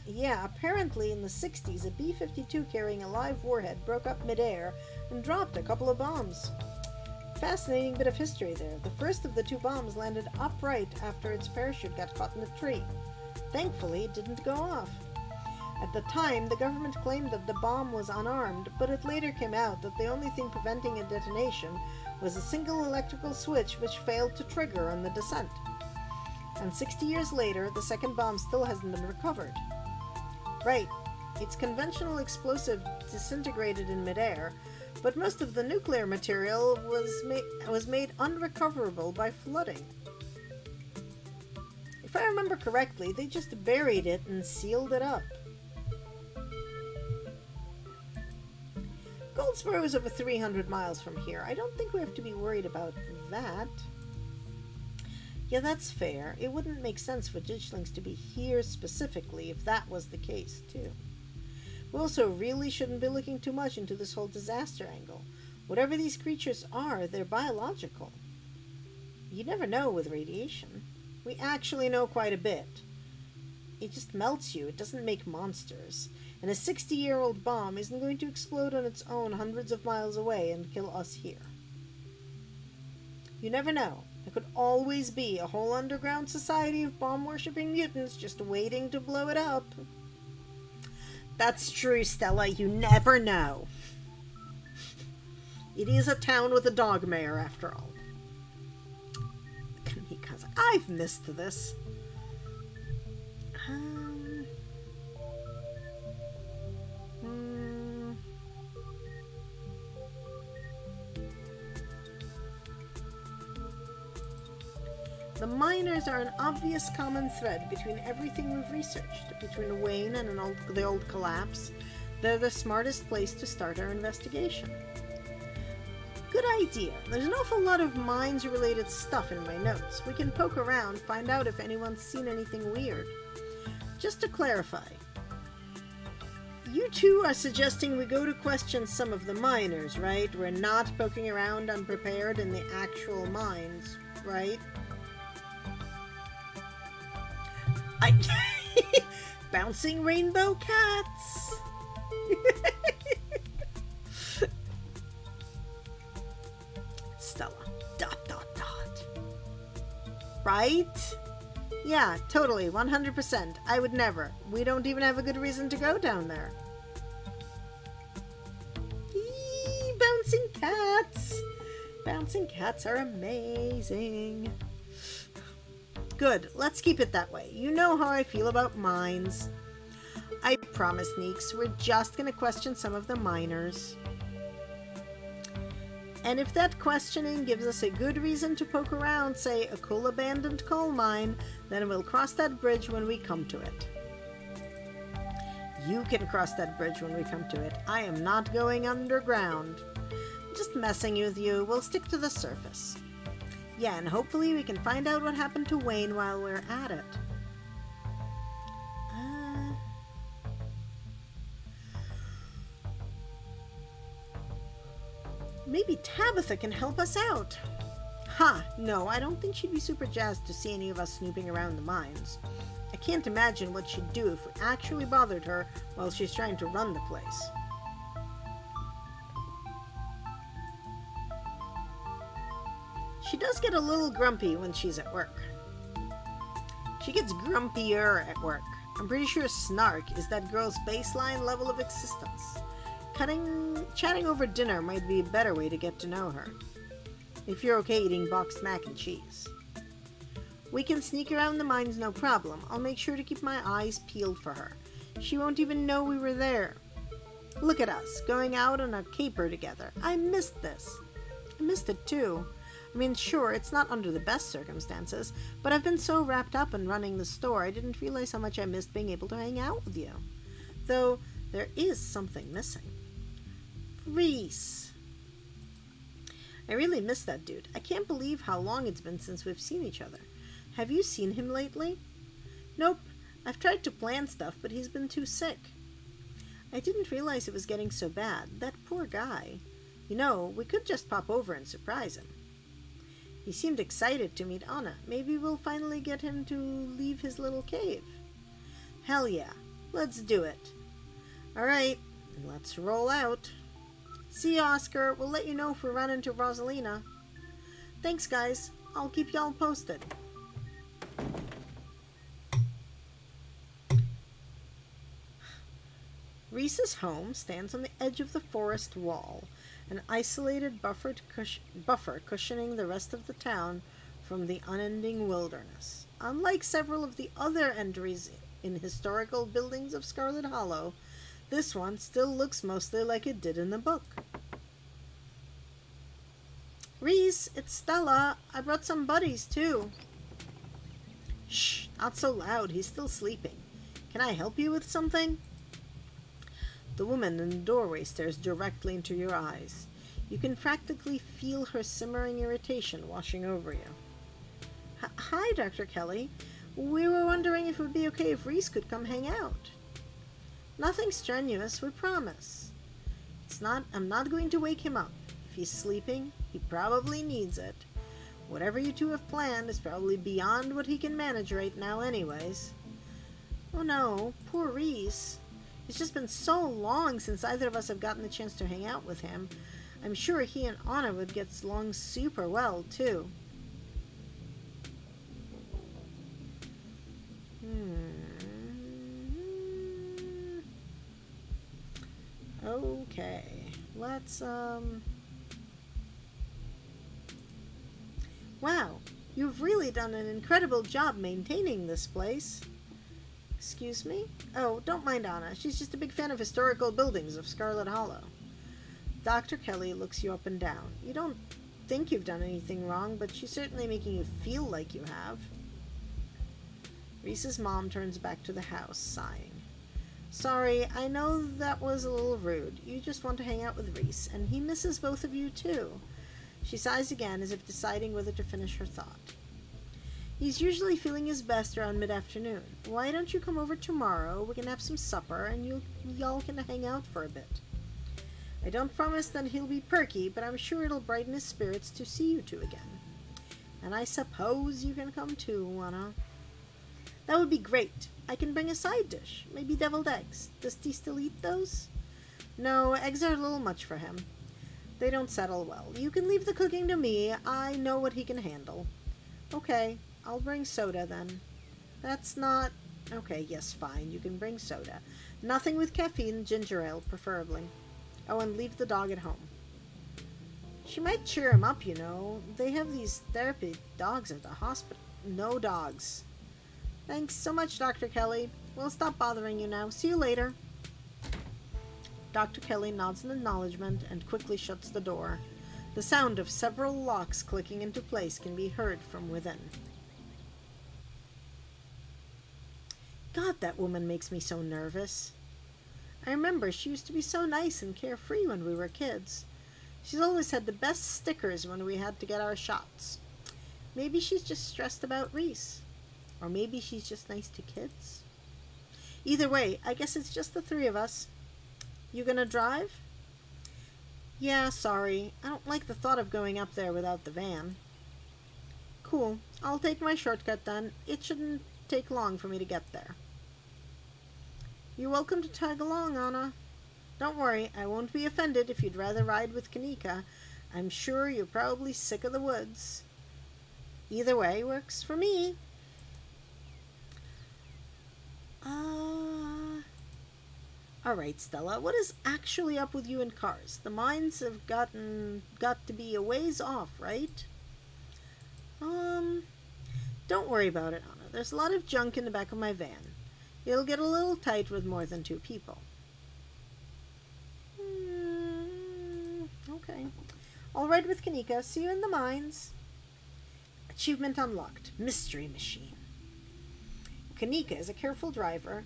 Yeah, apparently in the 60s, a B-52 carrying a live warhead broke up midair and dropped a couple of bombs. Fascinating bit of history there. The first of the two bombs landed upright after its parachute got caught in a tree. Thankfully, it didn't go off. At the time, the government claimed that the bomb was unarmed, but it later came out that the only thing preventing a detonation was a single electrical switch which failed to trigger on the descent. And 60 years later, the second bomb still hasn't been recovered. Right, its conventional explosive disintegrated in midair, but most of the nuclear material was made unrecoverable by flooding. If I remember correctly, they just buried it and sealed it up. Goldsboro is over 300 miles from here. I don't think we have to be worried about that. Yeah, that's fair. It wouldn't make sense for ditchlings to be here specifically if that was the case, too. We also really shouldn't be looking too much into this whole disaster angle. Whatever these creatures are, they're biological. You never know with radiation. We actually know quite a bit. It just melts you. It doesn't make monsters. And a 60-year-old bomb isn't going to explode on its own hundreds of miles away and kill us here. You never know. There could always be a whole underground society of bomb-worshipping mutants just waiting to blow it up. That's true, Stella. You never know. It is a town with a dog mayor, after all. Because I've missed this. The miners are an obvious common thread between everything we've researched. Between Wayne and the old collapse, they're the smartest place to start our investigation. Good idea. There's an awful lot of mines-related stuff in my notes. We can poke around, find out if anyone's seen anything weird. Just to clarify, you two are suggesting we go to question some of the miners, right? We're not poking around unprepared in the actual mines, right? Bouncing rainbow cats! Stella. ... Right? Yeah, totally, 100%. I would never. We don't even have a good reason to go down there. Eee, bouncing cats! Bouncing cats are amazing. Good, let's keep it that way. You know how I feel about mines. I promise, Neeks, we're just gonna question some of the miners. And if that questioning gives us a good reason to poke around, say a cool abandoned coal mine, then we'll cross that bridge when we come to it. You can cross that bridge when we come to it. I am not going underground. Just messing with you. We'll stick to the surface. Yeah, and hopefully we can find out what happened to Wayne while we're at it. Maybe Tabitha can help us out. Ha! No, I don't think she'd be super jazzed to see any of us snooping around the mines. I can't imagine what she'd do if we actually bothered her while she's trying to run the place. She does get a little grumpy when she's at work. She gets grumpier at work. I'm pretty sure snark is that girl's baseline level of existence. Chatting over dinner might be a better way to get to know her. If you're okay eating boxed mac and cheese. We can sneak around the mines, no problem. I'll make sure to keep my eyes peeled for her. She won't even know we were there. Look at us, going out on a caper together. I missed this. I missed it too. I mean, sure, it's not under the best circumstances, but I've been so wrapped up in running the store, I didn't realize how much I missed being able to hang out with you. Though, there is something missing. Reese. I really miss that dude. I can't believe how long it's been since we've seen each other. Have you seen him lately? Nope. I've tried to plan stuff, but he's been too sick. I didn't realize it was getting so bad. That poor guy. You know, we could just pop over and surprise him. He seemed excited to meet Anna. Maybe we'll finally get him to leave his little cave. Hell yeah. Let's do it. Alright, let's roll out. See you, Oscar. We'll let you know if we run into Rosalina. Thanks, guys. I'll keep y'all posted. Reese's home stands on the edge of the forest wall, an isolated buffer cushioning the rest of the town from the unending wilderness. Unlike several of the other entries in historical buildings of Scarlet Hollow, this one still looks mostly like it did in the book. Reese, it's Stella. I brought some buddies, too. Shh, not so loud. He's still sleeping. Can I help you with something? The woman in the doorway stares directly into your eyes. You can practically feel her simmering irritation washing over you. Hi, Dr. Kelly. We were wondering if it would be okay if Reese could come hang out. Nothing strenuous, we promise. I'm not going to wake him up. If he's sleeping, he probably needs it. Whatever you two have planned is probably beyond what he can manage right now anyways. Oh no, poor Reese. It's just been so long since either of us have gotten the chance to hang out with him. I'm sure he and Anna would get along super well, too. Okay, let's, Wow, you've really done an incredible job maintaining this place. Excuse me? Oh, don't mind Anna. She's just a big fan of historical buildings of Scarlet Hollow. Dr. Kelly looks you up and down. You don't think you've done anything wrong, but she's certainly making you feel like you have. Reese's mom turns back to the house, sighing. Sorry, I know that was a little rude. You just want to hang out with Reese, and he misses both of you, too. She sighs again, as if deciding whether to finish her thought. He's usually feeling his best around mid-afternoon. Why don't you come over tomorrow? We can have some supper, and y'all can hang out for a bit. I don't promise that he'll be perky, but I'm sure it'll brighten his spirits to see you two again. And I suppose you can come too, Anna. That would be great. I can bring a side dish. Maybe deviled eggs. Does he still eat those? No, eggs are a little much for him. They don't settle well. You can leave the cooking to me. I know what he can handle. Okay, I'll bring soda then. That's not... Okay, yes, fine. You can bring soda. Nothing with caffeine, ginger ale, preferably. Oh, and leave the dog at home. She might cheer him up, you know. They have these therapy dogs at the hospital. No dogs. Thanks so much, Dr. Kelly. We'll stop bothering you now. See you later. Dr. Kelly nods in acknowledgement and quickly shuts the door. The sound of several locks clicking into place can be heard from within. God, that woman makes me so nervous. I remember she used to be so nice and carefree when we were kids. She's always had the best stickers when we had to get our shots. Maybe she's just stressed about Reese. Or maybe she's just nice to kids. Either way, I guess it's just the three of us. You gonna drive? Yeah, sorry. I don't like the thought of going up there without the van. Cool. I'll take my shortcut then. It shouldn't take long for me to get there. You're welcome to tag along, Anna. Don't worry, I won't be offended if you'd rather ride with Kanika. I'm sure you're probably sick of the woods. Either way works for me. Alright, Stella, what is actually up with you and cars? The mines have got to be a ways off, right? Don't worry about it, Anna. There's a lot of junk in the back of my van. It'll get a little tight with more than 2 people. Okay. I'll ride with Kanika. See you in the mines. Achievement unlocked. Mystery machine. Kanika is a careful driver,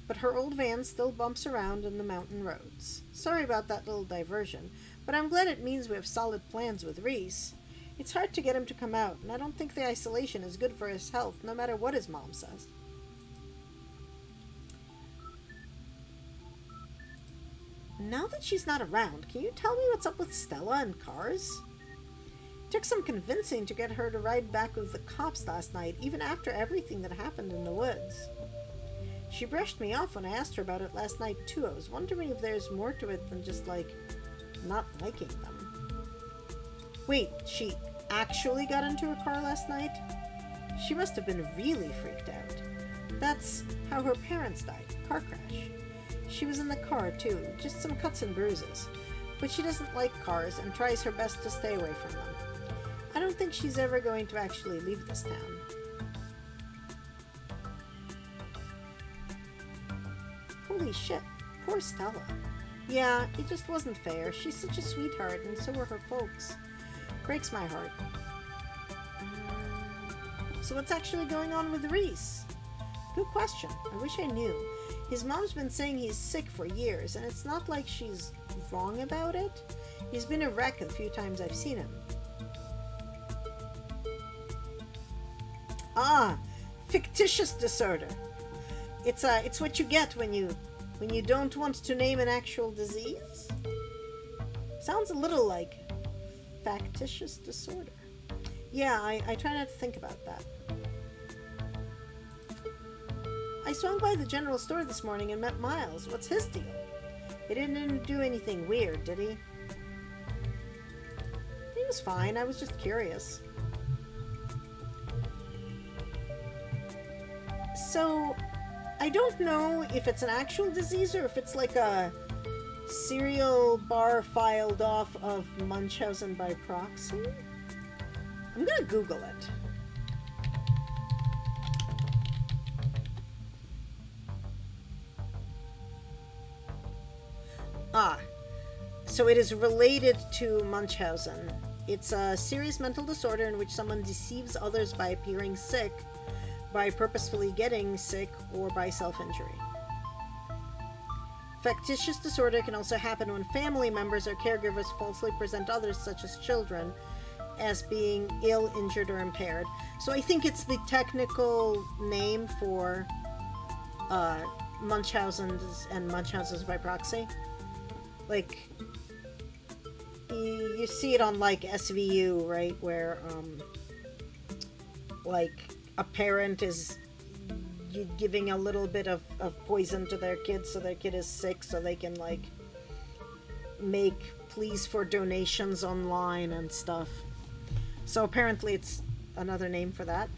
but her old van still bumps around in the mountain roads. Sorry about that little diversion, but I'm glad it means we have solid plans with Reese. It's hard to get him to come out, and I don't think the isolation is good for his health, no matter what his mom says. Now that she's not around, can you tell me what's up with Stella and cars? It took some convincing to get her to ride back with the cops last night, even after everything that happened in the woods. She brushed me off when I asked her about it last night, too. I was wondering if there's more to it than just, like, not liking them. Wait, she actually got into a car last night? She must have been really freaked out. That's how her parents died. Car crash. She was in the car, too. Just some cuts and bruises. But she doesn't like cars and tries her best to stay away from them. I don't think she's ever going to actually leave this town. Holy shit, poor Stella. Yeah, it just wasn't fair. She's such a sweetheart, and so were her folks. Breaks my heart. So what's actually going on with Reese? Good question. I wish I knew. His mom's been saying he's sick for years, and it's not like she's wrong about it. He's been a wreck a few times I've seen him. Ah, fictitious disorder. It's what you get when you don't want to name an actual disease. Sounds a little like factitious disorder. Yeah, I try not to think about that. I swung by the general store this morning and met Miles. What's his deal? He didn't do anything weird, did he? He was fine. I was just curious. So, I don't know if it's an actual disease or if it's like a serial bar filed off of Munchausen by proxy. I'm gonna Google it. So it is related to Munchausen. It's a serious mental disorder in which someone deceives others by appearing sick, by purposefully getting sick, or by self-injury. Factitious disorder can also happen when family members or caregivers falsely present others, such as children, as being ill, injured, or impaired. So I think it's the technical name for Munchausen's and Munchausen's by proxy. Like, you see it on, like, SVU, right? Where, like, a parent is giving a little bit of poison to their kid so their kid is sick so they can, like, make pleas for donations online and stuff. So apparently it's another name for that.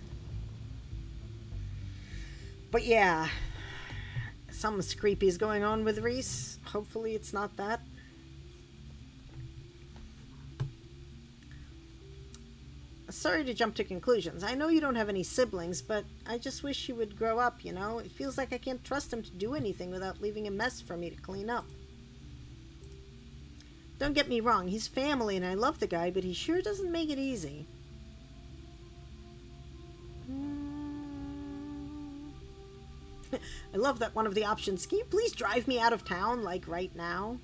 But yeah, something's creepy is going on with Reese. Hopefully it's not that. Sorry to jump to conclusions. I know you don't have any siblings, but I just wish you would grow up, you know? It feels like I can't trust him to do anything without leaving a mess for me to clean up. Don't get me wrong, he's family and I love the guy, but he sure doesn't make it easy. I love that one of the options. Can you please drive me out of town, like, right now?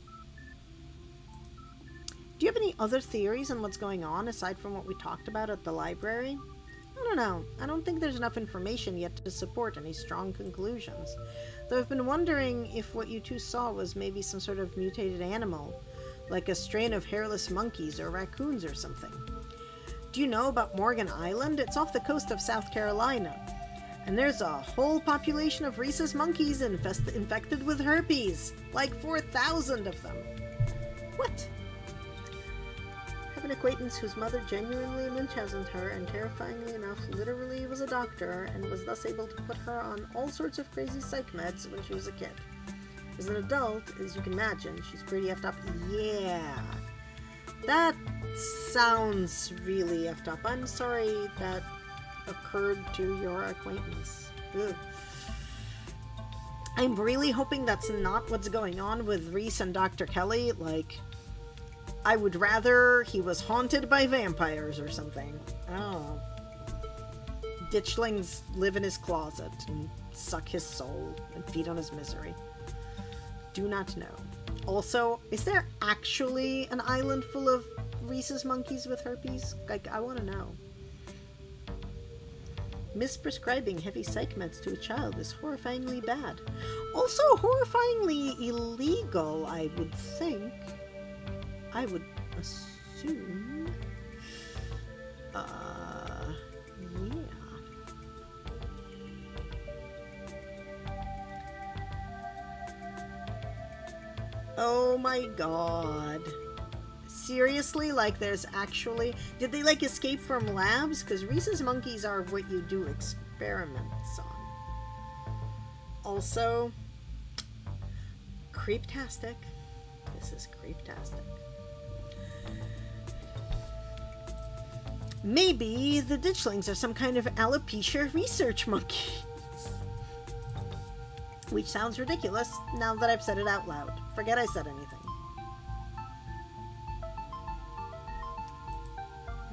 Do you have any other theories on what's going on, aside from what we talked about at the library? I don't know. I don't think there's enough information yet to support any strong conclusions. Though I've been wondering if what you two saw was maybe some sort of mutated animal, like a strain of hairless monkeys or raccoons or something. Do you know about Morgan Island? It's off the coast of South Carolina. And there's a whole population of rhesus monkeys infected with herpes. Like 4,000 of them. What? I have an acquaintance whose mother genuinely Munchausened her, and terrifyingly enough, literally was a doctor, and was thus able to put her on all sorts of crazy psych meds when she was a kid. As an adult, as you can imagine, she's pretty effed up. Yeah. That sounds really effed up. I'm sorry that occurred to your acquaintance. Ugh. I'm really hoping that's not what's going on with Reese and Dr. Kelly. Like, I would rather he was haunted by vampires or something. Oh. Ditchlings live in his closet and suck his soul and feed on his misery. Do not know. Also, is there actually an island full of rhesus monkeys with herpes? Like, I want to know. Misprescribing heavy psych meds to a child is horrifyingly bad. Also horrifyingly illegal, I would think. I would assume. Yeah. Oh my god. Seriously? Like, there's actually... Did they, like, escape from labs? Because rhesus monkeys are what you do experiments on. Also, creeptastic. This is creeptastic. Maybe the ditchlings are some kind of alopecia research monkeys. Which sounds ridiculous now that I've said it out loud. Forget I said anything.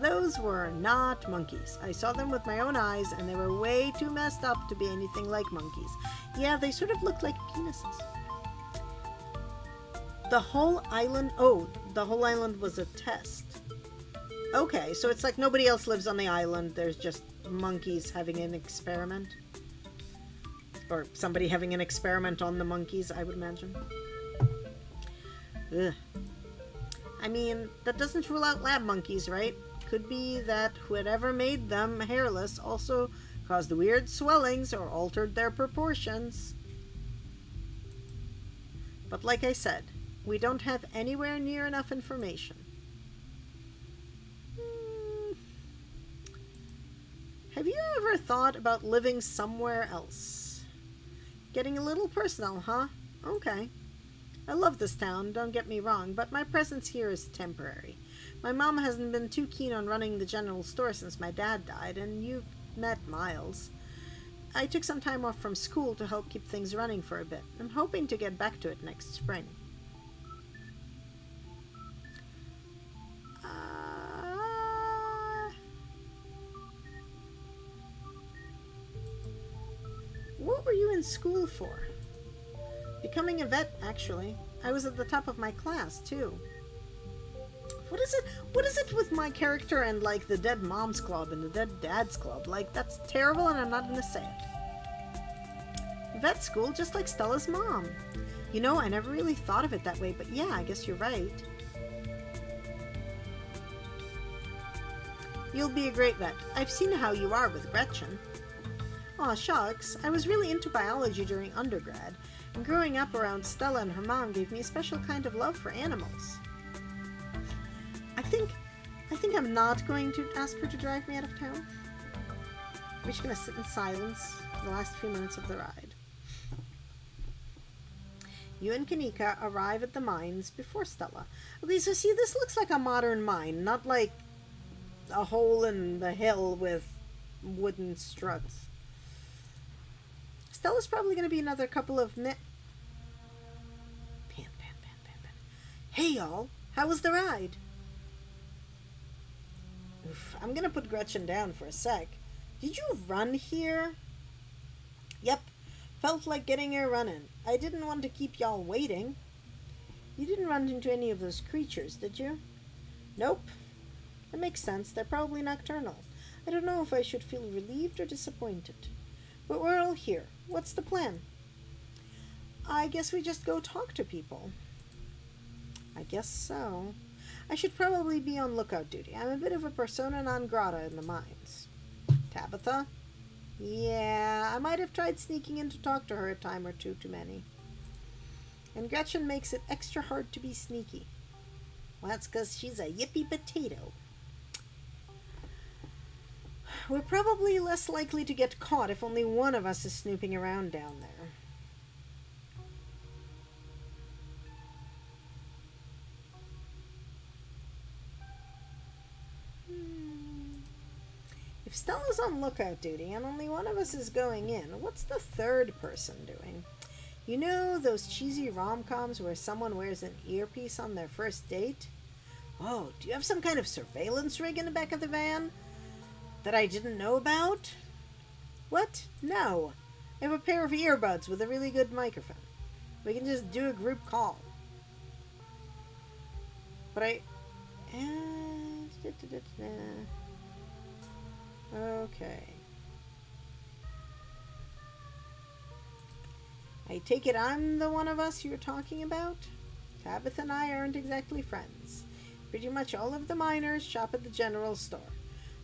Those were not monkeys. I saw them with my own eyes, and they were way too messed up to be anything like monkeys. Yeah, they sort of looked like penises. The whole island... Oh, the whole island was a test. Okay, so it's like nobody else lives on the island. There's just monkeys having an experiment. Or somebody having an experiment on the monkeys, I would imagine. Ugh. I mean, that doesn't rule out lab monkeys, right? Could be that whoever made them hairless also caused weird swellings or altered their proportions. But like I said, we don't have anywhere near enough information. Have you ever thought about living somewhere else? Getting a little personal, huh? Okay. I love this town, don't get me wrong, but my presence here is temporary. My mom hasn't been too keen on running the general store since my dad died, and you've met Miles. I took some time off from school to help keep things running for a bit. I'm hoping to get back to it next spring. What were you in school for? Becoming a vet, actually. I was at the top of my class, too. What is it with my character and, like, the Dead Moms Club and the Dead Dads Club? Like, that's terrible and I'm not gonna say it. Vet school, just like Stella's mom. You know, I never really thought of it that way, but yeah, I guess you're right. You'll be a great vet. I've seen how you are with Gretchen. Aw, shucks. I was really into biology during undergrad, and growing up around Stella and her mom gave me a special kind of love for animals. I think I'm not going to ask her to drive me out of town. We're just going to sit in silence for the last few minutes of the ride. You and Kanika arrive at the mines before Stella. Okay, so see, this looks like a modern mine, not like a hole in the hill with wooden struts. Stella's probably going to be another couple of Pan. Hey, y'all. How was the ride? Oof, I'm going to put Gretchen down for a sec. Did you run here? Yep. Felt like getting her running. I didn't want to keep y'all waiting. You didn't run into any of those creatures, did you? Nope. That makes sense. They're probably nocturnal. I don't know if I should feel relieved or disappointed. But we're all here. What's the plan? I guess we just go talk to people. I guess so. I should probably be on lookout duty. I'm a bit of a persona non grata in the mines. Tabitha? Yeah, I might have tried sneaking in to talk to her a time or two too many. And Gretchen makes it extra hard to be sneaky. Well, that's because she's a yippy potato. We're probably less likely to get caught if only one of us is snooping around down there. If Stella's on lookout duty and only one of us is going in, what's the third person doing? You know those cheesy rom-coms where someone wears an earpiece on their first date? Oh, do you have some kind of surveillance rig in the back of the van that I didn't know about? What? No. I have a pair of earbuds with a really good microphone. We can just do a group call. But okay. I take it I'm the one of us you're talking about? Tabitha and I aren't exactly friends. Pretty much all of the miners shop at the general store.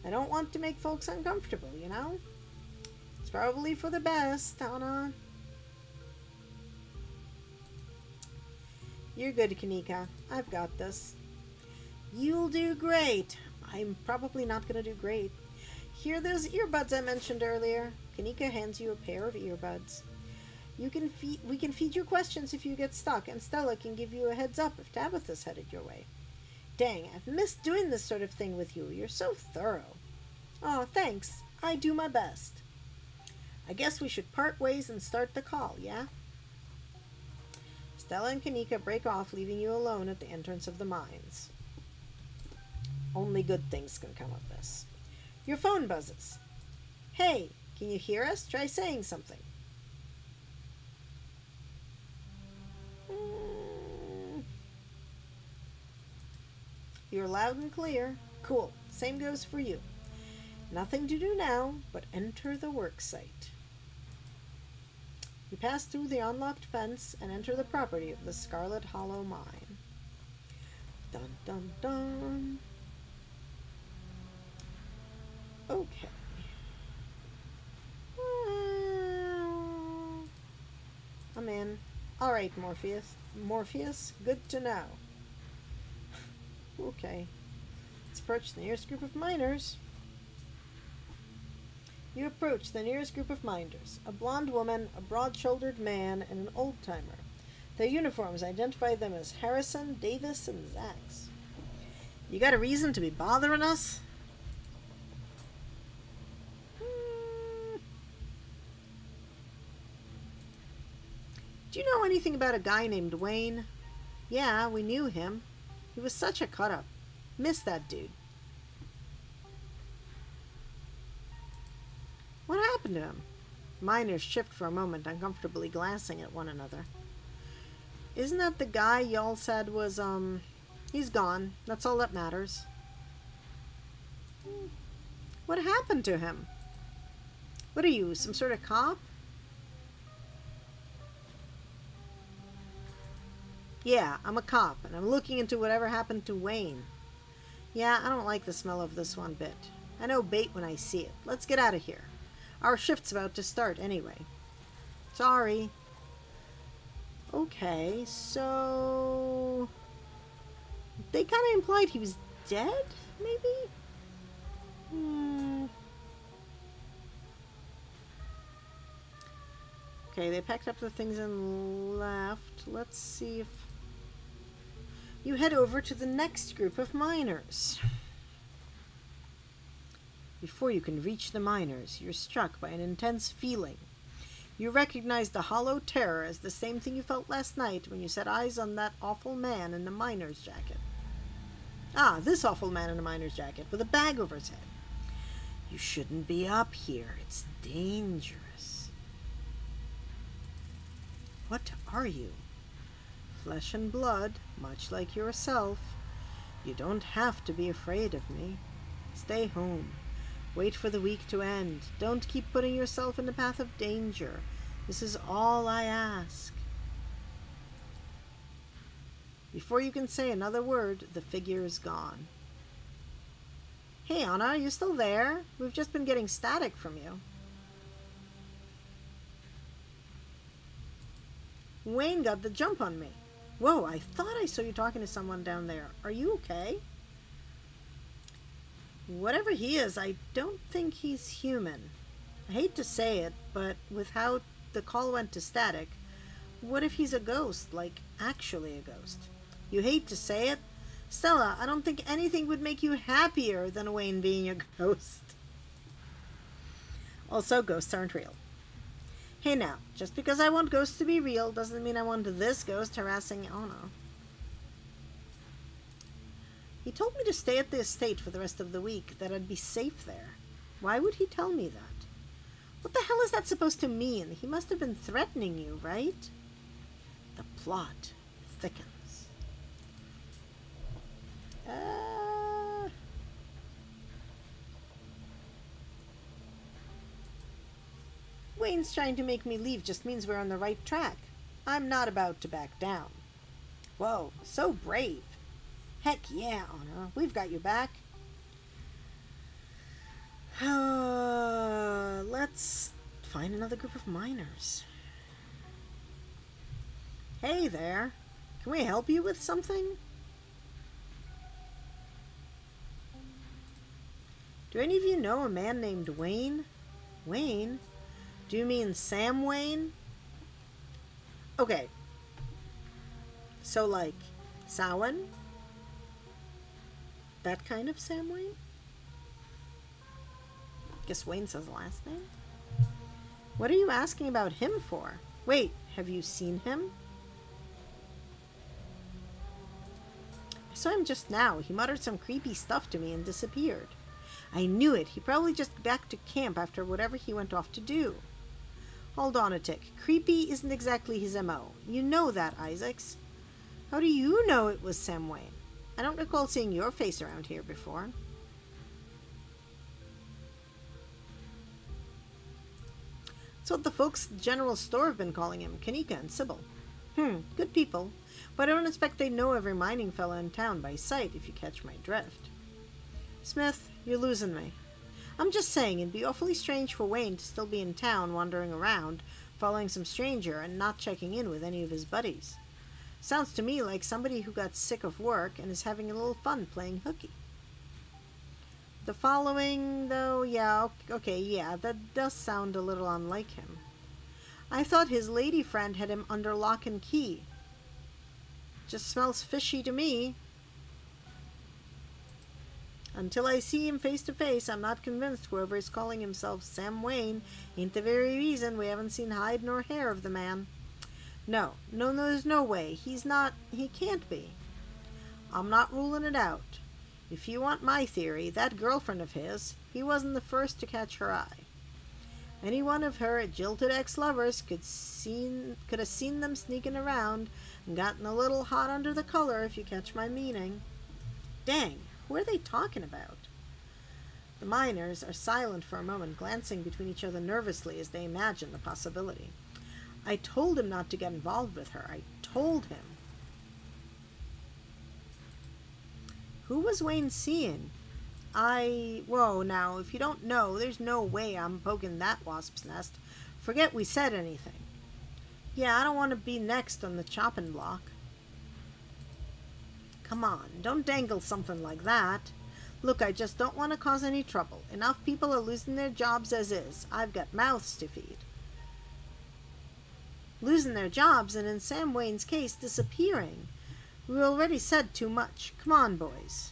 I don't want to make folks uncomfortable, you know? It's probably for the best, Anna. You're good, Kanika. I've got this. You'll do great. I'm probably not going to do great. Hear those earbuds I mentioned earlier? Kanika hands you a pair of earbuds. We can feed you questions if you get stuck, and Stella can give you a heads up if Tabitha's headed your way. Dang, I've missed doing this sort of thing with you. You're so thorough. Aw, thanks. I do my best. I guess we should part ways and start the call, yeah? Stella and Kanika break off, leaving you alone at the entrance of the mines. Only good things can come of this. Your phone buzzes. Hey, can you hear us? Try saying something. You're loud and clear. Cool. Same goes for you. Nothing to do now, but enter the work site. You pass through the unlocked fence and enter the property of the Scarlet Hollow mine. Dun dun dun. Okay. I'm in. Alright, Morpheus. Morpheus, good to know. Okay. Let's approach the nearest group of miners. You approach the nearest group of miners. A blonde woman, a broad-shouldered man, and an old-timer. Their uniforms identify them as Harrison, Davis, and Zax. You got a reason to be bothering us? Do you know anything about a guy named Wayne? Yeah, we knew him. He was such a cut-up. Missed that dude. What happened to him? Miners shift for a moment, uncomfortably glancing at one another. Isn't that the guy y'all said was, he's gone. That's all that matters. What happened to him? What are you, some sort of cop? Yeah, I'm a cop, and I'm looking into whatever happened to Wayne. Yeah, I don't like the smell of this one bit. I know bait when I see it. Let's get out of here. Our shift's about to start anyway. Sorry. Okay, so... They kind of implied he was dead, maybe? Okay, they packed up the things and left. Let's see if... You head over to the next group of miners. Before you can reach the miners, you're struck by an intense feeling. You recognize the hollow terror as the same thing you felt last night when you set eyes on that awful man in the miner's jacket. Ah, this awful man in a miner's jacket with a bag over his head. You shouldn't be up here. It's dangerous. What are you? Flesh and blood, much like yourself. You don't have to be afraid of me. Stay home. Wait for the week to end. Don't keep putting yourself in the path of danger. This is all I ask. Before you can say another word, the figure is gone. Hey, Anna, are you still there? We've just been getting static from you. Wayne got the jump on me. Whoa, I thought I saw you talking to someone down there. Are you okay? Whatever he is, I don't think he's human. I hate to say it, but with how the call went to static, what if he's a ghost, like actually a ghost? You hate to say it? Stella, I don't think anything would make you happier than Wayne being a ghost. Also, ghosts aren't real. Hey now, just because I want ghosts to be real doesn't mean I want this ghost harassing Anna. He told me to stay at the estate for the rest of the week, that I'd be safe there. Why would he tell me that? What the hell is that supposed to mean? He must have been threatening you, right? The plot thickens. Wayne's trying to make me leave just means we're on the right track. I'm not about to back down. Whoa, so brave. Heck yeah, Anna. We've got your back. Let's find another group of miners. Hey there. Can we help you with something? Do any of you know a man named Wayne? Wayne? Do you mean Sam Wayne? Okay. So, like, Samhain? That kind of Sam Wayne? Guess Wayne says the last name. What are you asking about him for? Wait, have you seen him? I saw him just now. He muttered some creepy stuff to me and disappeared. I knew it. He probably just back to camp after whatever he went off to do. Hold on a tick. Creepy isn't exactly his MO. You know that, Isaacs. How do you know it was Sam Wayne? I don't recall seeing your face around here before. That's what the folks at the general store have been calling him, Kanika and Sybil. Good people, but I don't expect they know every mining fella in town by sight, if you catch my drift. Smith, you're losing me. I'm just saying it'd be awfully strange for Wayne to still be in town wandering around, following some stranger and not checking in with any of his buddies. Sounds to me like somebody who got sick of work and is having a little fun playing hooky. The following, though, yeah, okay, yeah, that does sound a little unlike him. I thought his lady friend had him under lock and key. Just smells fishy to me. Until I see him face to face, I'm not convinced whoever is calling himself Sam Wayne ain't the very reason we haven't seen hide nor hair of the man. No, there's no way. He can't be. I'm not ruling it out. If you want my theory, that girlfriend of his, he wasn't the first to catch her eye. Any one of her jilted ex-lovers could have seen them sneaking around and gotten a little hot under the collar, if you catch my meaning. Dang, who are they talking about? The miners are silent for a moment, glancing between each other nervously as they imagine the possibility. I told him not to get involved with her. I told him. Who was Wayne seeing? Whoa, now, if you don't know, there's no way I'm poking that wasp's nest. Forget we said anything. Yeah, I don't want to be next on the chopping block. Come on, don't dangle something like that. Look, I just don't want to cause any trouble. Enough people are losing their jobs as is. I've got mouths to feed. Losing their jobs, and in Sam Wayne's case, disappearing. We already said too much. Come on, boys.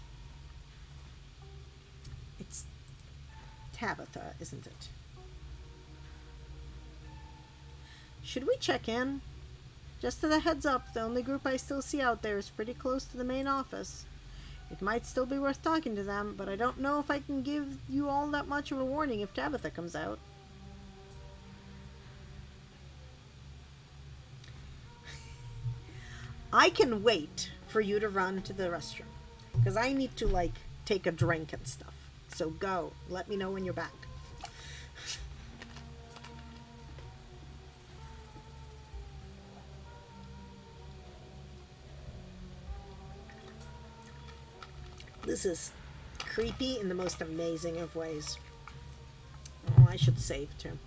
It's Tabitha, isn't it? Should we check in? Just as a heads up, the only group I still see out there is pretty close to the main office. It might still be worth talking to them, but I don't know if I can give you all that much of a warning if Tabitha comes out. I can wait for you to run to the restroom, because I need to, like, take a drink and stuff. So go. Let me know when you're back. This is creepy in the most amazing of ways. Oh, I should save too.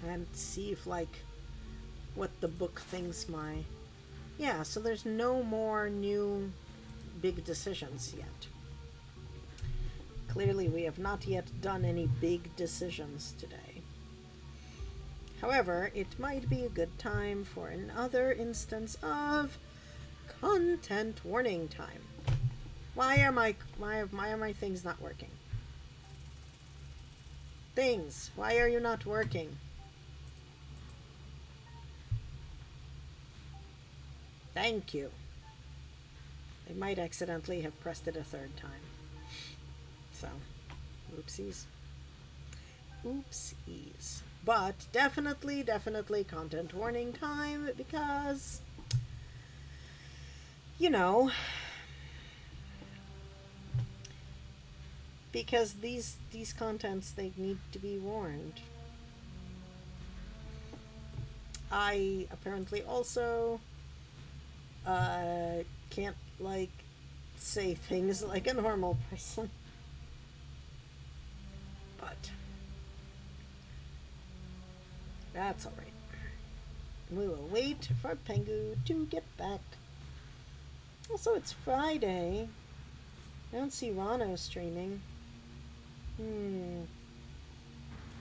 And see if, like, what the book thinks my... Yeah, so there's no more new big decisions yet. Clearly we have not yet done any big decisions today. However, it might be a good time for another instance of content warning time. Why are my things not working? Things, why are you not working? Thank you. I might accidentally have pressed it a third time. So, oopsies. Oopsies. But definitely content warning time, because, you know, because these contents, they need to be warned. I apparently also can't, like, say things like a normal person. But that's alright. We will wait for Pengu to get back. Also, it's Friday. I don't see Rano streaming.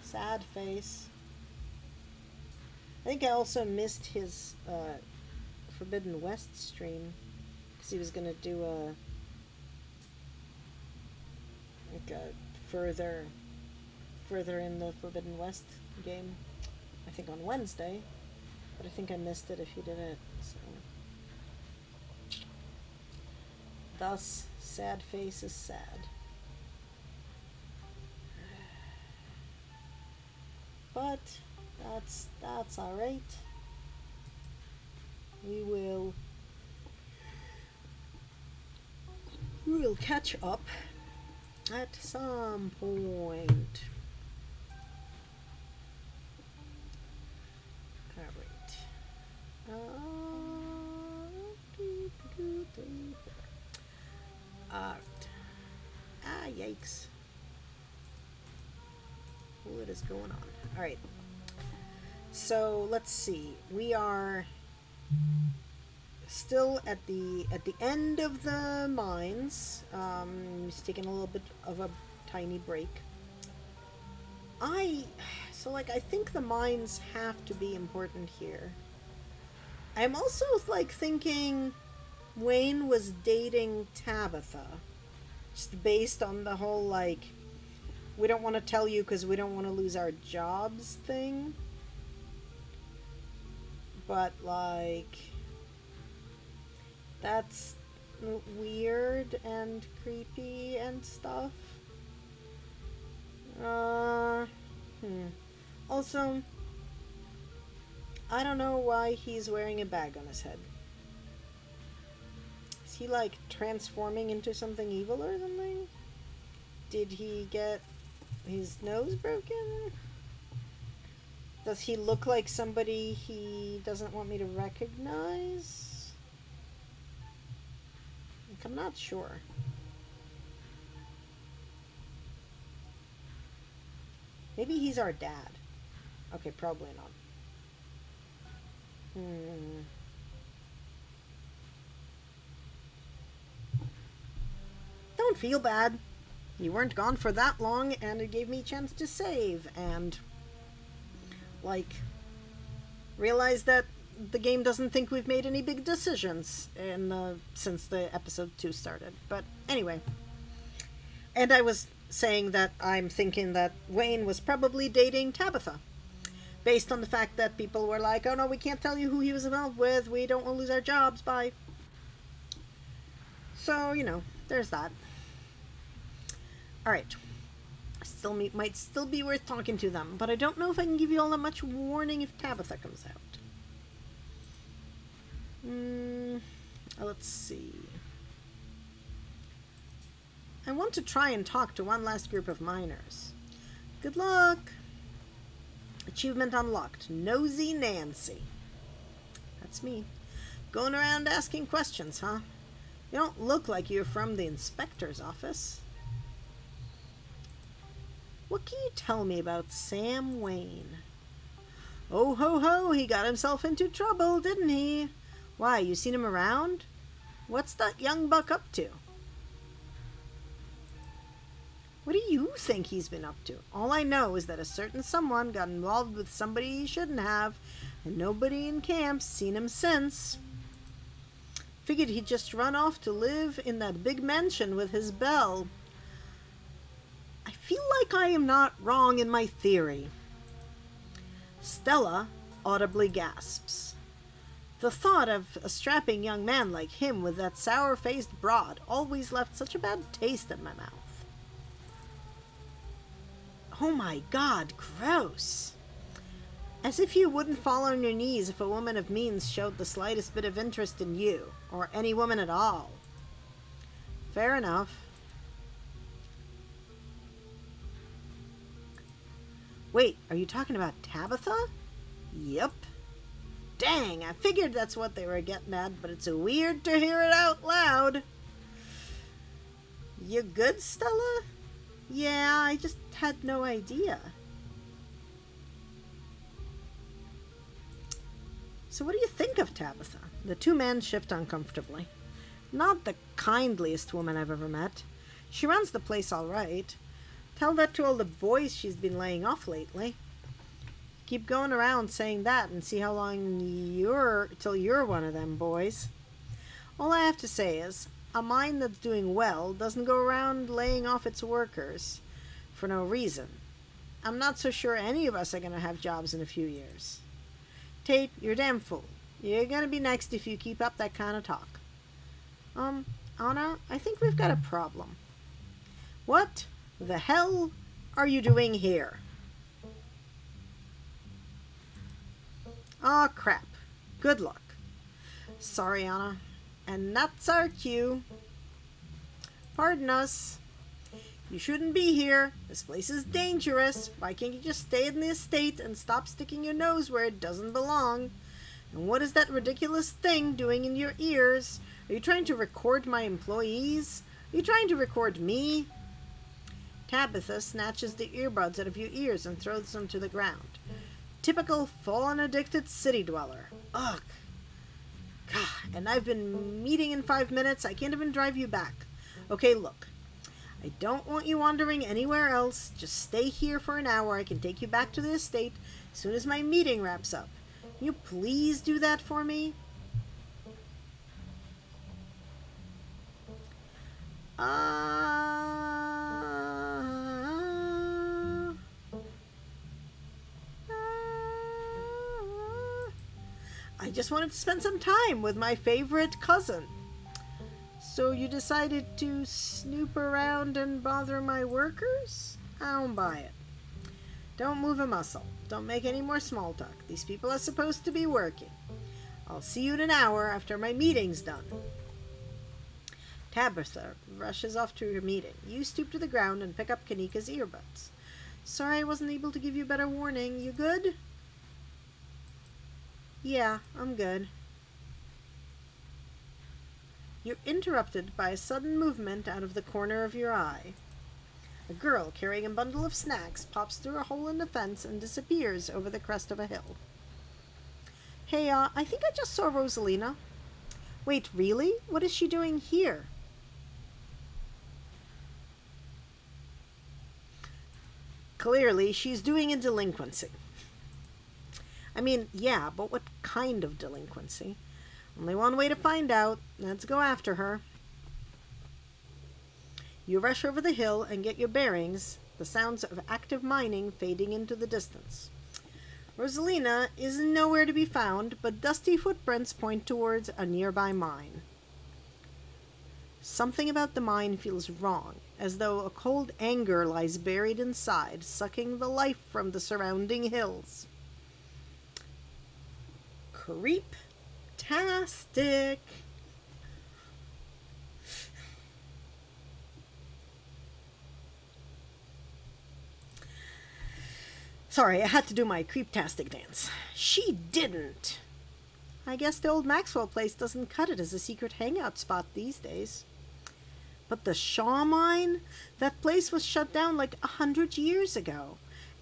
Sad face. I think I also missed his Forbidden West stream, because he was going to do a further in the Forbidden West game, I think on Wednesday, but I think I missed it if he did it, so. Thus, sad face is sad. But that's alright. We'll catch up at some point. Alright. Alright. yikes. What is going on? Alright. So, let's see. We are still at the end of the mines. Just taking a little bit of a tiny break. I think the mines have to be important here. I'm also, like, thinking Wayne was dating Tabitha. Just based on the whole, like, we don't want to tell you because we don't want to lose our jobs thing. But, like, that's weird and creepy and stuff. Also, I don't know why he's wearing a bag on his head. Is he, like, transforming into something evil or something? Did he get his nose broken? Does he look like somebody he doesn't want me to recognize? Like, I'm not sure. Maybe he's our dad. Okay, probably not. Don't feel bad. You weren't gone for that long, and it gave me a chance to save, and, like, realize that the game doesn't think we've made any big decisions since the episode 2 started. But anyway. And I was saying that I'm thinking that Wayne was probably dating Tabitha. Based on the fact that people were like, oh no, we can't tell you who he was involved with, we don't want to lose our jobs, bye. So, you know, there's that. Alright. Might still be worth talking to them, but I don't know if I can give you all that much warning if Tabitha comes out. Let's see. I want to try and talk to one last group of miners. Good luck! Achievement unlocked. Nosy Nancy. That's me. Going around asking questions, huh? You don't look like you're from the inspector's office. What can you tell me about Sam Wayne? Oh ho ho, he got himself into trouble, didn't he? Why, you seen him around? What's that young buck up to? What do you think he's been up to? All I know is that a certain someone got involved with somebody he shouldn't have, and nobody in camp's seen him since. Figured he'd just run off to live in that big mansion with his belle. I feel like I am not wrong in my theory. Stella audibly gasps. The thought of a strapping young man like him with that sour-faced broad always left such a bad taste in my mouth. Oh my god, gross. As if you wouldn't fall on your knees if a woman of means showed the slightest bit of interest in you, or any woman at all. Fair enough. Wait, are you talking about Tabitha? Yep. Dang, I figured that's what they were getting at, but it's weird to hear it out loud. You good, Stella? Yeah, I just had no idea. So what do you think of Tabitha? The two men shift uncomfortably. Not the kindliest woman I've ever met. She runs the place all right. Tell that to all the boys she's been laying off lately. Keep going around saying that and see how long till you're one of them boys. All I have to say is, a mine that's doing well doesn't go around laying off its workers for no reason. I'm not so sure any of us are going to have jobs in a few years. Tate, you're a damn fool. You're going to be next if you keep up that kind of talk. Anna, I think we've got a problem. What the hell are you doing here? Aw, crap. Good luck. Sorry, Anna. And that's our cue. Pardon us. You shouldn't be here. This place is dangerous. Why can't you just stay in the estate and stop sticking your nose where it doesn't belong? And what is that ridiculous thing doing in your ears? Are you trying to record my employees? Are you trying to record me? Tabitha snatches the earbuds out of your ears and throws them to the ground. Typical fallen-addicted city dweller. Ugh. God, and I've been meeting in 5 minutes. I can't even drive you back. Okay, look. I don't want you wandering anywhere else. Just stay here for an hour. I can take you back to the estate as soon as my meeting wraps up. Can you please do that for me? I just wanted to spend some time with my favorite cousin. So you decided to snoop around and bother my workers? I don't buy it. Don't move a muscle. Don't make any more small talk. These people are supposed to be working. I'll see you in an hour after my meeting's done. Tabitha rushes off to her meeting. You stoop to the ground and pick up Kanika's earbuds. Sorry I wasn't able to give you better warning. You good? Yeah, I'm good. You're interrupted by a sudden movement out of the corner of your eye. A girl carrying a bundle of snacks pops through a hole in the fence and disappears over the crest of a hill. Hey, I think I just saw Rosalina. Wait, really? What is she doing here? Clearly, she's doing a delinquency. I mean, yeah, but what kind of delinquency? Only one way to find out. Let's go after her. You rush over the hill and get your bearings, the sounds of active mining fading into the distance. Rosalina is nowhere to be found, but dusty footprints point towards a nearby mine. Something about the mine feels wrong, as though a cold anger lies buried inside, sucking the life from the surrounding hills. Creep-tastic. Sorry, I had to do my creep-tastic dance. She didn't. I guess the old Maxwell place doesn't cut it as a secret hangout spot these days. But the Shaw mine? That place was shut down like 100 years ago,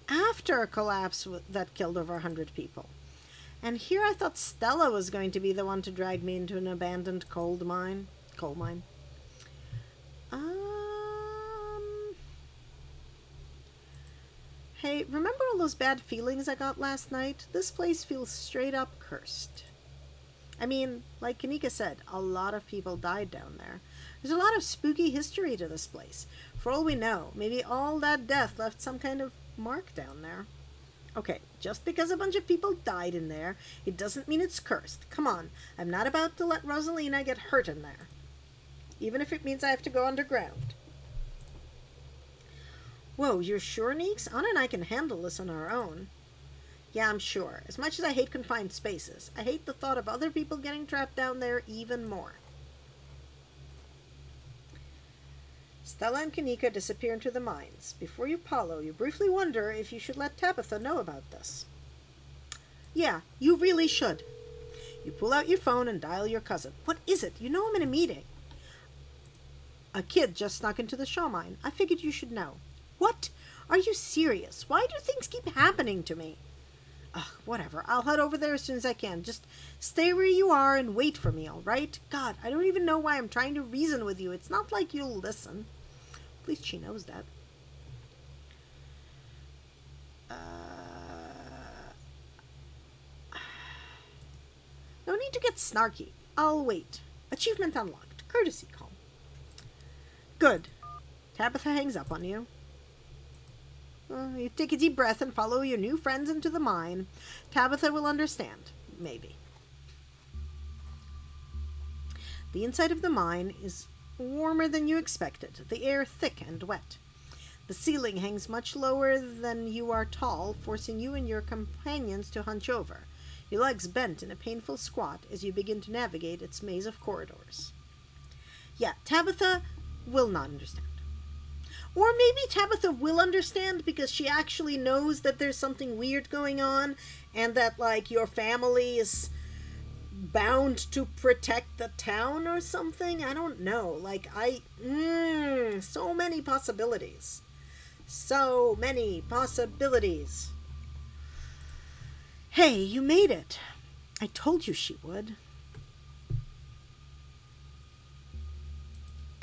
after a collapse that killed over 100 people. And here I thought Stella was going to be the one to drag me into an abandoned coal mine. Hey, remember all those bad feelings I got last night? This place feels straight up cursed. I mean, like Kanika said, a lot of people died down there. There's a lot of spooky history to this place. For all we know, maybe all that death left some kind of mark down there. Okay, just because a bunch of people died in there, it doesn't mean it's cursed. Come on, I'm not about to let Rosalina get hurt in there. Even if it means I have to go underground. Whoa, you're sure, Neeks? Anna and I can handle this on our own. Yeah, I'm sure. As much as I hate confined spaces, I hate the thought of other people getting trapped down there even more. Stella and Kanika disappear into the mines. Before you follow, you briefly wonder if you should let Tabitha know about this. Yeah, you really should. You pull out your phone and dial your cousin. What is it? You know I'm in a meeting. A kid just snuck into the Shaw mine. I figured you should know. What? Are you serious? Why do things keep happening to me? Ugh, whatever. I'll head over there as soon as I can. Just stay where you are and wait for me, all right? God, I don't even know why I'm trying to reason with you. It's not like you'll listen. At least she knows that. No need to get snarky. I'll wait. Achievement unlocked. Courtesy call. Good. Tabitha hangs up on you. You take a deep breath and follow your new friends into the mine. Tabitha will understand. Maybe. The inside of the mine is warmer than you expected, the air thick and wet. The ceiling hangs much lower than you are tall, forcing you and your companions to hunch over, your legs bent in a painful squat as you begin to navigate its maze of corridors. Yeah, Tabitha will not understand. Or maybe Tabitha will understand because she actually knows that there's something weird going on and that, like, your family is bound to protect the town or something. I don't know. Like, so many possibilities. So many possibilities. Hey, you made it. I told you she would.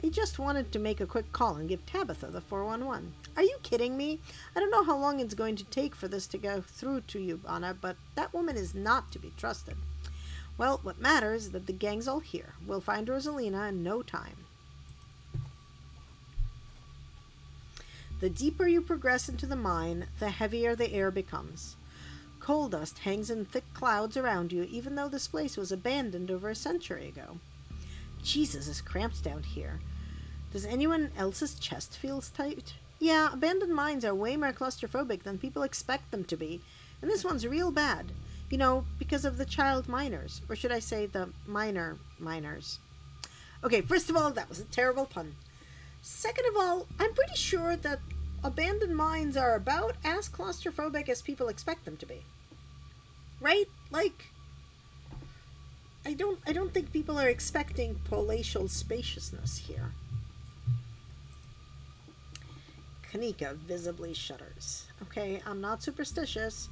I just wanted to make a quick call and give Tabitha the 411. Are you kidding me? I don't know how long it's going to take for this to go through to you, Anna, but that woman is not to be trusted. Well, what matters is that the gang's all here. We'll find Rosalina in no time. The deeper you progress into the mine, the heavier the air becomes. Coal dust hangs in thick clouds around you, even though this place was abandoned over a century ago. Jesus, it's cramped down here. Does anyone else's chest feel tight? Yeah, abandoned mines are way more claustrophobic than people expect them to be, and this one's real bad. You know, because of the child miners, or should I say the minor miners. Okay, first of all, that was a terrible pun. Second of all, I'm pretty sure that abandoned mines are about as claustrophobic as people expect them to be. Right? Like, I don't think people are expecting palatial spaciousness here. Kanika visibly shudders. Okay, I'm not superstitious,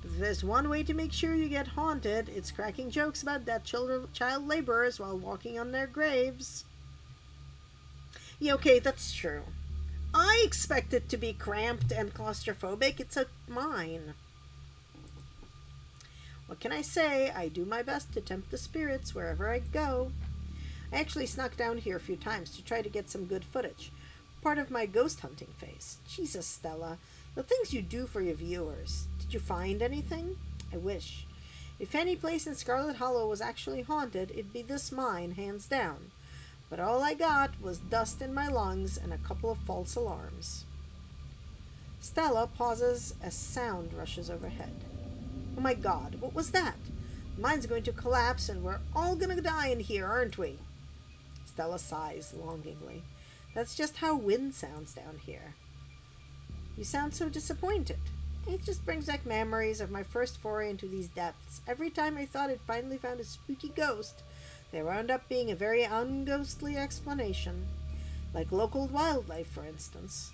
but if there's one way to make sure you get haunted, it's cracking jokes about dead child laborers while walking on their graves. Yeah, okay, that's true. I expect it to be cramped and claustrophobic. It's a mine. What can I say? I do my best to tempt the spirits wherever I go. I actually snuck down here a few times to try to get some good footage. Part of my ghost hunting phase. Jesus, Stella. The things you do for your viewers. Did you find anything? I wish. If any place in Scarlet Hollow was actually haunted, it'd be this mine, hands down. But all I got was dust in my lungs and a couple of false alarms. Stella pauses as sound rushes overhead. Oh my God, what was that? The mine's going to collapse and we're all gonna die in here, aren't we? Stella sighs longingly. That's just how wind sounds down here. You sound so disappointed. It just brings back memories of my first foray into these depths. Every time I thought I'd finally found a spooky ghost, there wound up being a very unghostly explanation. Like local wildlife, for instance.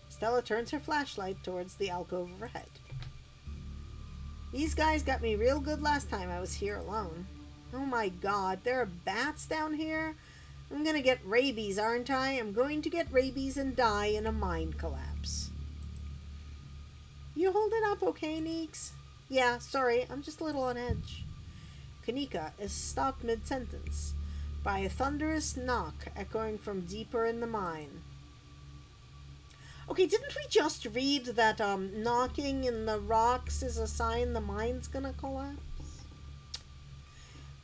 Stella turns her flashlight towards the alcove overhead. These guys got me real good last time I was here alone. Oh my God, there are bats down here? I'm gonna get rabies, aren't I? I'm going to get rabies and die in a mine collapse. You holding up okay, Neeks? Yeah, sorry, I'm just a little on edge. Kanika is stopped mid-sentence by a thunderous knock echoing from deeper in the mine. Okay, didn't we just read that knocking in the rocks is a sign the mine's gonna collapse?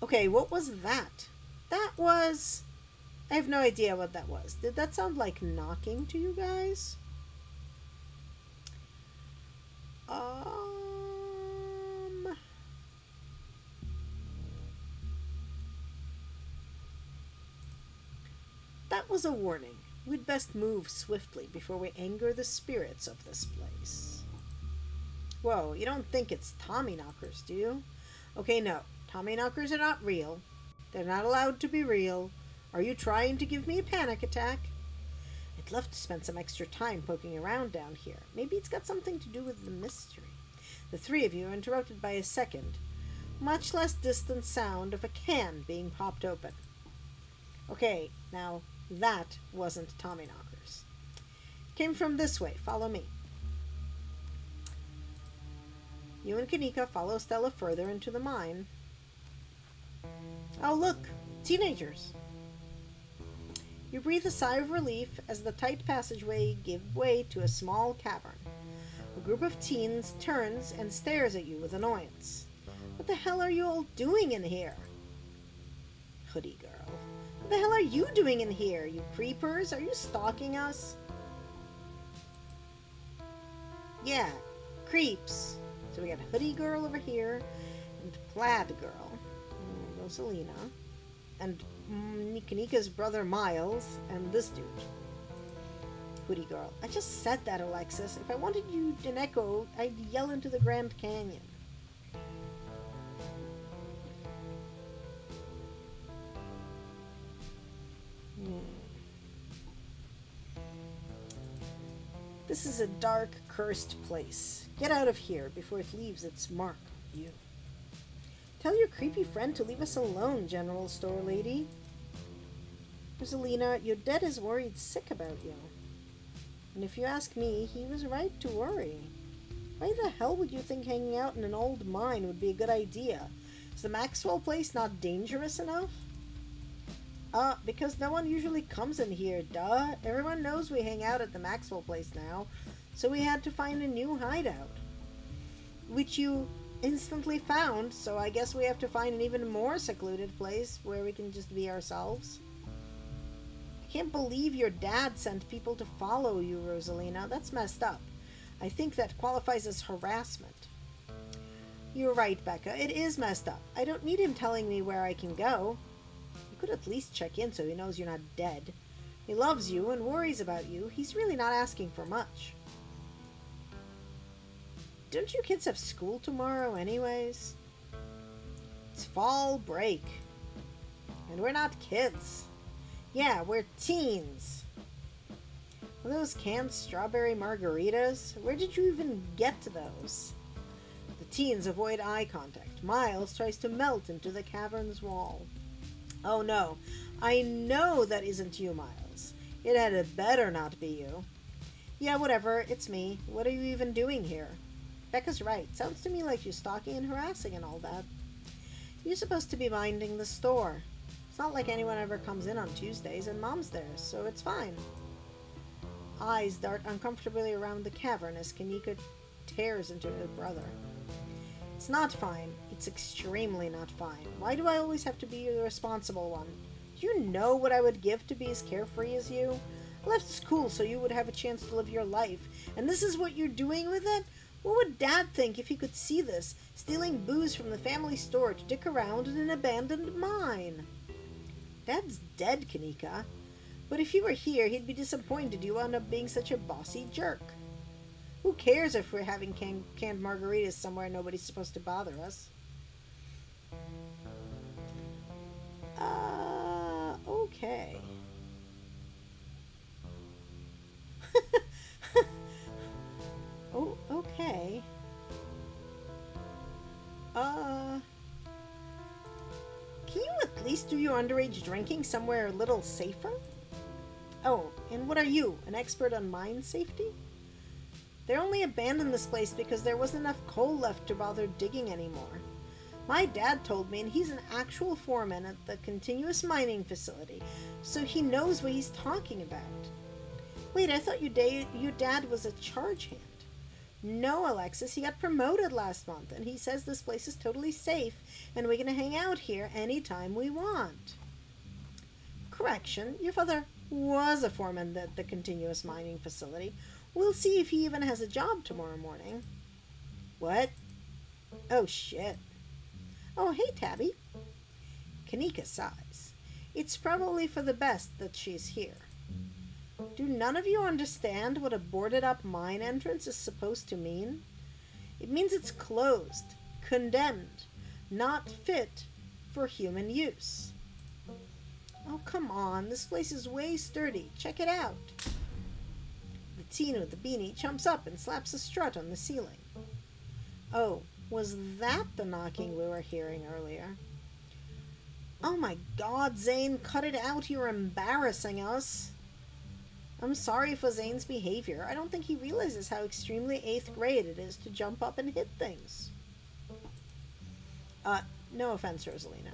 Okay, what was that? That was... I have no idea what that was. Did that sound like knocking to you guys? That was a warning. We'd best move swiftly before we anger the spirits of this place. Whoa, you don't think it's Tommyknockers, do you? Okay, no. Tommyknockers are not real. They're not allowed to be real. Are you trying to give me a panic attack? I'd love to spend some extra time poking around down here. Maybe it's got something to do with the mystery. The three of you are interrupted by a second, much less distant sound of a can being popped open. Okay, now that wasn't Tommyknockers. It came from this way. Follow me. You and Kanika follow Stella further into the mine. Oh, look! Teenagers! You breathe a sigh of relief as the tight passageway gives way to a small cavern. A group of teens turns and stares at you with annoyance. What the hell are you all doing in here? Hoodie girl. What the hell are you doing in here, you creepers? Are you stalking us? Yeah, creeps. So we got Hoodie girl over here, and Plaid girl, Rosalina, and Kanika's brother Miles, and this dude. Hoodie girl. I just said that, Alexis. If I wanted you an echo, I'd yell into the Grand Canyon. This is a dark, cursed place. Get out of here before it leaves its mark on you. Tell your creepy friend to leave us alone, General Store Lady. Rosalina, your dad is worried sick about you. And if you ask me, he was right to worry. Why the hell would you think hanging out in an old mine would be a good idea? Is the Maxwell place not dangerous enough? Because no one usually comes in here, duh. Everyone knows we hang out at the Maxwell place now, so we had to find a new hideout. Which you instantly found, so I guess we have to find an even more secluded place where we can just be ourselves. I can't believe your dad sent people to follow you, Rosalina. That's messed up. I think that qualifies as harassment. You're right, Becca. It is messed up. I don't need him telling me where I can go. You could at least check in so he knows you're not dead. He loves you and worries about you. He's really not asking for much. Don't you kids have school tomorrow anyways? It's fall break. And we're not kids. Yeah, we're teens. Are those canned strawberry margaritas? Where did you even get those? The teens avoid eye contact. Miles tries to melt into the cavern's wall. Oh no, I know that isn't you, Miles. It had better not be you. Yeah, whatever, it's me. What are you even doing here? Becca's right. Sounds to me like you're stalking and harassing and all that. You're supposed to be minding the store. It's not like anyone ever comes in on Tuesdays, and Mom's there, so it's fine. Eyes dart uncomfortably around the cavern as Kanika tears into her brother. It's not fine. It's extremely not fine. Why do I always have to be the responsible one? Do you know what I would give to be as carefree as you? I left school so you would have a chance to live your life, and this is what you're doing with it? What would Dad think if he could see this, stealing booze from the family store to dick around in an abandoned mine? Dad's dead, Kanika. But if he were here, he'd be disappointed you wound up being such a bossy jerk. Who cares if we're having canned margaritas somewhere nobody's supposed to bother us? Okay. Oh, okay. Can you at least do your underage drinking somewhere a little safer? Oh, and what are you, an expert on mine safety? They only abandoned this place because there wasn't enough coal left to bother digging anymore. My dad told me, and he's an actual foreman at the continuous mining facility, so he knows what he's talking about. Wait, I thought your dad was a charge hand. No, Alexis, he got promoted last month, and he says this place is totally safe, and we're going to hang out here anytime we want. Correction, your father was a foreman at the continuous mining facility. We'll see if he even has a job tomorrow morning. What? Oh, shit. Oh, hey, Tabby. Kanika sighs. It's probably for the best that she's here. Do none of you understand what a boarded-up mine entrance is supposed to mean? It means it's closed, condemned, not fit for human use. Oh, come on. This place is way sturdy. Check it out. The teen with the beanie jumps up and slaps a strut on the ceiling. Oh, was that the knocking we were hearing earlier? Oh my God, Zane, cut it out. You're embarrassing us. I'm sorry for Zane's behavior. I don't think he realizes how extremely 8th grade it is to jump up and hit things. No offense, Rosalina.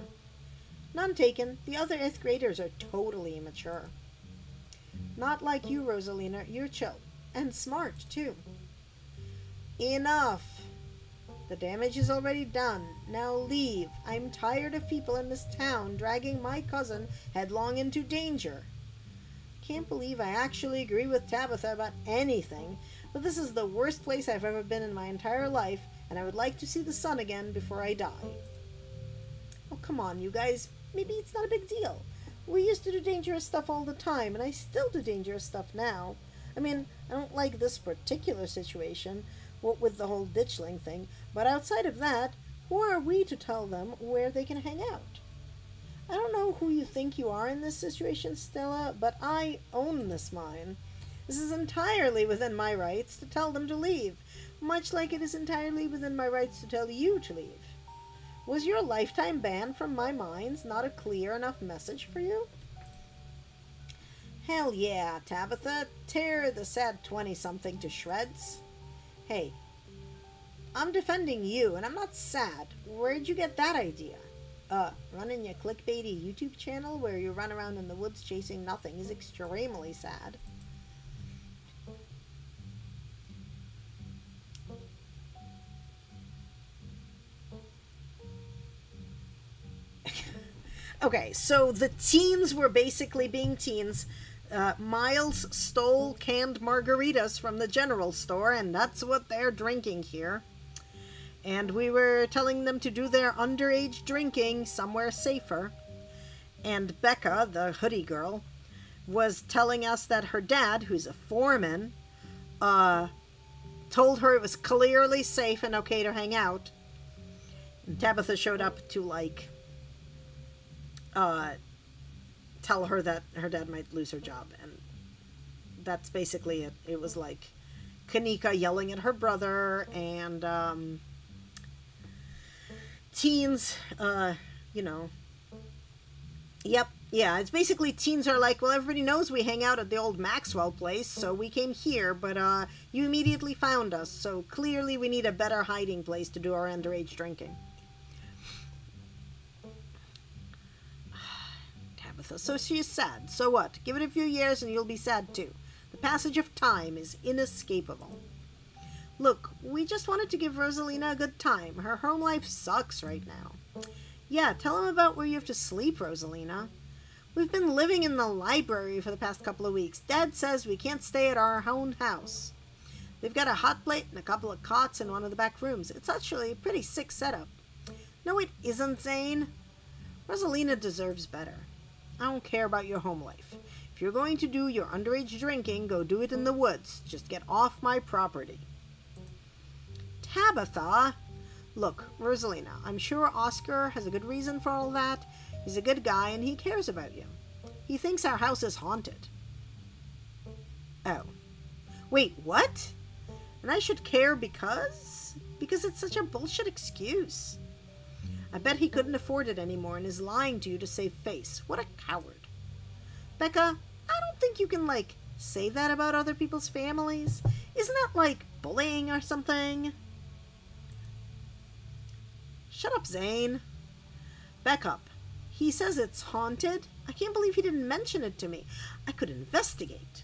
None taken. The other 8th graders are totally immature. Not like you, Rosalina. You're chill. And smart, too. Enough. The damage is already done. Now leave. I'm tired of people in this town dragging my cousin headlong into danger. Can't believe I actually agree with Tabitha about anything, but this is the worst place I've ever been in my entire life, and I would like to see the sun again before I die. Oh, come on, you guys. Maybe it's not a big deal. We used to do dangerous stuff all the time, and I still do dangerous stuff now. I mean, I don't like this particular situation, what with the whole ditchling thing, but outside of that, who are we to tell them where they can hang out? I don't know who you think you are in this situation, Stella, but I own this mine. This is entirely within my rights to tell them to leave, much like it is entirely within my rights to tell you to leave. Was your lifetime ban from my mines not a clear enough message for you? Hell yeah, Tabitha. Tear the sad 20-something to shreds. Hey, I'm defending you, and I'm not sad. Where'd you get that idea? Running your clickbaity YouTube channel where you run around in the woods chasing nothing is extremely sad. Okay, so the teens were basically being teens. Miles stole canned margaritas from the general store, and that's what they're drinking here. And we were telling them to do their underage drinking somewhere safer. And Becca, the hoodie girl, was telling us that her dad, who's a foreman, told her it was clearly safe and okay to hang out. And Tabitha showed up to, like, tell her that her dad might lose her job. And that's basically it. It was like Kanika yelling at her brother and teens, you know. Yep, yeah, it's basically teens are like, well, everybody knows we hang out at the old Maxwell place, so we came here, but you immediately found us, so clearly we need a better hiding place to do our underage drinking. Tabitha, so she is sad. So what? Give it a few years and you'll be sad too. The passage of time is inescapable. Look, we just wanted to give Rosalina a good time. Her home life sucks right now. Yeah, tell him about where you have to sleep, Rosalina. We've been living in the library for the past couple of weeks. Dad says we can't stay at our own house. They've got a hot plate and a couple of cots in one of the back rooms. It's actually a pretty sick setup. No, it isn't, Zane. Rosalina deserves better. I don't care about your home life. If you're going to do your underage drinking, go do it in the woods. Just get off my property. Tabitha! Look, Rosalina, I'm sure Oscar has a good reason for all that. He's a good guy and he cares about you. He thinks our house is haunted. Oh. Wait, what? And I should care because? Because it's such a bullshit excuse. I bet he couldn't afford it anymore and is lying to you to save face. What a coward. Becca, I don't think you can, like, say that about other people's families. Isn't that, like, bullying or something? Shut up, Zane. Back up. He says it's haunted? I can't believe he didn't mention it to me. I could investigate.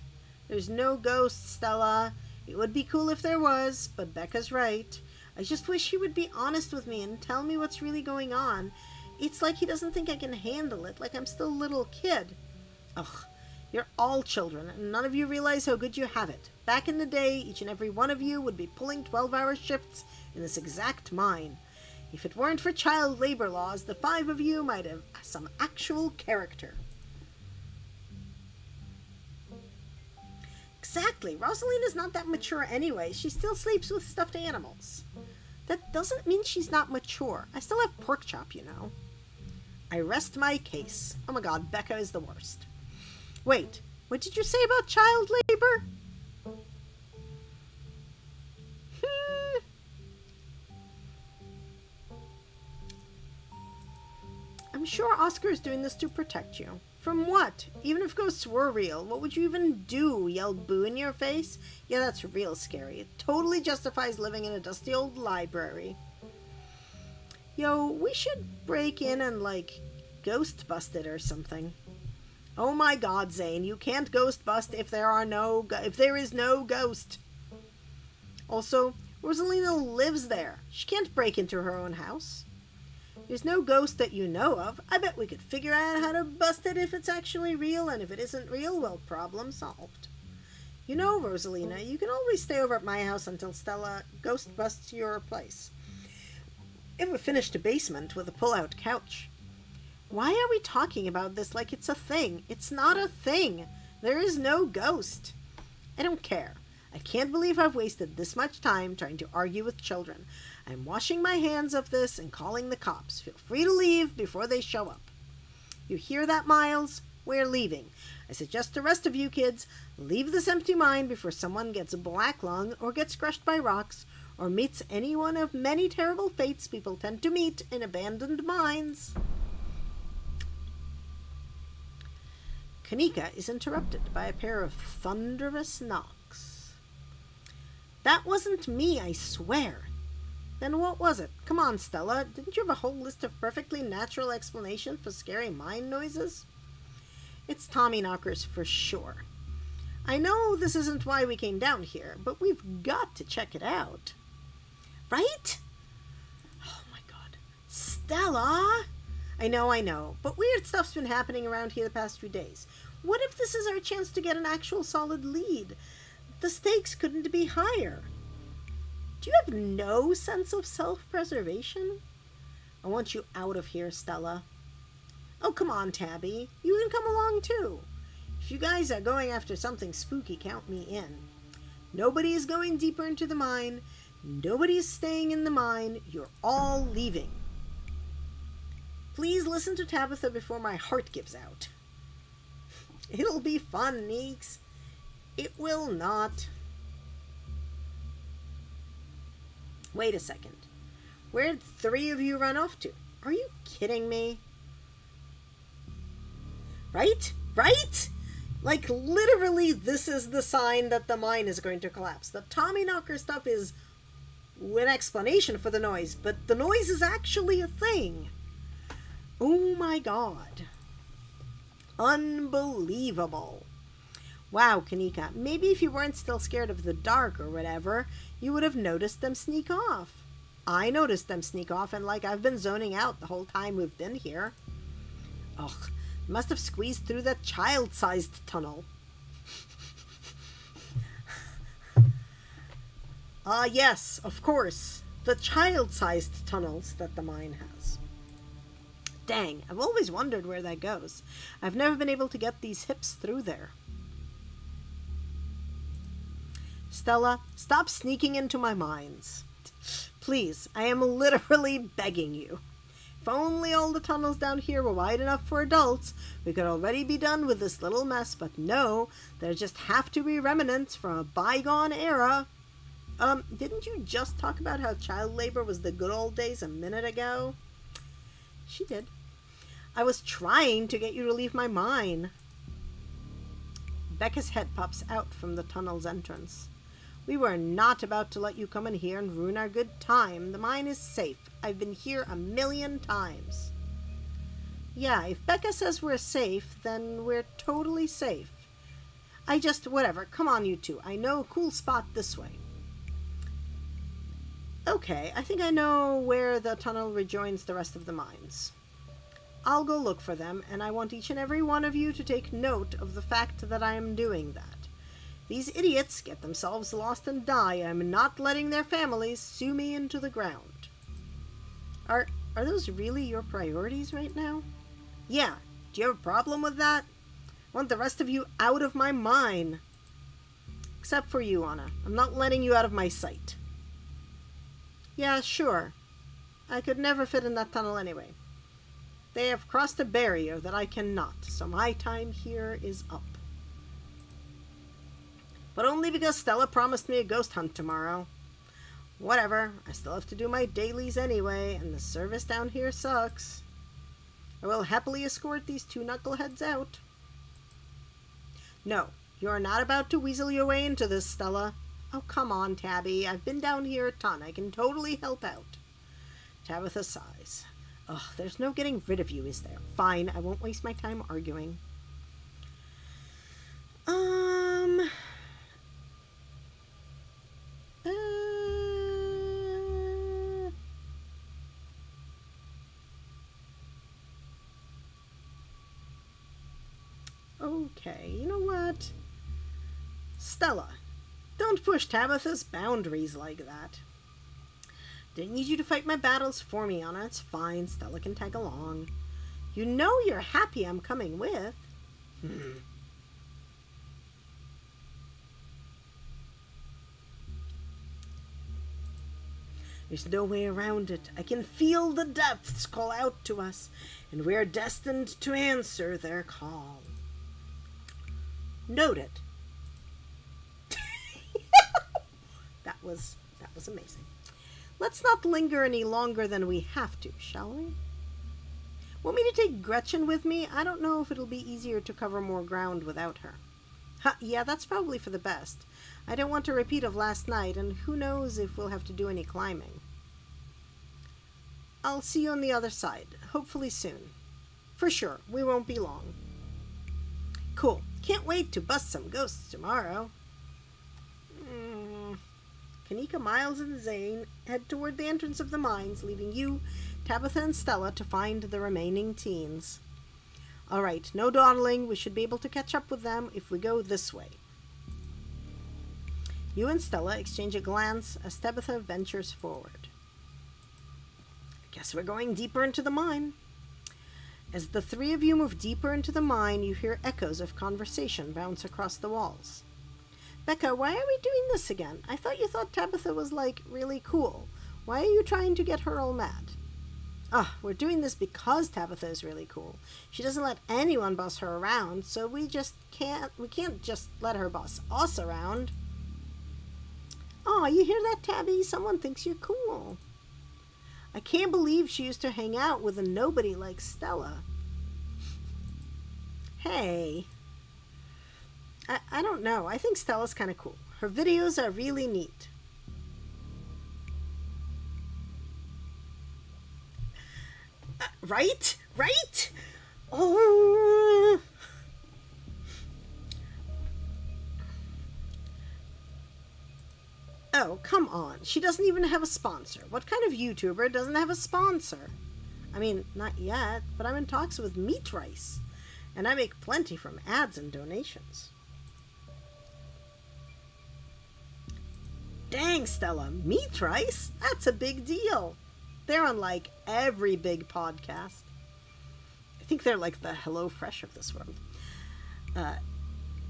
There's no ghost, Stella. It would be cool if there was, but Becca's right. I just wish he would be honest with me and tell me what's really going on. It's like he doesn't think I can handle it, like I'm still a little kid. Ugh, you're all children, and none of you realize how good you have it. Back in the day, each and every one of you would be pulling 12-hour shifts in this exact mine. If it weren't for child labor laws, the 5 of you might have some actual character. Exactly. Rosalina's not that mature anyway. She still sleeps with stuffed animals. That doesn't mean she's not mature. I still have pork chop, you know. I rest my case. Oh my god, Becca is the worst. Wait, what did you say about child labor? I'm sure Oscar is doing this to protect you. From what? Even if ghosts were real, what would you even do? Yell boo in your face? Yeah, that's real scary. It totally justifies living in a dusty old library. Yo, we should break in and, like, ghost bust it or something. Oh my god, Zane, you can't ghost bust if there is no ghost. Also, Rosalina lives there. She can't break into her own house. There's no ghost that you know of. I bet we could figure out how to bust it if it's actually real, and if it isn't real, well, problem solved. You know, Rosalina, you can always stay over at my house until Stella ghost busts your place. If we finished a basement with a pull-out couch. Why are we talking about this like it's a thing? It's not a thing. There is no ghost. I don't care. I can't believe I've wasted this much time trying to argue with children. I'm washing my hands of this and calling the cops. Feel free to leave before they show up. You hear that, Miles? We're leaving. I suggest the rest of you kids leave this empty mine before someone gets black lung or gets crushed by rocks or meets any one of many terrible fates people tend to meet in abandoned mines. Kanika is interrupted by a pair of thunderous knocks. That wasn't me, I swear. Then what was it? Come on, Stella. Didn't you have a whole list of perfectly natural explanations for scary mine noises? It's Tommyknockers for sure. I know this isn't why we came down here, but we've got to check it out. Right? Oh my god. Stella! I know, but weird stuff's been happening around here the past few days. What if this is our chance to get an actual solid lead? The stakes couldn't be higher. Do you have no sense of self-preservation? I want you out of here, Stella. Oh, come on, Tabby. You can come along, too. If you guys are going after something spooky, count me in. Nobody is going deeper into the mine. Nobody is staying in the mine. You're all leaving. Please listen to Tabitha before my heart gives out. It'll be fun, Neeks. It will not. Wait a second. Where'd 3 of you run off to? Are you kidding me? Right? Right? Like, literally, this is the sign that the mine is going to collapse. The Tommyknocker stuff is an explanation for the noise, but the noise is actually a thing. Oh my god. Unbelievable. Wow, Kanika, maybe if you weren't still scared of the dark or whatever, you would have noticed them sneak off. I noticed them sneak off, and like I've been zoning out the whole time we've been here. Ugh, must have squeezed through that child-sized tunnel. Yes, of course. The child-sized tunnels that the mine has. Dang, I've always wondered where that goes. I've never been able to get these hips through there. Stella, stop sneaking into my mines. Please, I am literally begging you. If only all the tunnels down here were wide enough for adults, we could already be done with this little mess, but no, there just have to be remnants from a bygone era. Didn't you just talk about how child labor was the good old days a minute ago? She did. I was trying to get you to leave my mine. Becca's head pops out from the tunnel's entrance. We were not about to let you come in here and ruin our good time. The mine is safe. I've been here 1,000,000 times. Yeah, if Becca says we're safe, then we're totally safe. Whatever. Come on, you two. I know a cool spot this way. Okay, I think I know where the tunnel rejoins the rest of the mines. I'll go look for them, and I want each and every one of you to take note of the fact that I am doing that. These idiots get themselves lost and die. I'm not letting their families sue me into the ground. Are those really your priorities right now? Yeah. Do you have a problem with that? I want the rest of you out of my mine. Except for you, Anna. I'm not letting you out of my sight. Yeah, sure. I could never fit in that tunnel anyway. They have crossed a barrier that I cannot, so my time here is up. But only because Stella promised me a ghost hunt tomorrow. Whatever, I still have to do my dailies anyway, and the service down here sucks. I will happily escort these 2 knuckleheads out. No, you are not about to weasel your way into this, Stella. Oh, come on, Tabby. I've been down here a ton. I can totally help out. Tabitha sighs. Ugh, there's no getting rid of you, is there? Fine, I won't waste my time arguing. Okay, you know what? Stella, don't push Tabitha's boundaries like that. Didn't need you to fight my battles for me, Anna. It's fine. Stella can tag along. You know you're happy I'm coming with. There's no way around it. I can feel the depths call out to us, and we're destined to answer their call. Noted. That was amazing. Let's not linger any longer than we have to, shall we? Want me to take Gretchen with me? I don't know if it'll be easier to cover more ground without her. Yeah, that's probably for the best. I don't want a repeat of last night, and who knows if we'll have to do any climbing. I'll see you on the other side, hopefully soon. For sure, we won't be long. Cool. Can't wait to bust some ghosts tomorrow. Kanika, Miles, and Zane head toward the entrance of the mines, leaving you, Tabitha, and Stella to find the remaining teens. All right, no dawdling. We should be able to catch up with them if we go this way. You and Stella exchange a glance as Tabitha ventures forward. Guess we're going deeper into the mine. As the three of you move deeper into the mine, you hear echoes of conversation bounce across the walls. Becca, why are we doing this again? I thought you thought Tabitha was, like, really cool. Why are you trying to get her all mad? We're doing this because Tabitha is really cool. She doesn't let anyone boss her around, so we can't just let her boss us around. You hear that, Tabby? Someone thinks you're cool. I can't believe she used to hang out with a nobody like Stella. Hey. I don't know. I think Stella's kind of cool. Her videos are really neat. Right? Right? Oh. Oh, come on. She doesn't even have a sponsor. What kind of YouTuber doesn't have a sponsor? I mean, not yet, but I'm in talks with Meat Rice, and I make plenty from ads and donations. Dang, Stella, Meat Rice? That's a big deal. They're on, like, every big podcast. I think they're like the HelloFresh of this world.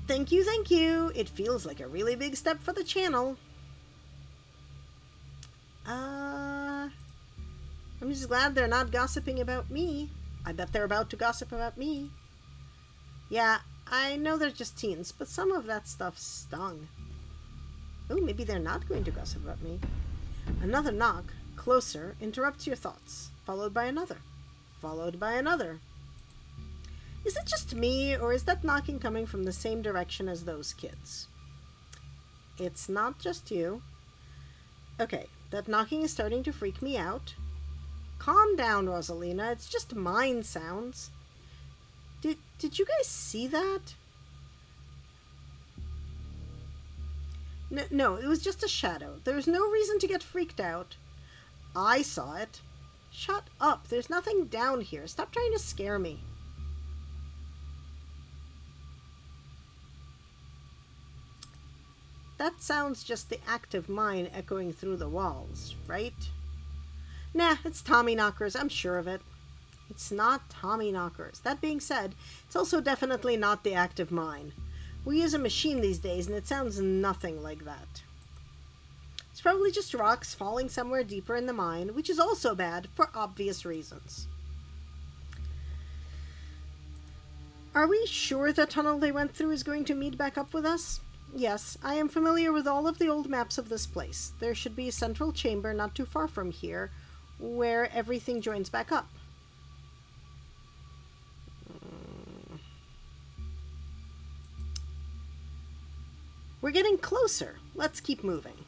Thank you, thank you. It feels like a really big step for the channel. I'm just glad they're not gossiping about me. I bet they're about to gossip about me. Yeah, I know they're just teens, but some of that stuff stung. Oh, maybe they're not going to gossip about me. Another knock, closer, interrupts your thoughts, followed by another, followed by another. Is it just me, or is that knocking coming from the same direction as those kids? It's not just you. Okay, that knocking is starting to freak me out. Calm down, Rosalina. It's just mine sounds. Did you guys see that? No, it was just a shadow. There's no reason to get freaked out. I saw it. Shut up. There's nothing down here. Stop trying to scare me. That sounds just the active mine echoing through the walls, right? Nah, it's Tommyknockers. I'm sure of it. It's not Tommyknockers. That being said, it's also definitely not the active mine. We use a machine these days, and it sounds nothing like that. It's probably just rocks falling somewhere deeper in the mine, which is also bad for obvious reasons. Are we sure the tunnel they went through is going to meet back up with us? Yes, I am familiar with all of the old maps of this place. There should be a central chamber not too far from here, where everything joins back up. We're getting closer. Let's keep moving.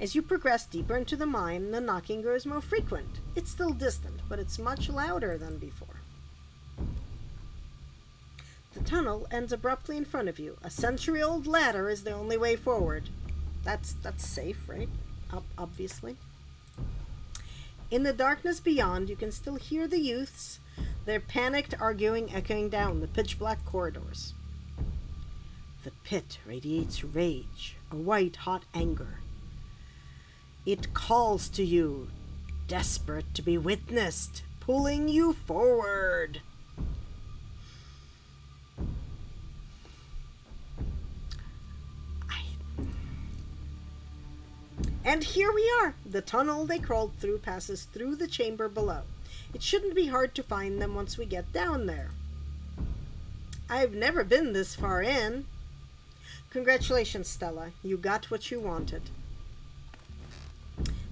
As you progress deeper into the mine, the knocking grows more frequent. It's still distant, but it's much louder than before. The tunnel ends abruptly in front of you. A century-old ladder is the only way forward. That's safe, right? Obviously. In the darkness beyond, you can still hear the youths, their panicked arguing echoing down the pitch-black corridors. The pit radiates rage, a white-hot anger. It calls to you, desperate to be witnessed, pulling you forward. And here we are. The tunnel they crawled through passes through the chamber below. It shouldn't be hard to find them once we get down there. I've never been this far in. Congratulations, Stella. You got what you wanted.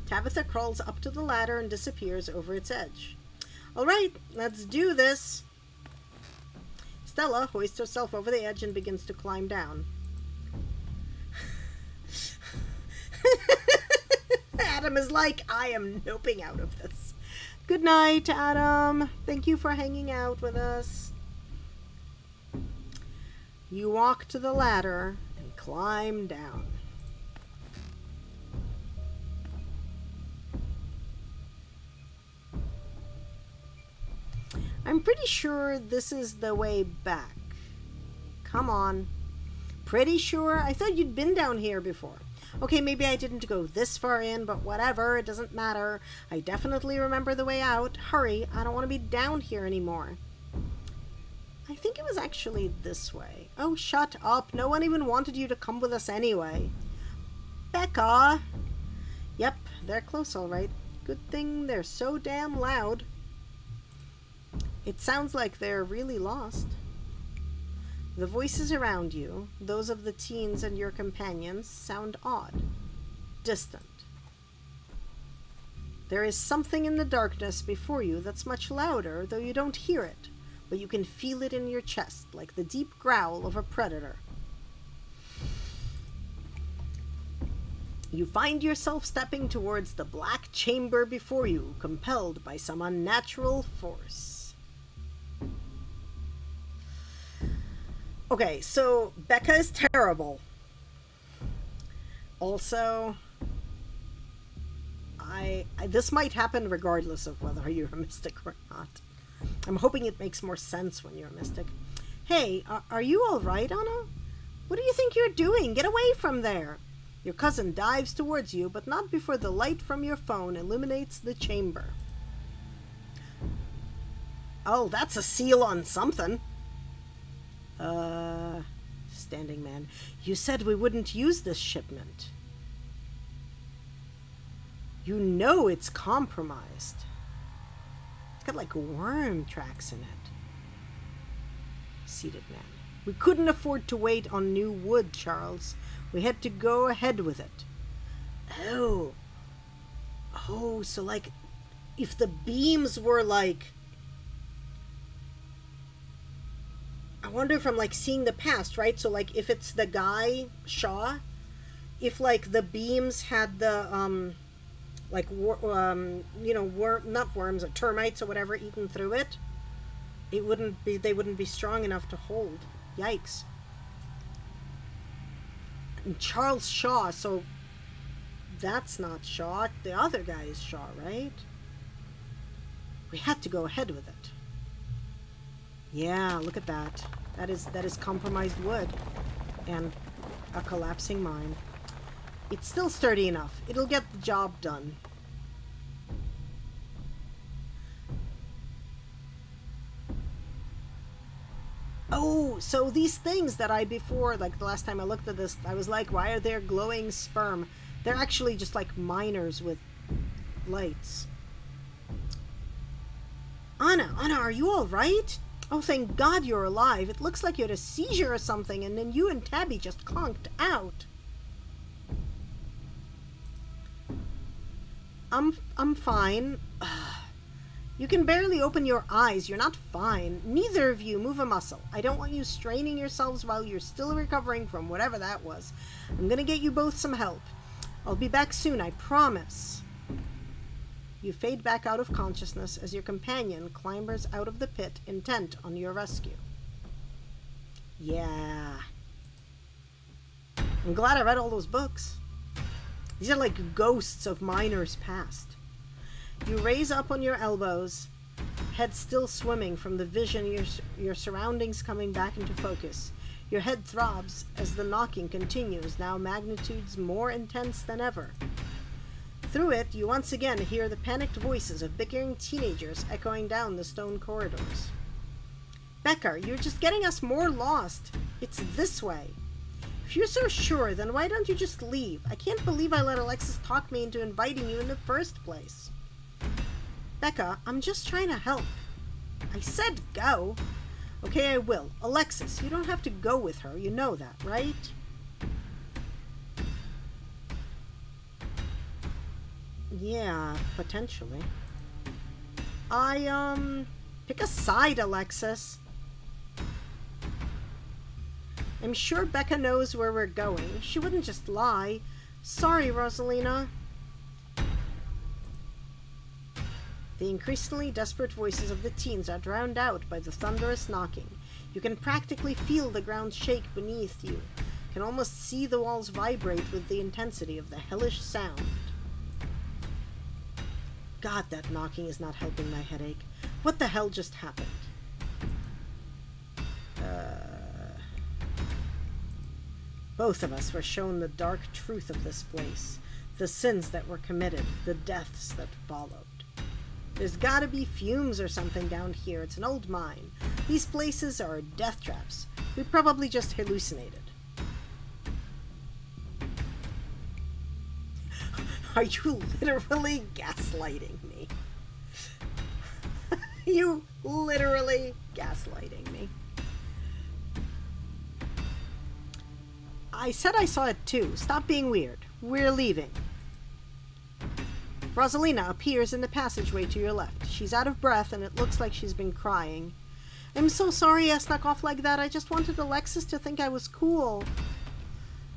Tabitha crawls up to the ladder and disappears over its edge. All right, let's do this. Stella hoists herself over the edge and begins to climb down. Adam is like, I am noping out of this. Good night, Adam. Thank you for hanging out with us. You walk to the ladder and climb down. I'm pretty sure this is the way back. Come on. Pretty sure? I thought you'd been down here before. Okay, maybe I didn't go this far in, but whatever, it doesn't matter. I definitely remember the way out. Hurry, I don't want to be down here anymore. I think it was actually this way. Oh, shut up. No one even wanted you to come with us anyway. Becca! Yep, they're close all right. Good thing they're so damn loud. It sounds like they're really lost. The voices around you, those of the teens and your companions, sound odd, distant. There is something in the darkness before you that's much louder, though you don't hear it, but you can feel it in your chest, like the deep growl of a predator. You find yourself stepping towards the black chamber before you, compelled by some unnatural force. Okay, so Becca is terrible. Also, this might happen regardless of whether you're a mystic or not. I'm hoping it makes more sense when you're a mystic. Hey, are you all right, Anna? What do you think you're doing? Get away from there! Your cousin dives towards you, but not before the light from your phone illuminates the chamber. Oh, that's a seal on something. Standing man, you said we wouldn't use this shipment. You know it's compromised. It's got like worm tracks in it. Seated man. We couldn't afford to wait on new wood, Charles. We had to go ahead with it. Oh, so like, if the beams were like... I wonder if I'm like seeing the past, right? So like if it's the guy, Shaw, if like the beams had the, like, you know, not worms, or termites or whatever eaten through it, they wouldn't be strong enough to hold. Yikes. And Charles Shaw, so that's not Shaw. The other guy is Shaw, right? We had to go ahead with it. Yeah, look at that. That is compromised wood and a collapsing mine. It's still sturdy enough. It'll get the job done. Oh, so these things that before, like the last time I looked at this, I was like, why are there glowing sperm? They're actually just like miners with lights. Anna, are you all right? Oh, thank God you're alive. It looks like you had a seizure or something, and then you and Tabby just conked out. I'm fine. You can barely open your eyes. You're not fine. Neither of you move a muscle. I don't want you straining yourselves while you're still recovering from whatever that was. I'm gonna get you both some help. I'll be back soon, I promise. You fade back out of consciousness as your companion clambers out of the pit, intent on your rescue. Yeah. I'm glad I read all those books. These are like ghosts of miners past. You raise up on your elbows, head still swimming from the vision, your surroundings coming back into focus. Your head throbs as the knocking continues, now magnitudes more intense than ever. Through it, you once again hear the panicked voices of bickering teenagers echoing down the stone corridors. Becca, you're just getting us more lost. It's this way. If you're so sure, then why don't you just leave? I can't believe I let Alexis talk me into inviting you in the first place. Becca, I'm just trying to help. I said go. Okay, I will. Alexis, you don't have to go with her. You know that, right? Yeah, potentially. Pick a side, Alexis. I'm sure Becca knows where we're going. She wouldn't just lie. Sorry, Rosalina. The increasingly desperate voices of the teens are drowned out by the thunderous knocking. You can practically feel the ground shake beneath you. You can almost see the walls vibrate with the intensity of the hellish sound. God, that knocking is not helping my headache. What the hell just happened? Both of us were shown the dark truth of this place, the sins that were committed, the deaths that followed. There's gotta be fumes or something down here. It's an old mine. These places are death traps. We probably just hallucinated. Are you literally gaslighting me? You literally gaslighting me. I said I saw it too. Stop being weird. We're leaving. Rosalina appears in the passageway to your left. She's out of breath and it looks like she's been crying. I'm so sorry I snuck off like that. I just wanted Alexis to think I was cool.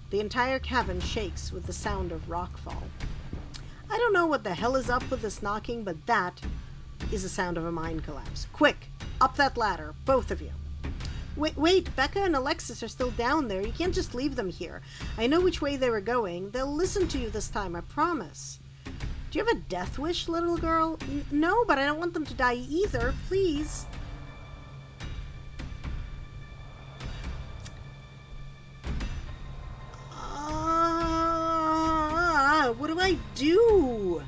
The entire cabin shakes with the sound of rockfall. I don't know what the hell is up with this knocking, but that is the sound of a mine collapse. Quick, up that ladder, both of you. Wait, Becca and Alexis are still down there. You can't just leave them here. I know which way they were going. They'll listen to you this time, I promise. Do you have a death wish, little girl? No, but I don't want them to die either. Please. What do I do?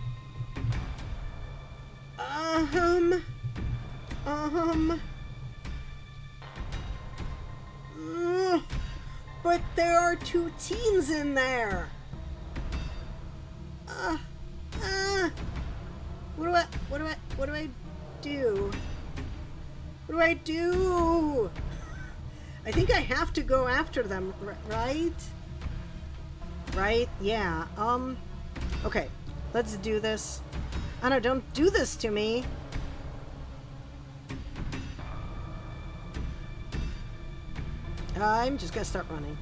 But there are two teens in there. What do I do? What do I do? I think I have to go after them, right? Right? Yeah. Okay. Let's do this. Anna, don't do this to me. I'm just gonna start running.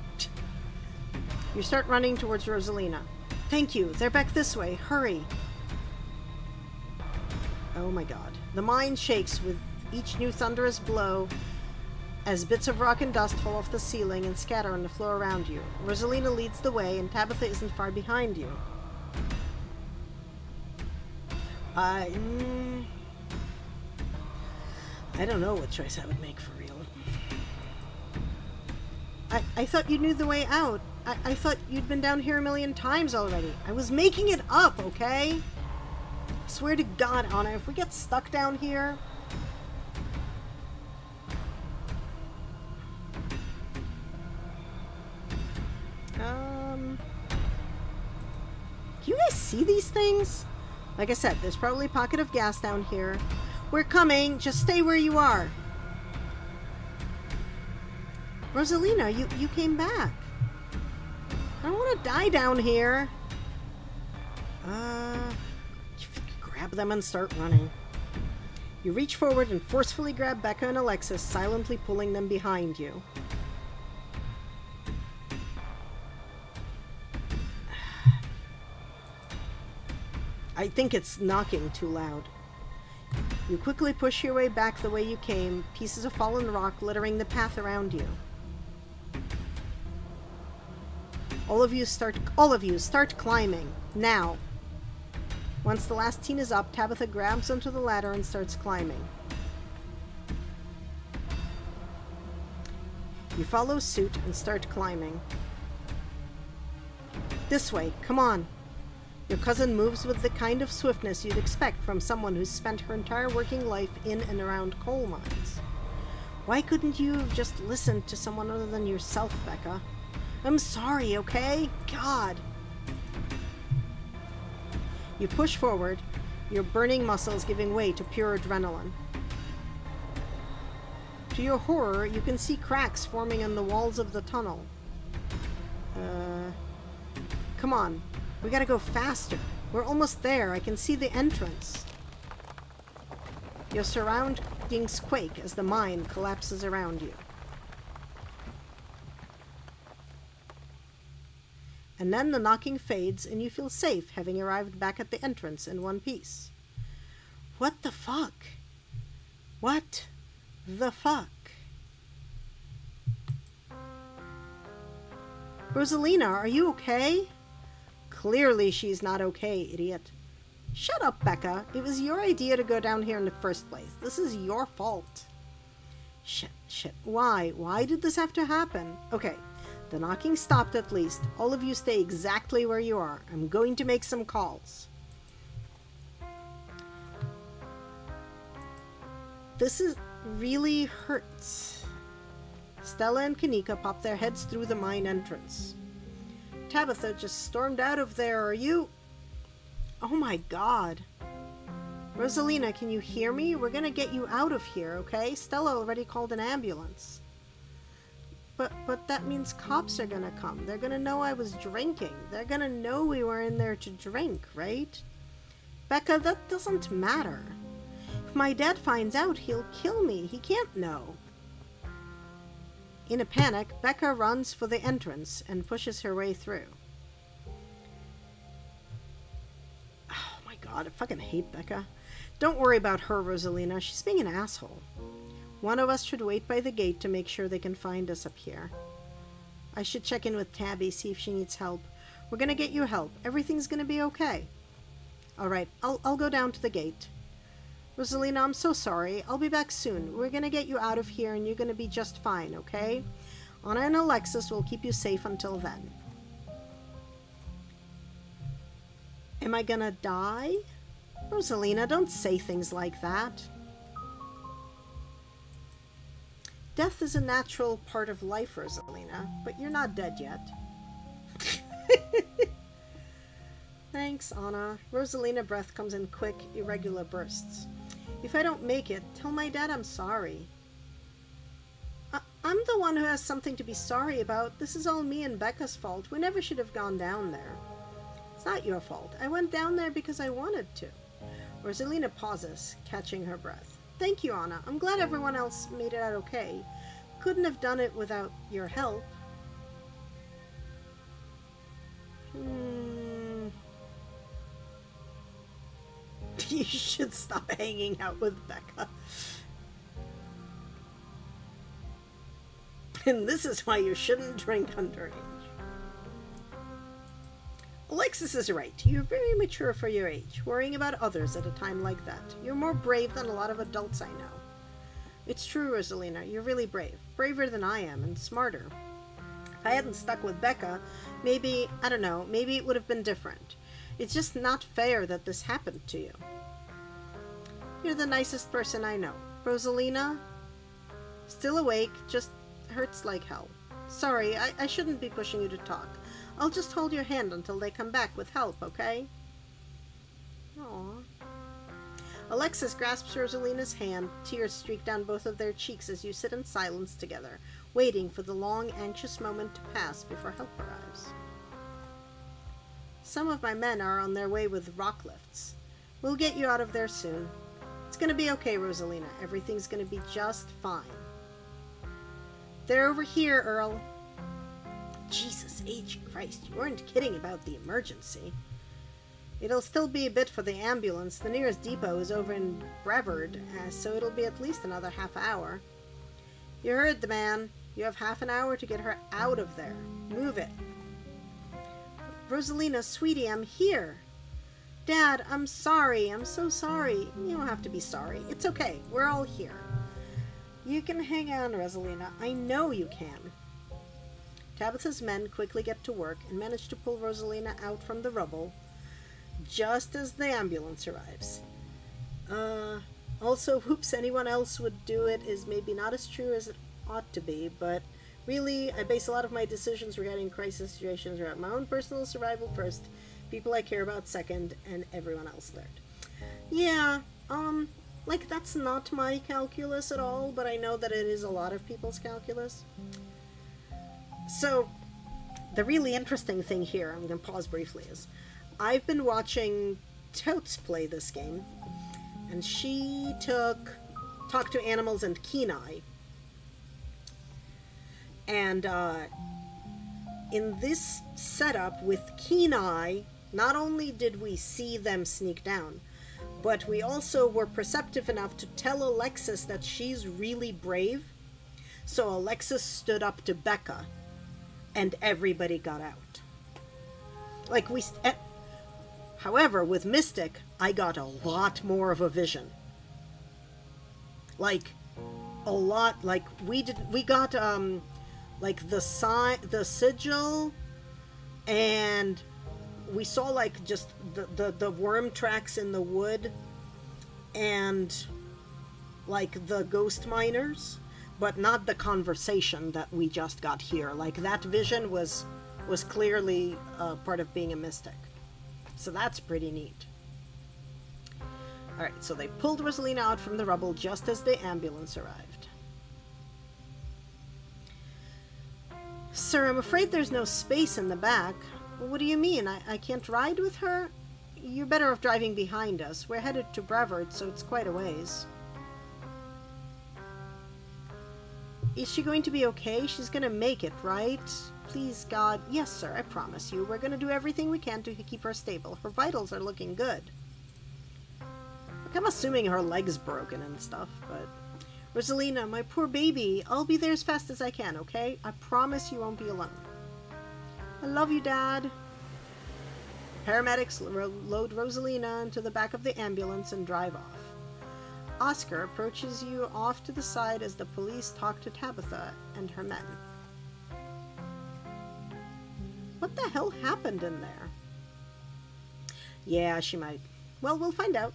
You start running towards Rosalina. Thank you. They're back this way. Hurry. Oh my god. The mine shakes with each new thunderous blow as bits of rock and dust fall off the ceiling and scatter on the floor around you. Rosalina leads the way and Tabitha isn't far behind you. I don't know what choice I would make for real. I thought you knew the way out. I thought you'd been down here a million times already. I was making it up, okay? I swear to God, Anna, if we get stuck down here... Can you guys see these things? Like I said, there's probably a pocket of gas down here. We're coming. Just stay where you are. Rosalina, you came back. I don't want to die down here. Grab them and start running. You reach forward and forcefully grab Becca and Alexis, silently pulling them behind you. I think it's knocking too loud. You quickly push your way back the way you came, pieces of fallen rock littering the path around you. All of you start climbing. Now. Once the last teen is up, Tabitha grabs onto the ladder and starts climbing. You follow suit and start climbing. This way, come on. Your cousin moves with the kind of swiftness you'd expect from someone who's spent her entire working life in and around coal mines. Why couldn't you have just listened to someone other than yourself, Becca? I'm sorry, okay? God. You push forward, your burning muscles giving way to pure adrenaline. To your horror, you can see cracks forming in the walls of the tunnel. Come on. We gotta go faster. We're almost there. I can see the entrance. Your surroundings quake as the mine collapses around you. And then the knocking fades and you feel safe, having arrived back at the entrance in one piece. What the fuck? What the fuck? Rosalina, are you okay? Clearly she's not okay, idiot. Shut up, Becca. It was your idea to go down here in the first place. This is your fault. Shit. Why? Why did this have to happen? Okay, the knocking stopped at least. All of you stay exactly where you are. I'm going to make some calls. This really hurts. Stella and Kanika pop their heads through the mine entrance. Tabitha just stormed out of there. Are you... Oh my god. Rosalina, can you hear me? We're gonna get you out of here, okay? Stella already called an ambulance. But that means cops are gonna come. They're gonna know I was drinking. They're gonna know we were in there to drink, right? Becca, that doesn't matter. If my dad finds out, he'll kill me. He can't know. In a panic, Becca runs for the entrance and pushes her way through. Oh my god, I fucking hate Becca. Don't worry about her, Rosalina. She's being an asshole. One of us should wait by the gate to make sure they can find us up here. I should check in with Tabby, see if she needs help. We're gonna get you help. Everything's gonna be okay. Alright, I'll go down to the gate. Rosalina, I'm so sorry. I'll be back soon. We're gonna get you out of here and you're gonna be just fine, okay? Anna and Alexis will keep you safe until then. Am I gonna die? Rosalina, don't say things like that. Death is a natural part of life, Rosalina, but you're not dead yet. Thanks, Anna. Rosalina breath comes in quick, irregular bursts. If I don't make it, tell my dad I'm sorry. I'm the one who has something to be sorry about. This is all me and Becca's fault. We never should have gone down there. It's not your fault. I went down there because I wanted to. Rosalina pauses, catching her breath. Thank you, Anna. I'm glad everyone else made it out okay. Couldn't have done it without your help. You should stop hanging out with Becca. And this is why you shouldn't drink underage. Alexis is right. You're very mature for your age, worrying about others at a time like that. You're more brave than a lot of adults I know. It's true, Rosalina. You're really brave. Braver than I am, and smarter. If I hadn't stuck with Becca, maybe, I don't know, maybe it would have been different. It's just not fair that this happened to you. You're the nicest person I know. Rosalina? Still awake, just hurts like hell. Sorry, I shouldn't be pushing you to talk. I'll just hold your hand until they come back with help, okay? Aww. Alexis grasps Rosalina's hand. Tears streak down both of their cheeks as you sit in silence together, waiting for the long, anxious moment to pass before help arrives. Some of my men are on their way with rock lifts. We'll get you out of there soon. It's gonna be okay, Rosalina. Everything's gonna be just fine. They're over here, Earl. Jesus H. Christ, you weren't kidding about the emergency. It'll still be a bit for the ambulance. The nearest depot is over in Brevard, so it'll be at least another half hour. You heard the man. You have half an hour to get her out of there. Move it. Rosalina, sweetie, I'm here. Dad, I'm sorry. I'm so sorry. You don't have to be sorry. It's okay. We're all here. You can hang on, Rosalina. I know you can. Tabitha's men quickly get to work and manage to pull Rosalina out from the rubble just as the ambulance arrives. Also, whoops, anyone else would do it is maybe not as true as it ought to be, but really, I base a lot of my decisions regarding crisis situations around my own personal survival first, people I care about second, and everyone else third. Yeah, Like, that's not my calculus at all, but I know that it is a lot of people's calculus. So, the really interesting thing here, I'm going to pause briefly, is I've been watching Totes play this game, and she talked to Animals and Kenai. And in this setup with Kenai, not only did we see them sneak down, but we also were perceptive enough to tell Alexis that she's really brave. So Alexis stood up to Becca, and everybody got out. Like, however, with Mystic, I got a lot more of a vision. Like, a lot, like, we got, like, the sigil, and we saw, like, just the worm tracks in the wood, and, like, the ghost miners, but not the conversation that we just got here. Like, that vision was clearly part of being a mystic. So that's pretty neat. Alright, so they pulled Rosalina out from the rubble just as the ambulance arrived. Sir, I'm afraid there's no space in the back. What do you mean? I can't ride with her? You're better off driving behind us. We're headed to Brevard, so it's quite a ways. Is she going to be okay? She's gonna make it, right? Please, God. Yes, sir, I promise you. We're gonna do everything we can to keep her stable. Her vitals are looking good. Like, I'm assuming her leg's broken and stuff, but... Rosalina, my poor baby. I'll be there as fast as I can, okay? I promise you won't be alone. I love you, Dad. Paramedics load Rosalina into the back of the ambulance and drive off. Oscar approaches you off to the side as the police talk to Tabitha and her men. What the hell happened in there? Yeah, she might. Well, we'll find out.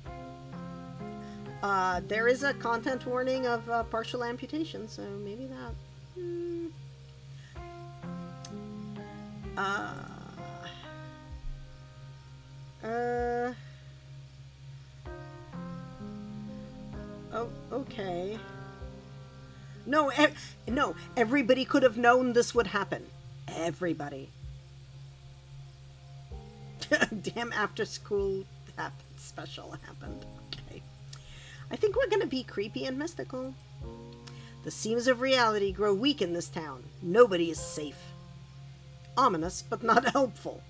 There is a content warning of partial amputation, so maybe that... Oh, okay. No, no, everybody could have known this would happen. Everybody. Damn after school special happened. Okay. I think we're gonna be creepy and mystical. The seams of reality grow weak in this town. Nobody is safe. Ominous, but not helpful.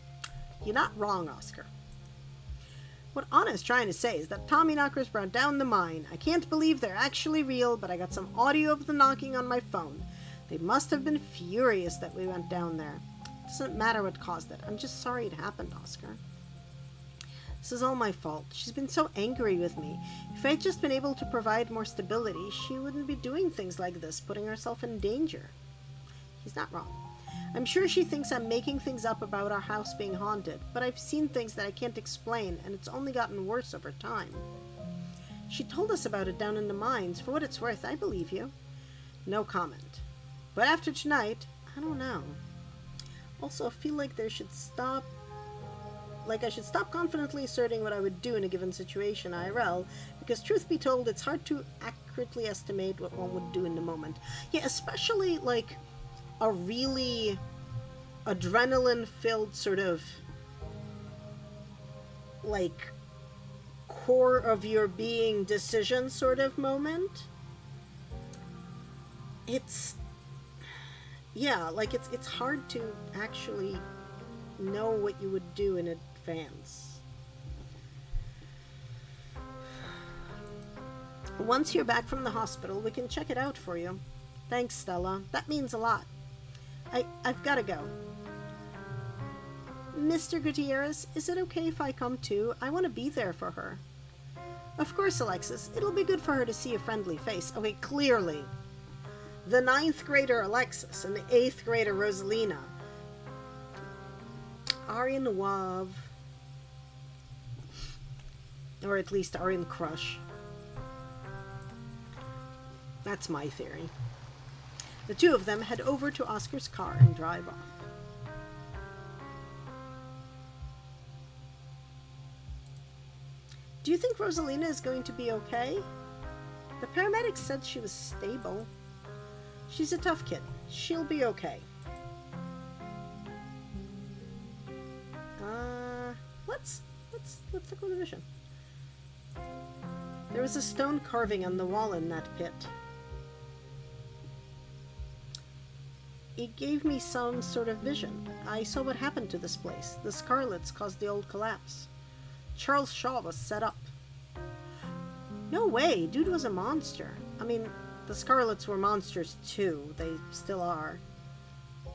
You're not wrong, Oscar. What Anna is trying to say is that Tommyknockers brought down the mine. I can't believe they're actually real, but I got some audio of the knocking on my phone. They must have been furious that we went down there. It doesn't matter what caused it. I'm just sorry it happened, Oscar. This is all my fault. She's been so angry with me. If I'd just been able to provide more stability, she wouldn't be doing things like this, putting herself in danger. He's not wrong. I'm sure she thinks I'm making things up about our house being haunted, but I've seen things that I can't explain, and it's only gotten worse over time. She told us about it down in the mines. For what it's worth, I believe you. No comment. But after tonight, I don't know. Also, I feel like I should stop confidently asserting what I would do in a given situation, IRL, because truth be told, it's hard to accurately estimate what one would do in the moment. Yeah, especially, like, a really adrenaline-filled sort of, like, core of your being decision sort of moment. It's, yeah, like, it's hard to actually know what you would do in advance. Once you're back from the hospital, we can check it out for you. Thanks, Stella. That means a lot. I've got to go. Mr. Gutierrez, is it okay if I come too? I want to be there for her. Of course, Alexis. It'll be good for her to see a friendly face. Okay, clearly. The 9th grader Alexis and the 8th grader Rosalina are in love. Or at least are in crush. That's my theory. The two of them head over to Oscar's car and drive off. Do you think Rosalina is going to be okay? The paramedics said she was stable. She's a tough kid. She'll be okay. Let's look on the vision. There was a stone carving on the wall in that pit. It gave me some sort of vision. I saw what happened to this place. The Scarlets caused the old collapse. Charles Shaw was set up. No way, dude was a monster. I mean, the Scarlets were monsters too. They still are.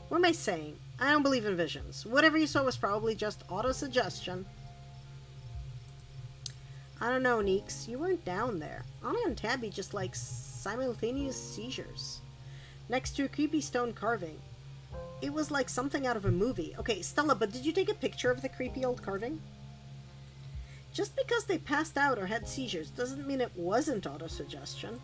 What am I saying? I don't believe in visions. Whatever you saw was probably just auto-suggestion. I don't know, Neeks. You weren't down there. Anna and Tabby just like simultaneous seizures. Next to a creepy stone carving. It was like something out of a movie. Okay, Stella, but did you take a picture of the creepy old carving? Just because they passed out or had seizures doesn't mean it wasn't auto-suggestion.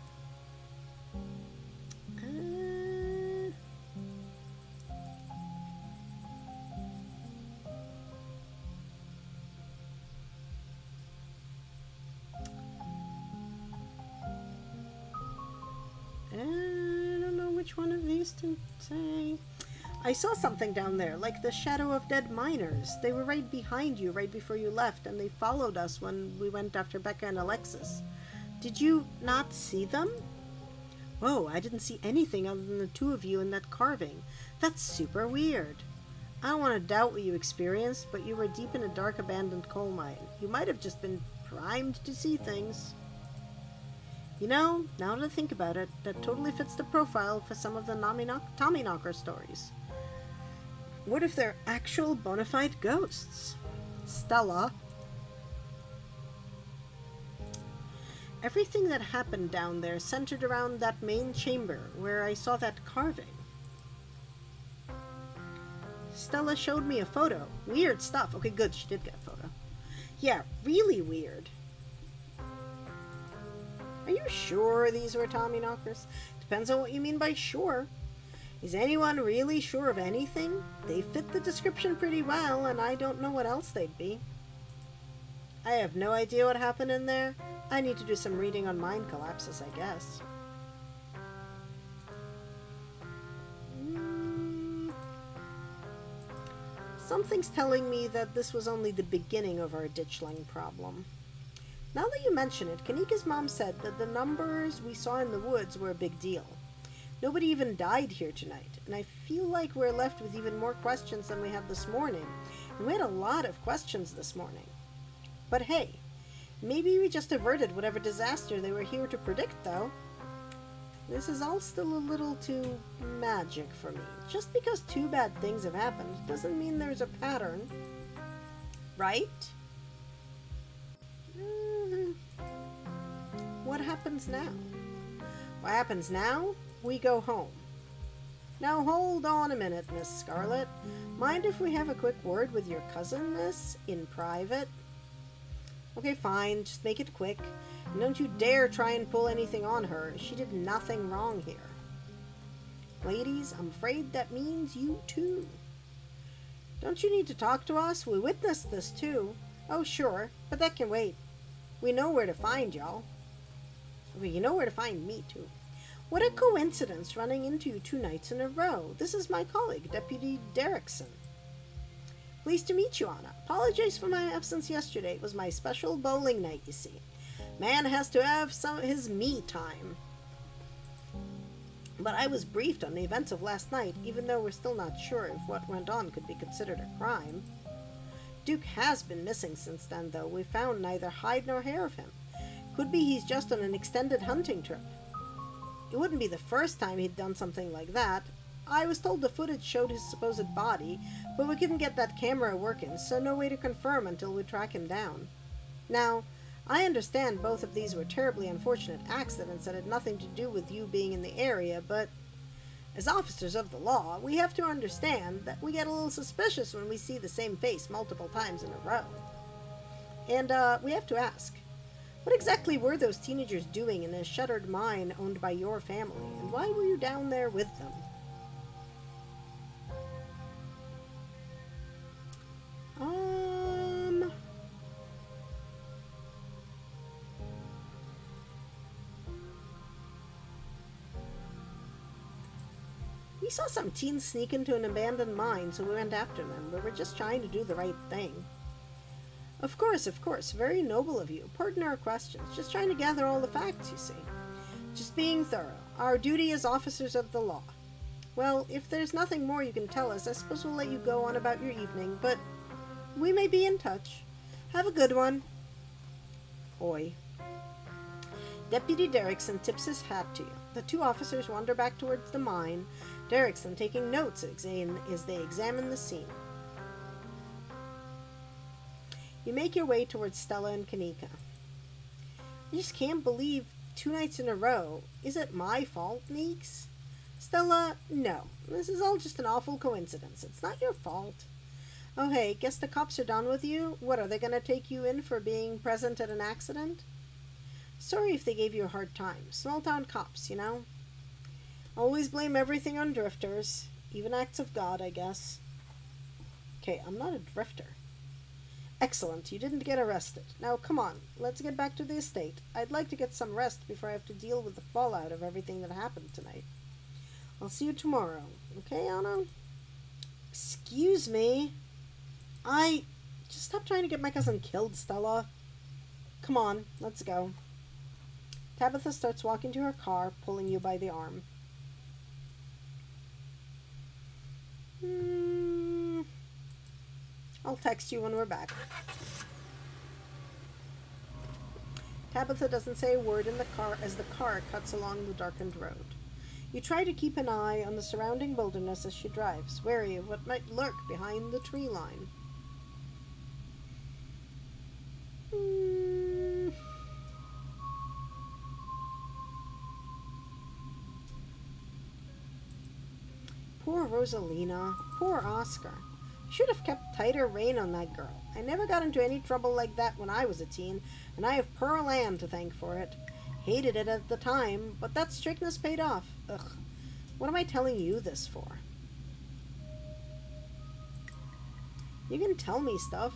I don't know which one of these to say. I saw something down there, like the shadow of dead miners. They were right behind you, right before you left, and they followed us when we went after Becca and Alexis. Did you not see them? Whoa, I didn't see anything other than the two of you in that carving. That's super weird. I don't want to doubt what you experienced, but you were deep in a dark abandoned coal mine. You might have just been primed to see things. You know, now that I think about it, that totally fits the profile for some of the Tommyknocker stories. What if they're actual bona fide ghosts? Stella. Everything that happened down there centered around that main chamber where I saw that carving. Stella showed me a photo. Weird stuff. Okay, good, she did get a photo. Yeah, really weird. Are you sure these were Tommyknockers? Depends on what you mean by sure. Is anyone really sure of anything? They fit the description pretty well, and I don't know what else they'd be. I have no idea what happened in there. I need to do some reading on mind collapses, I guess. Something's telling me that this was only the beginning of our ditchling problem. Now that you mention it, Kanika's mom said that the numbers we saw in the woods were a big deal. Nobody even died here tonight, and I feel like we're left with even more questions than we had this morning. And we had a lot of questions this morning. But hey, maybe we just averted whatever disaster they were here to predict, though. This is all still a little too magic for me. Just because two bad things have happened doesn't mean there's a pattern. Right? What happens now? What happens now? We go home. Now hold on a minute, Miss Scarlet. Mind if we have a quick word with your cousin, miss? In private? Okay, fine. Just make it quick. And don't you dare try and pull anything on her. She did nothing wrong here. Ladies, I'm afraid that means you too. Don't you need to talk to us? We witnessed this too. Oh, sure, but that can wait. We know where to find y'all. Well, you know where to find me too. What a coincidence running into you 2 nights in a row. This is my colleague, Deputy Derrickson. Pleased to meet you, Anna. Apologize for my absence yesterday. It was my special bowling night, you see. Man has to have his me time. But I was briefed on the events of last night, even though we're still not sure if what went on could be considered a crime. Duke has been missing since then, though. We found neither hide nor hair of him. Could be he's just on an extended hunting trip. It wouldn't be the first time he'd done something like that. I was told the footage showed his supposed body, but we couldn't get that camera working, so no way to confirm until we track him down. Now, I understand both of these were terribly unfortunate accidents that had nothing to do with you being in the area, but as officers of the law, we have to understand that we get a little suspicious when we see the same face multiple times in a row. And, we have to ask, what exactly were those teenagers doing in a shuttered mine owned by your family, and why were you down there with them? We saw some teens sneak into an abandoned mine, so we went after them, but we're just trying to do the right thing. Of course, very noble of you. Pardon our questions, just trying to gather all the facts, you see. Just being thorough. Our duty as officers of the law. Well, if there's nothing more you can tell us, I suppose we'll let you go on about your evening, but we may be in touch. Have a good one. Oi. Deputy Derrickson tips his hat to you. The two officers wander back towards the mine, Derrickson taking notes as they examine the scene. You make your way towards Stella and Kanika. I just can't believe 2 nights in a row. Is it my fault, Neeks? Stella, no. This is all just an awful coincidence. It's not your fault. Oh hey, guess the cops are done with you? What, are they going to take you in for being present at an accident? Sorry if they gave you a hard time. Small town cops, you know? Always blame everything on drifters. Even acts of God, I guess. Okay, I'm not a drifter. Excellent, you didn't get arrested. Now, come on, let's get back to the estate. I'd like to get some rest before I have to deal with the fallout of everything that happened tonight. I'll see you tomorrow. Okay, Anna? Excuse me? Just stop trying to get my cousin killed, Stella. Come on, let's go. Tabitha starts walking to her car, pulling you by the arm. I'll text you when we're back. Tabitha doesn't say a word in the car as the car cuts along the darkened road. You try to keep an eye on the surrounding wilderness as she drives, wary of what might lurk behind the tree line. Poor Rosalina. Poor Oscar. Should have kept tighter rein on that girl. I never got into any trouble like that when I was a teen, and I have Pearl Ann to thank for it. Hated it at the time, but that strictness paid off. Ugh. What am I telling you this for? You can tell me stuff.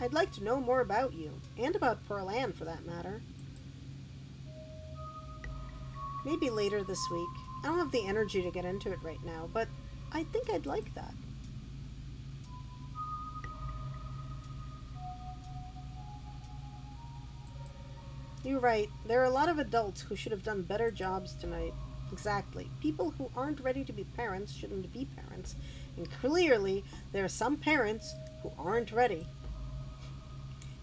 I'd like to know more about you, and about Pearl Ann for that matter. Maybe later this week. I don't have the energy to get into it right now, but I think I'd like that. You're right. There are a lot of adults who should have done better jobs tonight. Exactly. People who aren't ready to be parents shouldn't be parents. And clearly, there are some parents who aren't ready.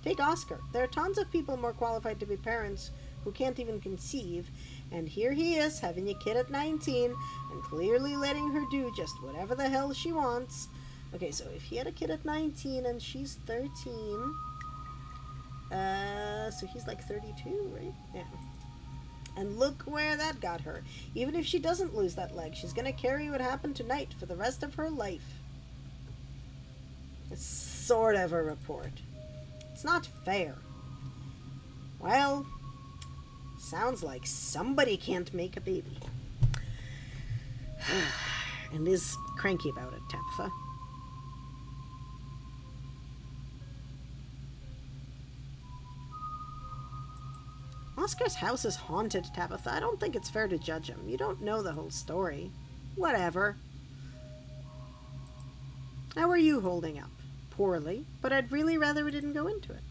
Take Oscar. There are tons of people more qualified to be parents who can't even conceive. And here he is, having a kid at 19, and clearly letting her do just whatever the hell she wants. Okay, so if he had a kid at 19 and she's 13... so he's like 32, right? Yeah. And look where that got her. Even if she doesn't lose that leg, she's gonna carry what happened tonight for the rest of her life. It's sort of a report. It's not fair. Well, sounds like somebody can't make a baby. And is cranky about it, Tabitha. Oscar's house is haunted, Tabitha. I don't think it's fair to judge him. You don't know the whole story. Whatever. How are you holding up? Poorly, but I'd really rather we didn't go into it.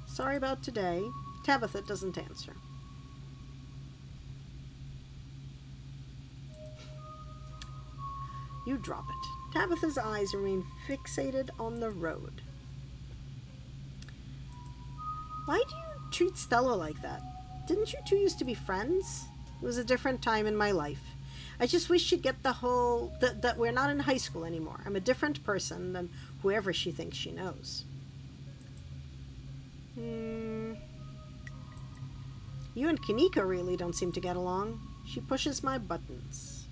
Sorry about today. Tabitha doesn't answer. You drop it. Tabitha's eyes remain fixated on the road. Why do you treat Stella like that? Didn't you two used to be friends? It was a different time in my life. I just wish she'd get the whole... that we're not in high school anymore. I'm a different person than whoever she thinks she knows. You and Kanika really don't seem to get along. She pushes my buttons.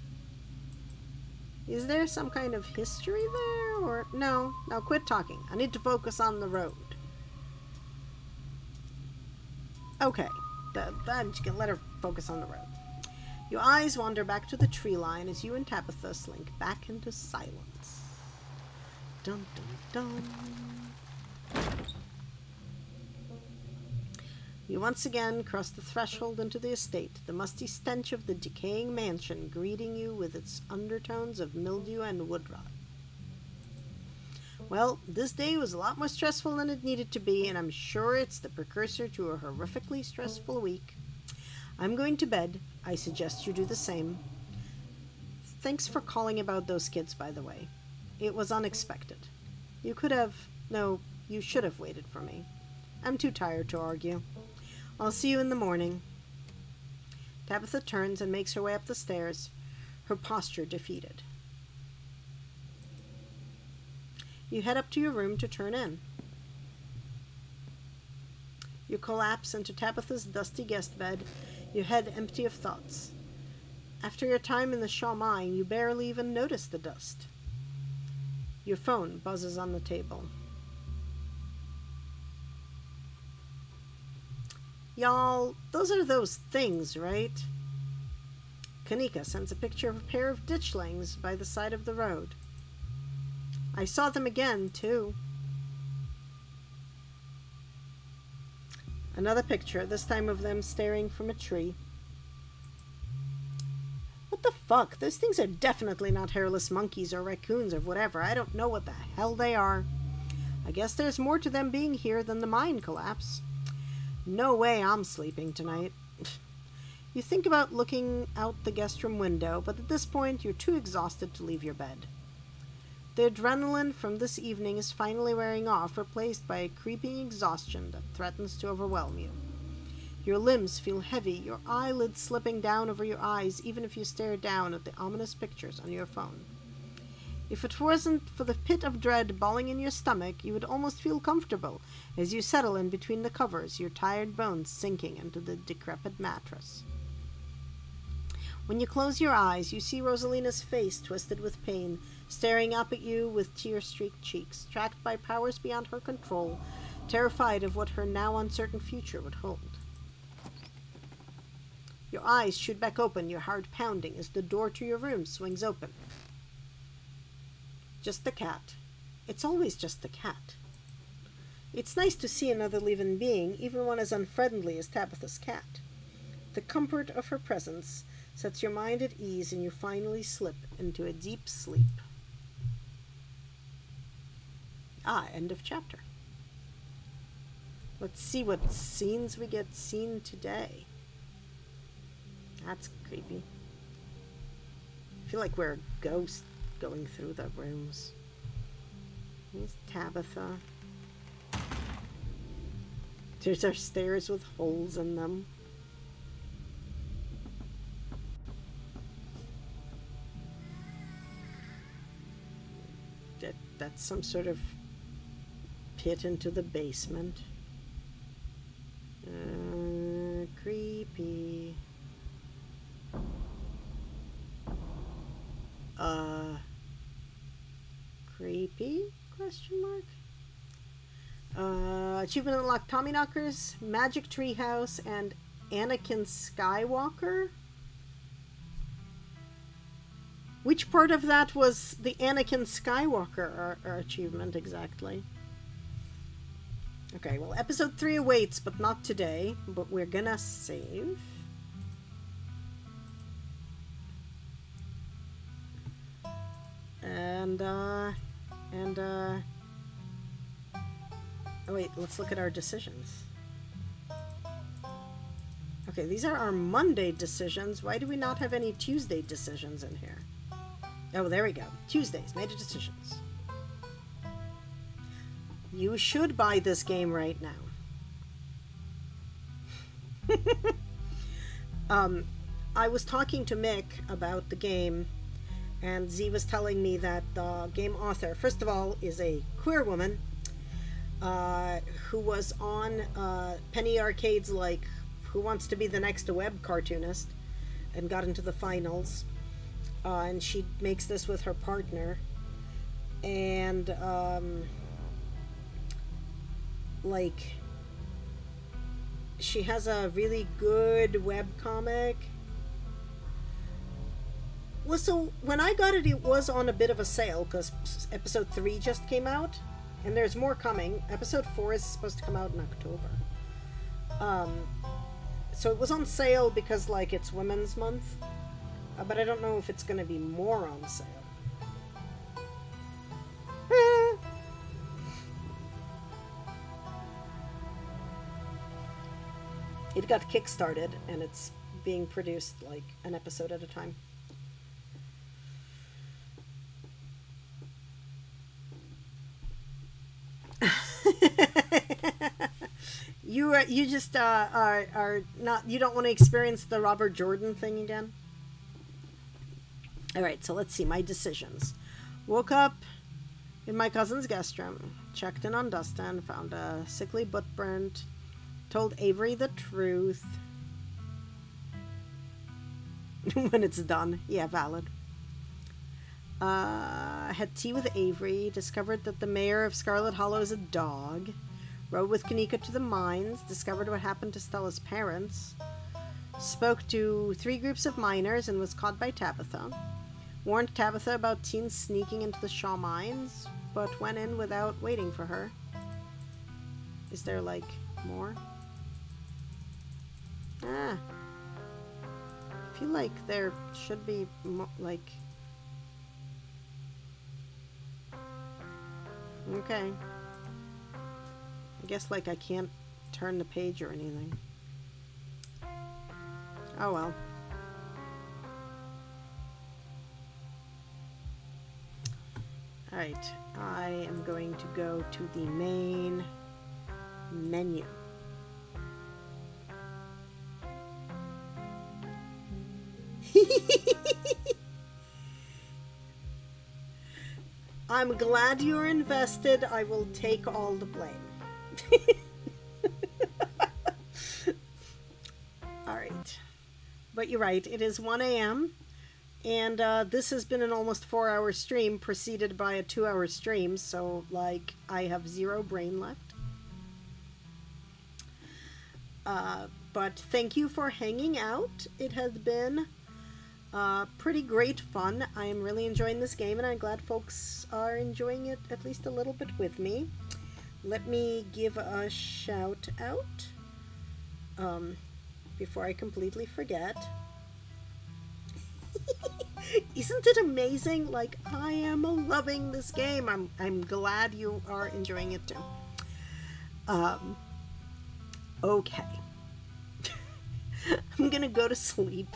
Is there some kind of history there, or... No, quit talking. I need to focus on the road. Okay, I'm just gonna let her focus on the road. Your eyes wander back to the tree line as you and Tabitha slink back into silence. Dun dun dun. You once again cross the threshold into the estate, the musty stench of the decaying mansion greeting you with its undertones of mildew and wood rot. Well, this day was a lot more stressful than it needed to be, and I'm sure it's the precursor to a horrifically stressful week. I'm going to bed. I suggest you do the same. Thanks for calling about those kids, by the way. It was unexpected. You should have waited for me. I'm too tired to argue. I'll see you in the morning. Tabitha turns and makes her way up the stairs, her posture defeated. You head up to your room to turn in. You collapse into Tabitha's dusty guest bed, your head empty of thoughts. After your time in the Shaw mine, you barely even notice the dust. Your phone buzzes on the table. Y'all, those are those things, right? Kanika sends a picture of a pair of ditchlings by the side of the road. I saw them again, too. Another picture, this time of them staring from a tree. What the fuck? Those things are definitely not hairless monkeys or raccoons or whatever. I don't know what the hell they are. I guess there's more to them being here than the mine collapse. No way I'm sleeping tonight. You think about looking out the guest room window, but at this point you're too exhausted to leave your bed. The adrenaline from this evening is finally wearing off, replaced by a creeping exhaustion that threatens to overwhelm you. Your limbs feel heavy, your eyelids slipping down over your eyes even if you stare down at the ominous pictures on your phone. If it wasn't for the pit of dread bawling in your stomach, you would almost feel comfortable as you settle in between the covers, your tired bones sinking into the decrepit mattress. When you close your eyes, you see Rosalina's face twisted with pain, staring up at you with tear-streaked cheeks, tracked by powers beyond her control, terrified of what her now uncertain future would hold. Your eyes shoot back open, your heart pounding as the door to your room swings open. Just the cat. It's always just the cat. It's nice to see another living being, even one as unfriendly as Tabitha's cat. The comfort of her presence sets your mind at ease and you finally slip into a deep sleep. End of chapter. Let's see what scenes we get seen today. That's creepy. I feel like we're a ghost going through the rooms. Here's Tabitha. There's our stairs with holes in them. That's some sort of pit into the basement. Creepy. Creepy? Question mark? Achievement unlocked: Tommyknockers, Magic Treehouse, and Anakin Skywalker? Which part of that was the Anakin Skywalker achievement exactly? Okay, well, episode 3 awaits, but not today. But we're gonna save. Oh wait, let's look at our decisions. Okay, these are our Monday decisions. Why do we not have any Tuesday decisions in here? Oh, there we go. Tuesdays, made decisions. You should buy this game right now. I was talking to Mick about the game, and Z was telling me that the game author, first of all, is a queer woman who was on Penny Arcade's, like, Who Wants to Be the Next Web Cartoonist, and got into the finals. And she makes this with her partner. And, like, she has a really good webcomic. Well, so when I got it, it was on a bit of a sale because episode 3 just came out, and there's more coming. Episode 4 is supposed to come out in October. So it was on sale because, like, it's Women's Month. But I don't know if it's going to be more on sale. It got kickstarted, and it's being produced, like, an episode at a time. You just are not, you don't want to experience the Robert Jordan thing again? Alright, so let's see, my decisions. Woke up in my cousin's guest room, checked in on Dustin, found a sickly footprint, told Avery the truth. When it's done. Yeah, valid. Had tea with Avery, discovered that the mayor of Scarlet Hollow is a dog, rode with Kanika to the mines, discovered what happened to Stella's parents, spoke to 3 groups of miners and was caught by Tabitha, warned Tabitha about teens sneaking into the Shaw mines, but went in without waiting for her. Is there, like, more? I feel like there should be like... Okay. I guess, like, I can't turn the page or anything. Oh well. Alright, I am going to go to the main menu. I'm glad you're invested. I will take all the blame. Alright. But you're right, it is 1 a.m. And this has been an almost 4-hour stream preceded by a 2-hour stream, so, like, I have 0 brain left. But thank you for hanging out. It has been pretty great fun. I am really enjoying this game, and I'm glad folks are enjoying it at least a little bit with me. Let me give a shout out before I completely forget. Isn't it amazing? Like, I am loving this game. I'm glad you are enjoying it too. Okay. I'm gonna go to sleep.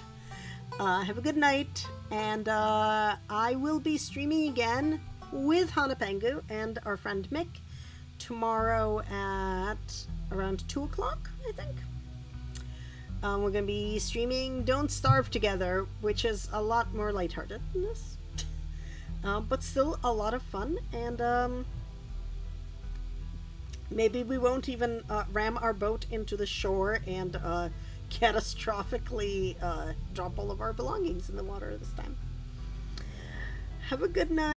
Have a good night, and I will be streaming again with Hanapengu and our friend Mick tomorrow at around 2 o'clock, I think. We're going to be streaming Don't Starve Together, which is a lot more lighthearted than this, but still a lot of fun, and maybe we won't even ram our boat into the shore and catastrophically drop all of our belongings in the water this time. Have a good night.